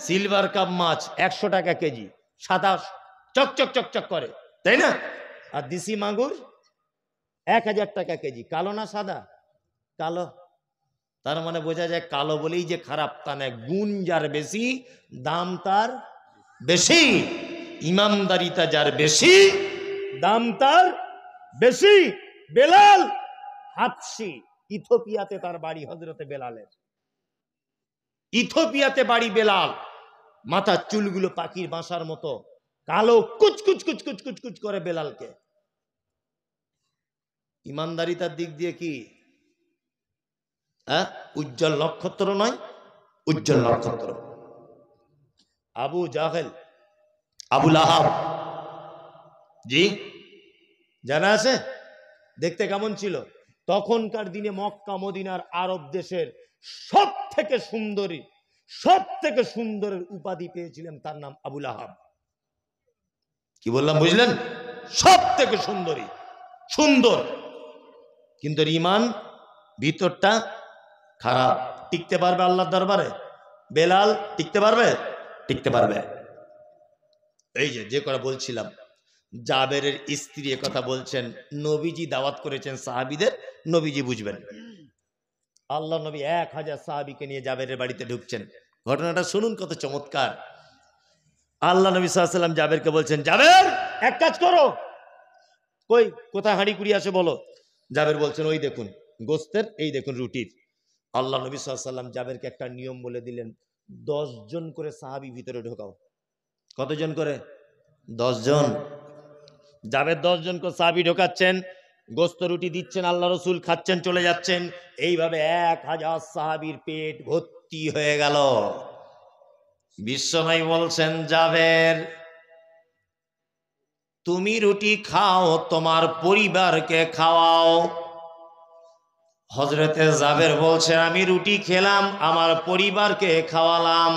সিলভার কাপ মাছ 100 টাকা কেজি, সাদা চকচক চকচক করে, তাই না? আর দেশি মাগুর 1000 টাকা কেজি। কালো না সাদা? কালো। তার মানে বোঝা যায় কালো বলেই যে খারাপ তা নয়, গুণ যার বেশি দাম তার বেশি, ইমানদারিতা যার বেশি দাম তার বেশি। বেলাল হাবশি, ইথিওপিয়াতে তার বাড়ি, হযরতে বেলালের ইথিওপিয়াতে বাড়ি। বেলাল মাথার চুলগুলো পাখির বাসার মতো কালো, কুচকুচ কুচকুচ কুচকুচ করে বেলালকে। ইমানদারিতার দিক দিয়ে কি উজ্জ্বল নক্ষত্র নয়? উজ্জ্বল নক্ষত্র। আবু জাহেল, আবু লাহাব, জি জানা আছে? দেখতে কেমন ছিল? তখনকার দিনে মক্কা মদিনার আরব দেশের সব থেকে সুন্দরের উপাধি পেয়েছিলেন, তার নাম আবুল আহাব। কি বললাম বুঝলেন? সব থেকে সুন্দর, কিন্তু ইমান ভিতরটা খারাপ। টিকতে পারবে আল্লাহর দরবারে? বেলাল টিকতে পারবে? টিকতে পারবে। এই যে কথা বলছিলাম, জাবেরের স্ত্রী কথা বলছেন, নবীজি দাওয়াত করেছেন সাহাবীদের, নবীজি বুঝবেন। আল্লাহ নবী 1000 সাহাবীকে নিয়ে জাবেরের বাড়িতে ঢুকছেন। ঘটনাটা শুনুন, কত চমৎকার। আল্লাহ নবী সাল্লাল্লাহু আলাইহি ওয়াসাল্লাম জাবেরকে বলছেন, জাবের এক কাজ করো, কই কোথায় হাঁড়ি কুড়ি আছে বলো। জাবের বলছেন, ওই দেখুন গোস্তের, এই দেখুন রুটির। আল্লাহ নবী সাল্লাল্লাহু আলাইহি ওয়াসাল্লাম জাবেরকে একটা নিয়ম বলে দিলেন, 10 জন করে সাহাবী ভিতরে ঢোকাও। কতজন করে? 10 জন। জাবের 10 জন করে সাহাবী ঢোকাচ্ছেন, গোস্ত রুটি দিচ্ছেন, আল্লাহ রসুল খাচ্ছেন, চলে যাচ্ছেন। এইভাবে 1000 সাহাবীর পেট ভর্তি হয়ে গেল। বিশ্বনবী বলছেন, জাবের তুমি রুটি খাও, তোমার পরিবারকে খাওয়াও। হযরতে জাবের বলছে, আমি রুটি খেলাম, আমার পরিবারকে খাওয়ালাম।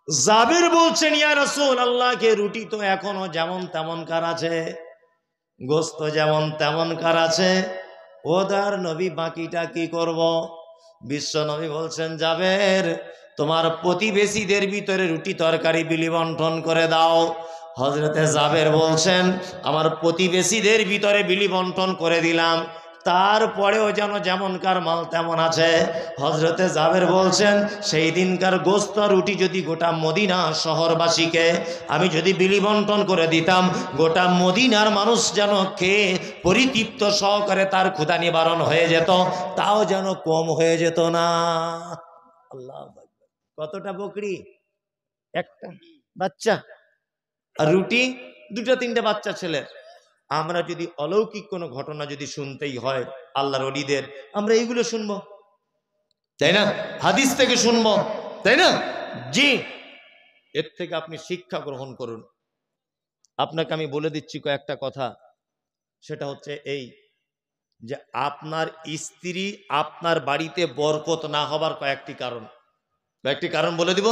জাবের বলছেন, ইয়া রাসূলুল্লাহ, কে রুটি তো এখনো যেমন তেমন কার আছে, গোস্ত যেমন তেমন কার আছে, ওদার নবী বাকিটা কি করব? বিশ্ব নবী বলছেন, জাবের তোমার প্রতিবেশীদের ভিতরে রুটি তরকারি বিলি বন্টন করে দাও। হযরতে জাবের বলছেন, আমার প্রতিবেশীদের ভিতরে বিলি বন্টন করে দিলাম, তারপরেও যেন যেমনকার মাল তেমন আছে। হযরতে জাবের বলছেন, সেই দিনকার গোস্ত রুটি যদি গোটা মদিনা শহরবাসীকে আমি যদি বিলি বন্টন করে দিতাম, গোটা মদিনার মানুষ যেন খেয়ে পরিতৃপ্ত সহকারে তার ক্ষুধা নিবারণ হয়ে যেত, তাও যেন কম হয়ে যেত না। আল্লাহ আকবার। কতটা বকরি? একটা বাচ্চা, আর রুটি 2-3টে বাচ্চা ছেলের। আমরা যদি অলৌকিক কোনো ঘটনা যদি শুনতেই হয় আল্লাহর ওলিদের, আমরা এইগুলো শুনবো, তাই না? হাদিস থেকে শুনবো, তাই না? জি, এর থেকে আপনি শিক্ষা গ্রহণ করুন। আপনাকে আমি বলে দিচ্ছি কয়েকটা কথা, সেটা হচ্ছে এই যে আপনার স্ত্রী আপনার বাড়িতে বরকত না হবার কয়েকটি কারণ বলে দিব।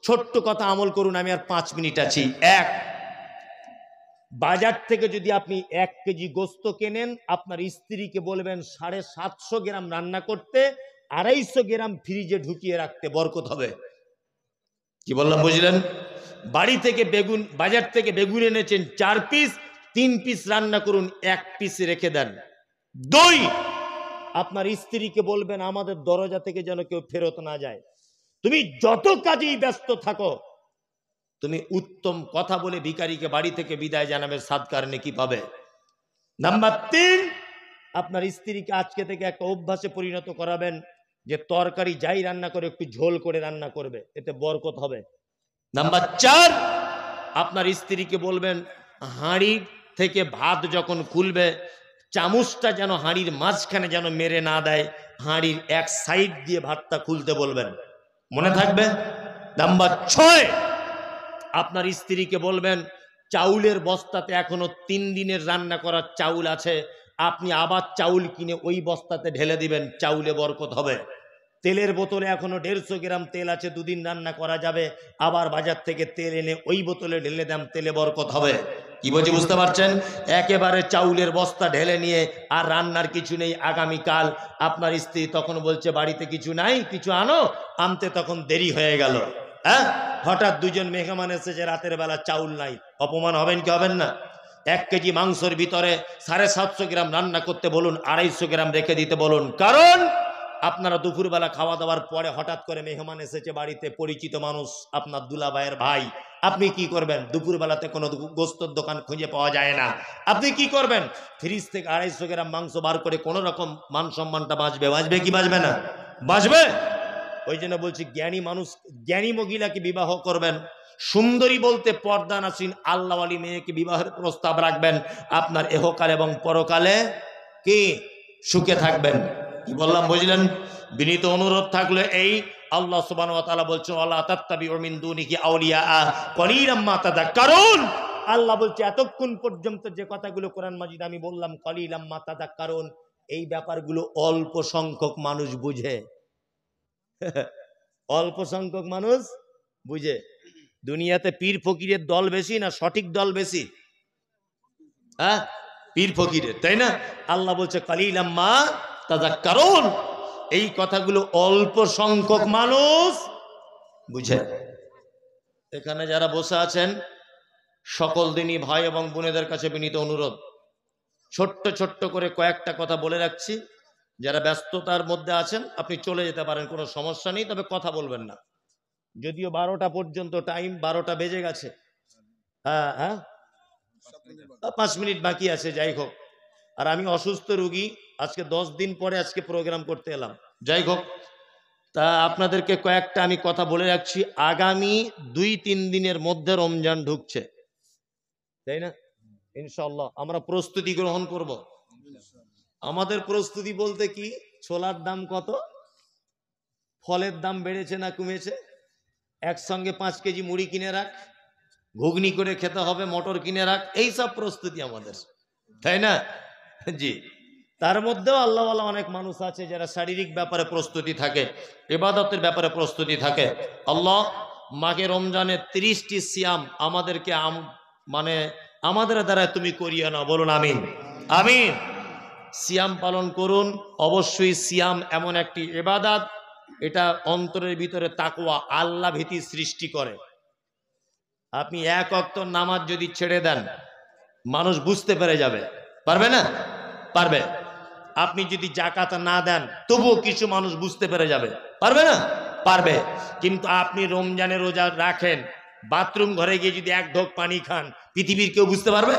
ছোট্ট কথা আমল করুন, আমি আর 5 মিনিট আছি। 1, বাজার থেকে যদি আপনি 1 কেজি গোস্ত কেনেন, আপনার স্ত্রীকে বলবেন 750 গ্রাম রান্না করতে, 250 গ্রাম ফ্রিজে ঢুকিয়ে রাখতে, বরকত হবে। কি বললাম বুঝলেন? বাড়ি থেকে বেগুন, বাজার থেকে বেগুন এনেছেন 4 পিস, 3 পিস রান্না করুন, 1 পিস রেখে দেন। 2, আপনার স্ত্রীকে বলবেন আমাদের দরজা থেকে যেন কেউ ফেরত না যায়। তুমি যত কাজেই ব্যস্ত থাকো, তুমি উত্তম কথা বলে ভিখারিকে বাড়ি থেকে বিদায় জানাবে, সাদকার নেকি পাবে। নাম্বার 3, আপনার স্ত্রীকে আজকে থেকে একটা অভ্যাসে পরিণত করাবেন যে তরকারি যাই রান্না করে একটু ঝোল করে রান্না করবে, এতে বরকত হবে। নাম্বার 4, আপনার স্ত্রীকে বলবেন হাঁড়ি থেকে ভাত যখন খুলবে, চামচটা যেন হাঁড়ির মাঝখানে যেন মেরে না দেয়, হাঁড়ির এক সাইড দিয়ে ভাতটা খুলতে বলবেন, মনে থাকবে। নাম্বার 6, আপনার স্ত্রীকে বলবেন চাউলের বস্তাতে এখনো 3 দিনের রান্না করার চাউল আছে, আপনি আবার চাউল কিনে ওই বস্তাতে ঢেলে দিবেন, চাউলে বরকত হবে। তেলের বোতলে এখনো 150 গ্রাম তেল আছে, 2 দিন রান্না করা যাবে, আবার বাজার থেকে তেল এনে ওই বোতলে ঢেলে দেন, তেলে বরকত হবে। কি বলছি বুঝতে পারছেন? একেবারে চাউলের বস্তা ঢেলে নিয়ে আর রান্নার কিছু নেই, আগামীকাল আপনার স্ত্রী তখন বলছে বাড়িতে কিছু নাই, কিছু আনো, আনতে তখন দেরি হয়ে গেল। হ্যাঁ, হঠাৎ 2 জন মেহমান এসেছে, রাতের বেলা চাউল নাই, অপমান হবেন কি হবেন না? 1 কেজি মাংসের ভিতরে 750 গ্রাম রান্না করতে বলুন, 250 গ্রাম রেখে দিতে বলুন। কারণ আপনারা দুপুরবেলা খাওয়া দাওয়ার পরে হঠাৎ করে মেহমান এসেছে বাড়িতে, পরিচিত মানুষ, আপনার দুলাভাইয়ের ভাই, আপনি কি করবেন? দুপুরবেলাতে কোনো গোস্তর দোকান খুঁজে পাওয়া যায় না, আপনি কি করবেন? ফ্রিজ থেকে 250 গ্রাম মাংস বার করে কোনো রকম মান সম্মানটা বাঁচবে কি বাঁচবে না? বাঁচবে। ওই জন্য বলছি, জ্ঞানী মানুষ, জ্ঞানী মহিলাকে বিবাহ করবেন, সুন্দরী বলতে পর্দানাসীন আল্লাহওয়ালী মেয়েকে বিবাহের প্রস্তাব রাখবেন, আপনার এহকাল এবং পরকালে কি সুখে থাকবেন। কি বললাম বুঝলেন? বিনীত অনুরোধ থাকলে এই, আল্লাহ সুবহানাহু ওয়া তাআলা বলছেন ওয়ালা তাত্তাবিউ মিন দুনিহি আউলিয়া কলিলাম মা তাযাক্কারুন, আল্লাহ বলছে এতক্ষণ পর্যন্ত যে কথাগুলো কোরআন মাজিদ আমি বললাম কলিলাম মা তাযাক্কারুন, এই ব্যাপারগুলো অল্প সংখ্যক মানুষ বুঝে। অল্প সংখ্যক মানুষ বুঝে। দুনিয়াতে পীর ফকিরের দল বেশি না সঠিক দল বেশি? হ্যাঁ, পীর ফকিরের, তাই না? আল্লাহ বলছে কলিলাম মা তাযাক্কারুন, এই কথাগুলো অল্প সংখ্যক মানুষ বুঝে। এখানে যারা বসে আছেন সকল দিনই ভাই এবং বোনেদের কাছে বিনীত অনুরোধ, ছোট্ট ছোট্ট করে কয়েকটা কথা বলে রাখছি। যারা ব্যস্ততার মধ্যে আছেন আপনি চলে যেতে পারেন, কোনো সমস্যা নেই, তবে কথা বলবেন না। যদিও 12টা পর্যন্ত টাইম, 12টা বেজে গেছে। হ্যাঁ হ্যাঁ, 5 মিনিট বাকি আছে, যাই হোক। আর আমি অসুস্থ রোগী, আজকে 10 দিন পরে আজকে প্রোগ্রাম করতে এলাম, যাই হোক। তা আপনাদেরকে কয়েকটা আমি কথা বলে রাখছি। আগামী 2-3 দিনের মধ্যে রমজান ঢুকছে, তাই না? ইনশাআল্লাহ আমরা প্রস্তুতি গ্রহণ করব। আমাদের প্রস্তুতি বলতে কি, ছোলার দাম কত, ফলের দাম বেড়েছে না কমেছে, একসঙ্গে 5 কেজি মুড়ি কিনে রাখ, ঘুগনি করে খেতে হবে, মটর কিনে রাখ, এই সব প্রস্তুতি আমাদের, তাই না? জি। তার মধ্যেও আল্লাহওয়ালা অনেক মানুষ আছে যারা শারীরিক ব্যাপারে প্রস্তুতি থাকে, ইবাদতের ব্যাপারে প্রস্তুতি থাকে। আল্লাহ মাকে রমজানের 30টি সিয়াম আমাদেরকে মানে আমাদের দ্বারা তুমি করিয়ে নাও, বলুন আমিন। আমিন। সিয়াম পালন করুন। অবশ্যই সিয়াম এমন একটি ইবাদত, এটা অন্তরের ভিতরে তাকওয়া, আল্লাহ ভীতি সৃষ্টি করে। আপনি 1 ওয়াক্ত নামাজ যদি ছেড়ে দেন, মানুষ বুঝতে পেরে যাবে, পারবে না? পারবে। আপনি যদি যাকাত না দেন, তবুও কিছু মানুষ বুঝতে পেরে যাবে, পারবে না? পারবে। কিন্তু আপনি রমজানের রোজা রাখেন, বাথরুম ঘরে গিয়ে যদি 1 ঢোক পানি খান, পৃথিবীর কেউ বুঝতে পারবে?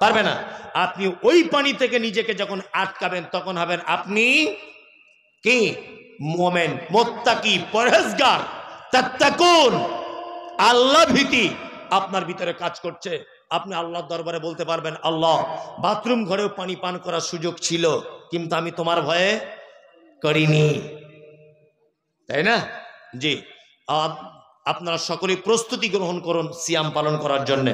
পারবে না। আপনি ওই পানি থেকে নিজেকে যখন আটকাবেন, তখন হবেন আপনি কি? মুমিন, মুত্তাকি, পরহেজগার। তাত্তাকুন, আল্লাহ ভীতি আপনার ভিতরে কাজ করছে। আপনি আল্লাহর দরবারে বলতে পারবেন, আল্লাহ বাথরুম ঘরেও পানি পান করার সুযোগ ছিল, কিন্তু আমি তোমার ভয়ে করিনি, তাই না? জি। আপনারা সকলেই প্রস্তুতি গ্রহণ করুন সিয়াম পালন করার জন্য।